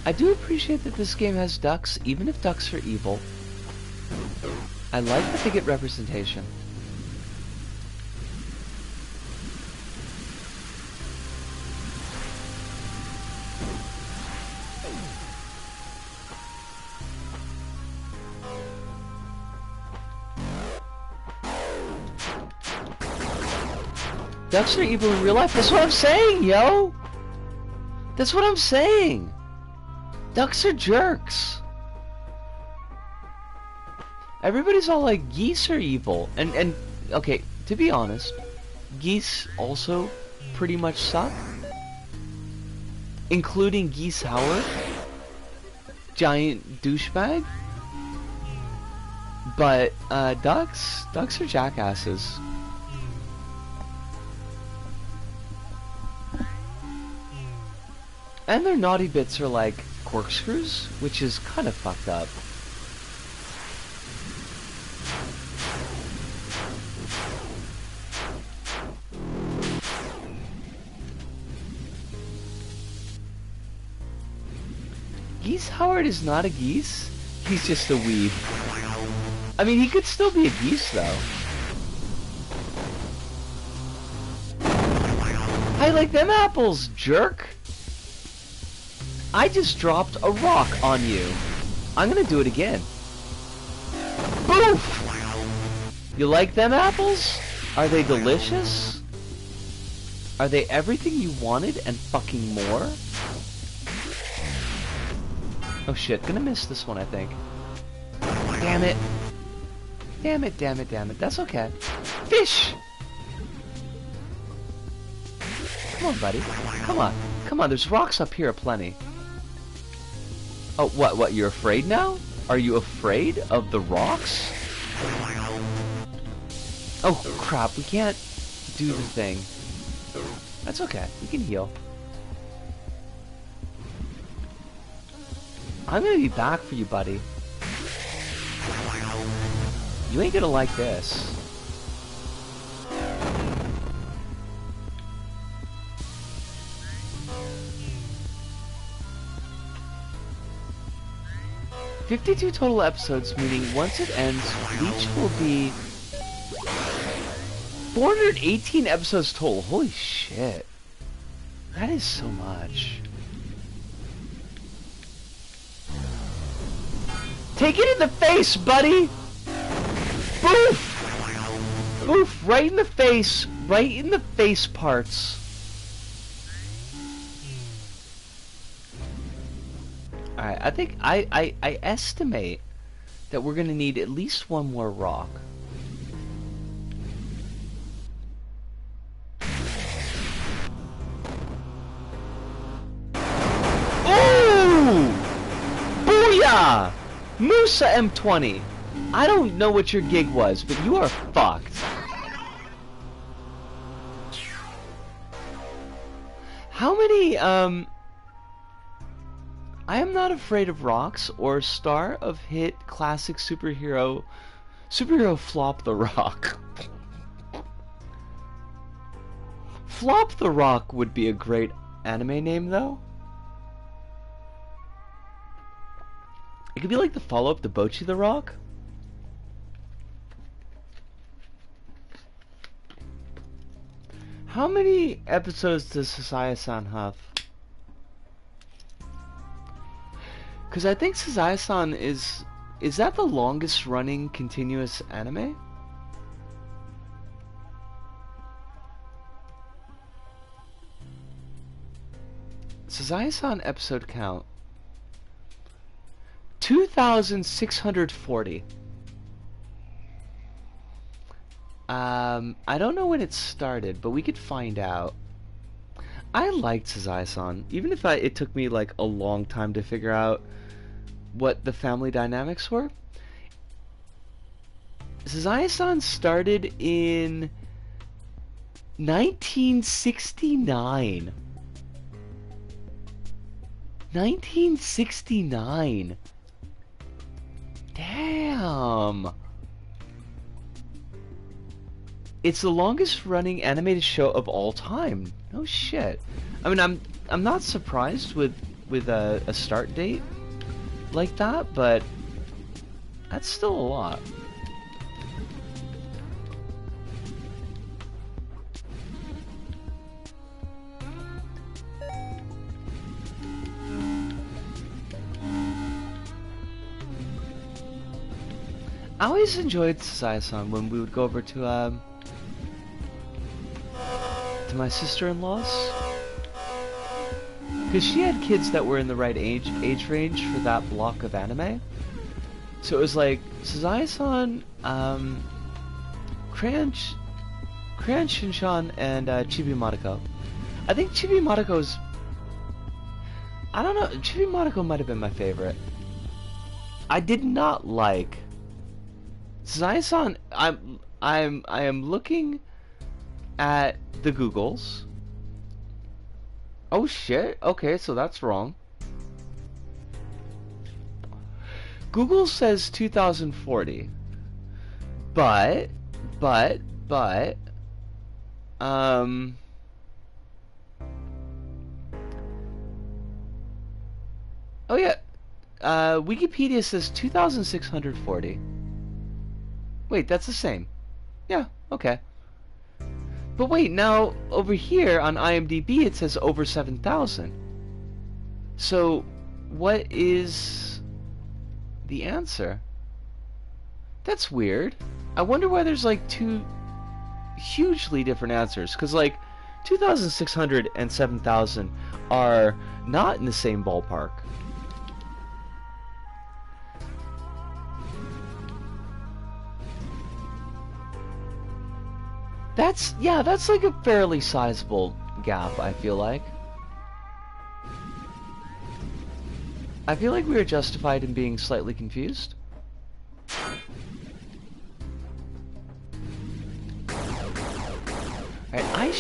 I do appreciate that this game has ducks, even if ducks are evil. I like that they get representation. Ducks are evil in real life. That's what I'm saying, yo! That's what I'm saying! Ducks are jerks! Everybody's all like, geese are evil. And okay, to be honest, geese also pretty much suck. Including Geese Howard. Giant douchebag. But, ducks are jackasses. And their naughty bits are like corkscrews, which is kind of fucked up. Geese Howard is not a geese, he's just a weeb. I mean, he could still be a geese, though. I like them apples, jerk! I just dropped a rock on you. I'm gonna do it again. Boof! You like them apples? Are they delicious? Are they everything you wanted and fucking more? Oh shit, gonna miss this one, I think. Damn it. Damn it, damn it, damn it. That's okay. Fish! Come on, buddy. Come on. Come on, there's rocks up here aplenty. Oh, what, you're afraid now? Are you afraid of the rocks? Oh, crap, we can't do the thing. That's okay, we can heal. I'm gonna be back for you, buddy. You ain't gonna like this. "52 total episodes, meaning once it ends, Bleach will be 418 episodes total." Holy shit. That is so much. Take it in the face, buddy! Boof! Boof! Right in the face. Right in the face parts. Alright, I think I estimate that we're gonna need at least one more rock. Ooh! Booyah! Musa M20! I don't know what your gig was, but you are fucked. How many, I am not afraid of rocks or star of hit classic superhero Flop the Rock. Flop the Rock would be a great anime name, though. It could be like the follow-up to Bocchi the Rock. How many episodes does Sasaya-san have? Because I think Sasaya-san is that the longest running continuous anime? Sasaya-san episode count 2,640. I don't know when it started, but we could find out. I liked Sasaya-san, even if it took me like a long time to figure out what the family dynamics were. Sasaya-san started in 1969. 1969. Damn. It's the longest running animated show of all time. No shit. I mean, I'm not surprised with a start date like that, but that's still a lot. I always enjoyed Sasaya-san when we would go over to my sister-in-law's, because she had kids that were in the right age range for that block of anime. So it was like Sasaya-san, Crayon Shinchan, and Chibi Madoka. I think Chibi Madoka's, I don't know, Chibi Madoka might have been my favorite. I did not like Sasaya-san. I am looking at the Googles. Oh shit, okay, so that's wrong. Google says 2040. But oh yeah, Wikipedia says 2640. Wait, that's the same. Yeah, okay. But wait, now over here on IMDb it says over 7,000. So what is the answer? That's weird. I wonder why there's like two hugely different answers, because like 2,600 and 7,000 are not in the same ballpark. That's like a fairly sizable gap, I feel like. I feel like we are justified in being slightly confused. Alright, I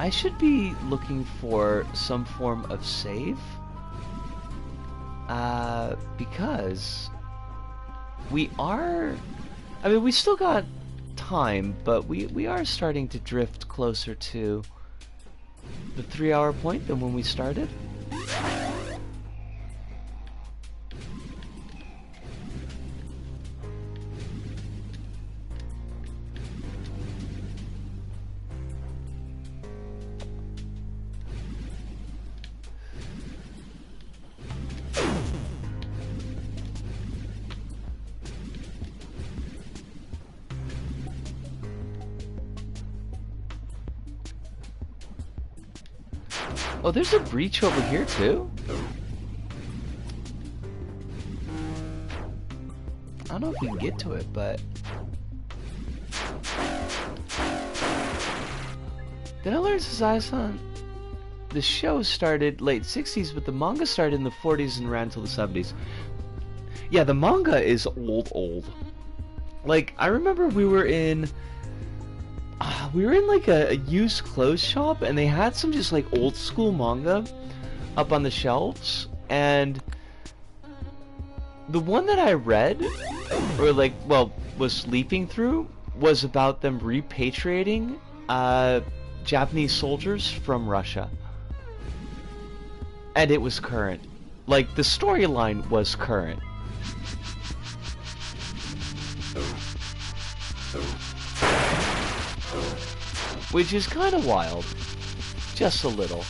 should be looking for some form of save. Because we are... I mean, we still got time, but we are starting to drift closer to the 3-hour point than when we started. Oh, there's a breach over here too? I don't know if we can get to it, but... Did I learn Sazai-san? The show started late 60s, but the manga started in the 40s and ran till the 70s. Yeah, the manga is old. Like, I remember we were in like a used clothes shop, and they had some just like old school manga up on the shelves, and the one that I read, or like, well, was leafing through, was about them repatriating Japanese soldiers from Russia. And it was current. Like, the storyline was current. Which is kind of wild. Just a little.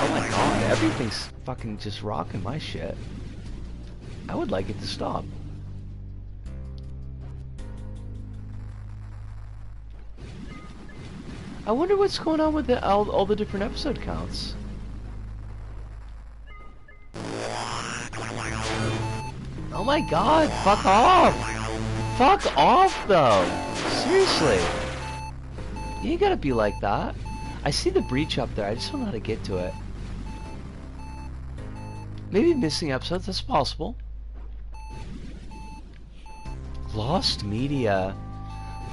Oh my god, everything's fucking just rocking my shit. I would like it to stop. I wonder what's going on with all the different episode counts. Oh my god, fuck off! Fuck off, though! Seriously! You ain't gotta be like that. I see the breach up there, I just don't know how to get to it. Maybe missing episodes, that's possible. Lost Media.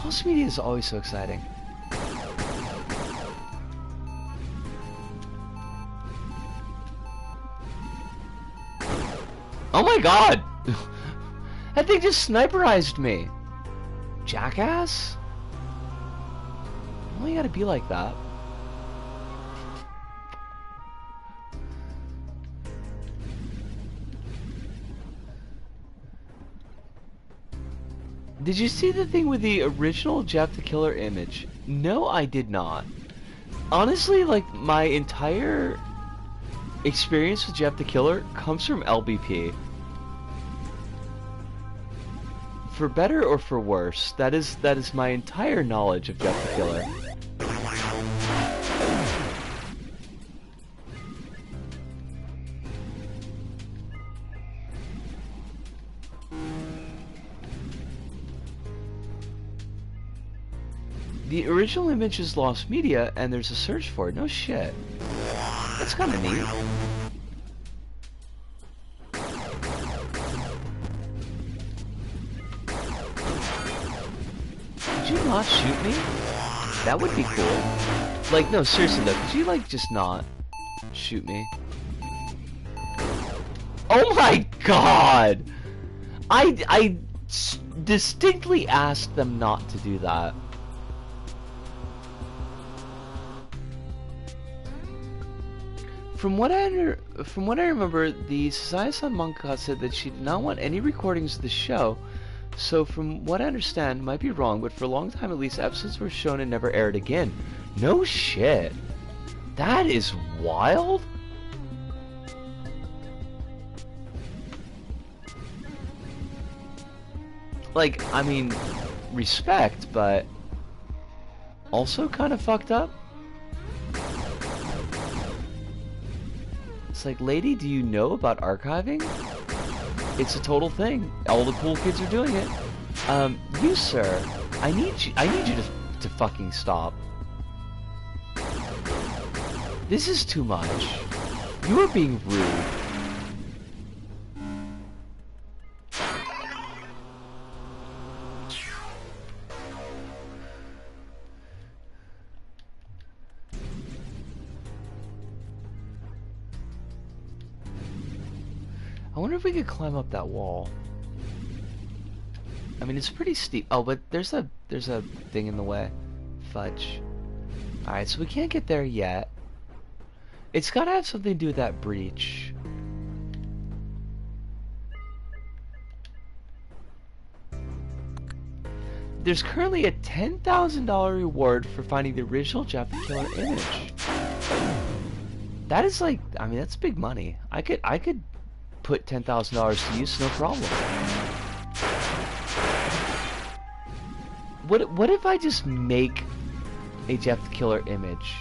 Lost Media is always so exciting. Oh my god! That thing just sniperized me! Jackass? Why you gotta be like that? Did you see the thing with the original Jeff the Killer image? No, I did not. Honestly, like, my entire experience with Jeff the Killer comes from LBP. For better or for worse, that is my entire knowledge of Jeff the Killer. The original image is Lost Media, and there's a search for it. No shit. That's kind of neat. Could you not shoot me? That would be cool. Like, no, seriously though, could you, like, just not shoot me? Oh my god! I distinctly asked them not to do that. From what I remember, the Sazai-san mangaka said that she did not want any recordings of the show. So from what I understand, might be wrong, but for a long time at least, episodes were shown and never aired again. No shit. That is wild. Like, I mean, respect, but also kind of fucked up. It's like, lady, do you know about archiving? It's a total thing. All the cool kids are doing it. You sir, I need you to fucking stop. This is too much. You are being rude. I wonder if we could climb up that wall. I mean, it's pretty steep. Oh, but there's a thing in the way. Fudge. Alright, so we can't get there yet. It's gotta have something to do with that breach. There's currently a $10,000 reward for finding the original Jeff the Killer image. That is like, I mean, that's big money. I could put $10,000 to use, no problem. What if I just make a Jeff the Killer image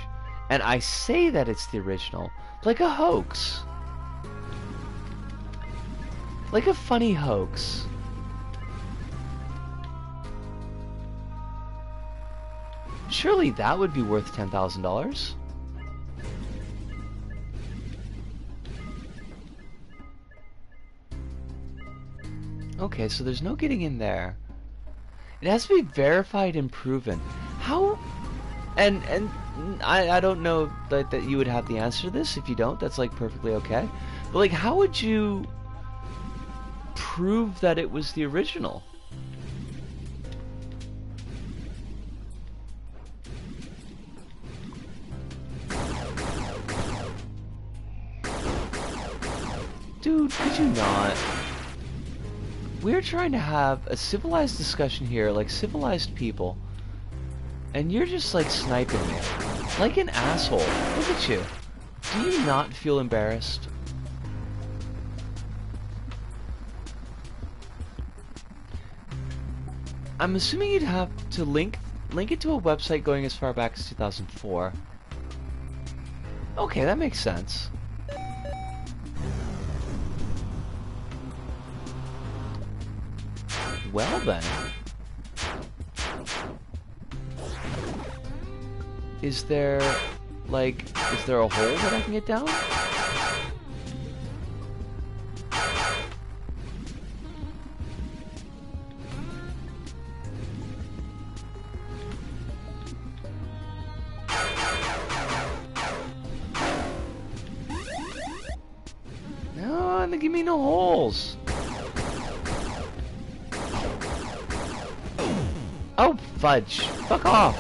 and I say that it's the original, like a hoax, like a funny hoax? Surely that would be worth $10,000. Okay, so there's no getting in there. It has to be verified and proven. How? And I don't know that you would have the answer to this. If you don't, that's like perfectly okay. But like, how would you prove that it was the original? Dude, could you not? We're trying to have a civilized discussion here, like civilized people, and you're just like sniping me. Like an asshole. Look at you. Do you not feel embarrassed? I'm assuming you'd have to link it to a website going as far back as 2004. Okay, that makes sense. Well then. Is there a hole that I can get down? No, they give me no holes. Oh, fudge. Fuck off.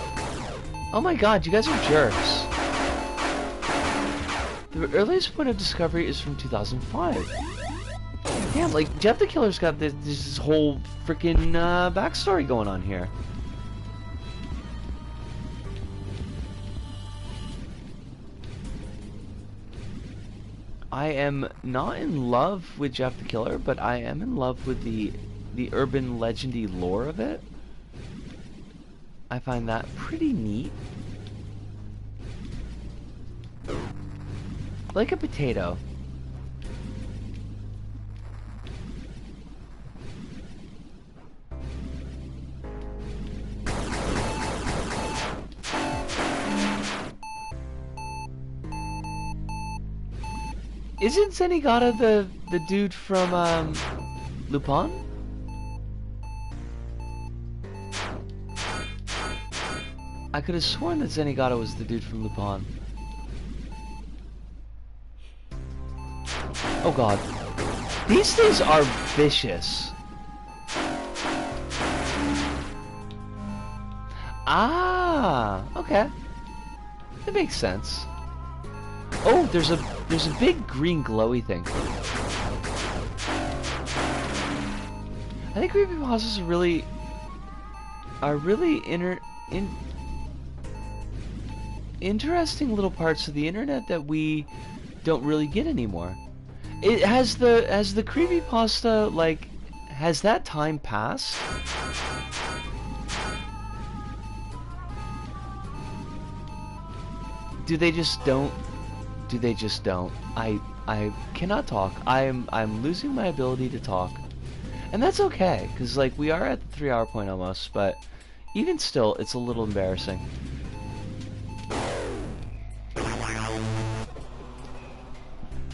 Oh my god, you guys are jerks. The earliest point of discovery is from 2005. Damn, like, Jeff the Killer's got this whole freaking backstory going on here. I am not in love with Jeff the Killer, but I am in love with the urban legendy lore of it. I find that pretty neat. Like a potato. Isn't Zenigata the dude from Lupin? I could have sworn that Zenigata was the dude from Lupin. Oh god. These things are vicious. Ah, okay. That makes sense. Oh, there's a big green glowy thing. I think creepypastas are really interesting little parts of the internet that we don't really get anymore. It has the creepypasta, like, has that time passed? Do they just don't? I cannot talk. I'm losing my ability to talk. And that's okay, because like we are at the 3-hour point almost, but even still it's a little embarrassing.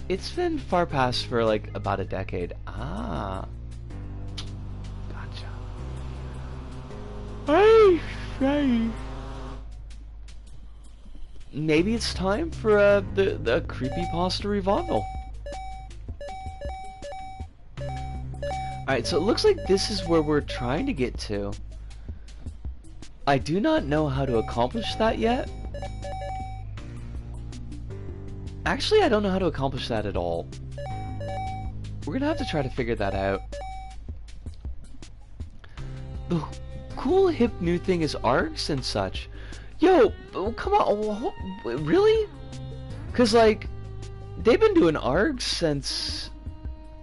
It's been far past for like about a decade. Ah. Gotcha. Hey. Maybe it's time for the creepypasta revival. Alright, so it looks like this is where we're trying to get to. I do not know how to accomplish that yet. Actually, I don't know how to accomplish that at all. We're gonna have to try to figure that out. The cool hip new thing is ARGs and such. Yo, come on, really? Cause like, they've been doing ARGs since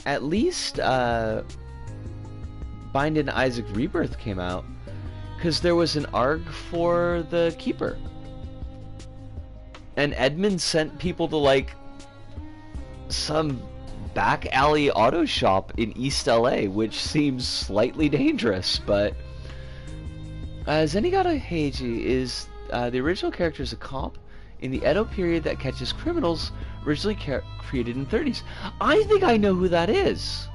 at least Binding Isaac Rebirth came out. Cause there was an ARG for the Keeper. And Edmund sent people to like some back alley auto shop in East LA, which seems slightly dangerous, but Zenigata Heiji is the original character is a cop in the Edo period that catches criminals, originally created in the 30s. I think I know who that is.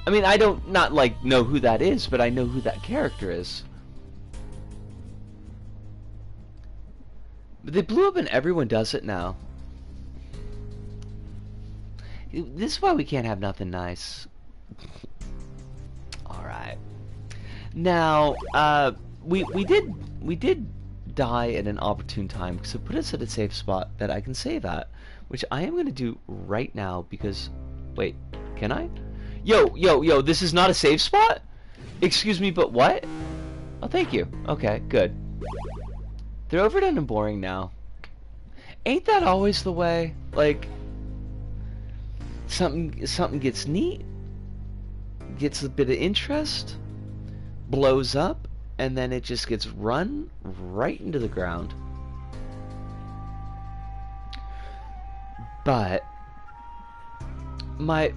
I mean, I don't not like know who that is, but I know who that character is. But they blew up and everyone does it now. This is why we can't have nothing nice. Alright. Now, we did die at an opportune time, so put us at a safe spot that I can save at, which I am going to do right now because... Wait, can I? Yo, this is not a safe spot? Excuse me, but what? Oh, thank you. Okay, good. They're overdone and boring now. Ain't that always the way? Like, something gets neat, gets a bit of interest, blows up, and then it just gets run right into the ground. But my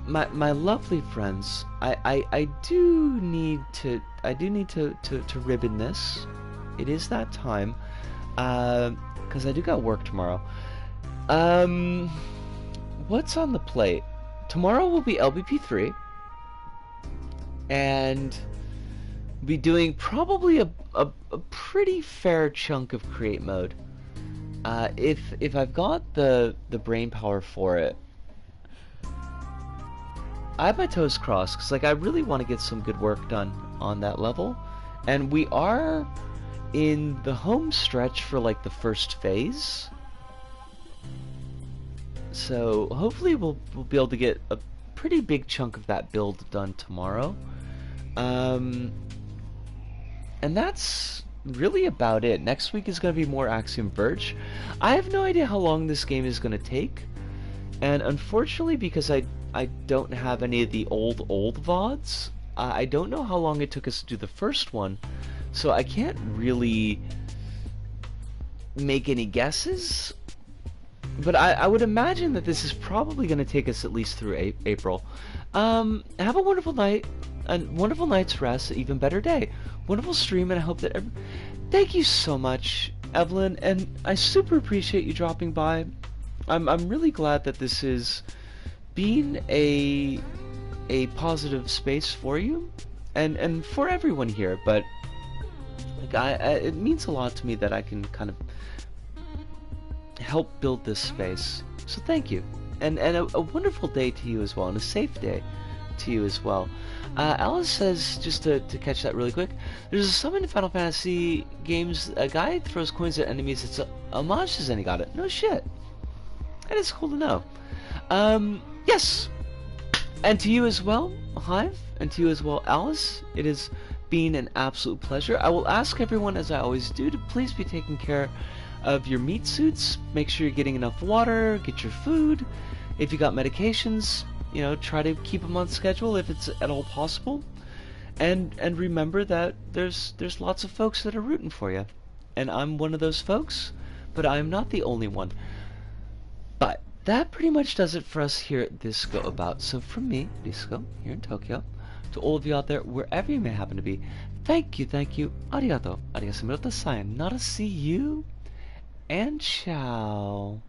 lovely friends, I do need to ribbon this. It is that time. Because I do got work tomorrow. What's on the plate? Tomorrow will be LBP3. And be doing probably a pretty fair chunk of create mode. If I've got the brain power for it. I have my toes crossed, because like I really want to get some good work done on that level. And we are in the home stretch for like the first phase, so hopefully we'll be able to get a pretty big chunk of that build done tomorrow, and that's really about it. Next week is going to be more Axiom Verge. I have no idea how long this game is going to take, and unfortunately because I don't have any of the old VODs, I don't know how long it took us to do the first one. So I can't really make any guesses, but I would imagine that this is probably going to take us at least through April. Have a wonderful night, a wonderful night's rest, an even better day, wonderful stream, and I hope that thank you so much, Evelyn, and I super appreciate you dropping by. I'm really glad that this is being a positive space for you, and for everyone here, but it means a lot to me that I can kind of help build this space. So thank you, and a wonderful day to you as well, and a safe day to you as well. Alice says, just to catch that really quick, there's a summon in Final Fantasy games. A guy throws coins at enemies. It's a homage to Zenigata. No shit. That is cool to know. Yes. And to you as well, Hive, and to you as well, Alice. It has been an absolute pleasure. I will ask everyone, as I always do, to please be taking care of your meat suits. Make sure you're getting enough water, get your food. If you got medications, you know, try to keep them on schedule if it's at all possible. And remember that there's lots of folks that are rooting for you. And I'm one of those folks, but I'm not the only one. But that pretty much does it for us here at Disco About. So from me, Disco, here in Tokyo, to all of you out there, wherever you may happen to be, thank you, arigato, arigato, sayonara, see you, and ciao.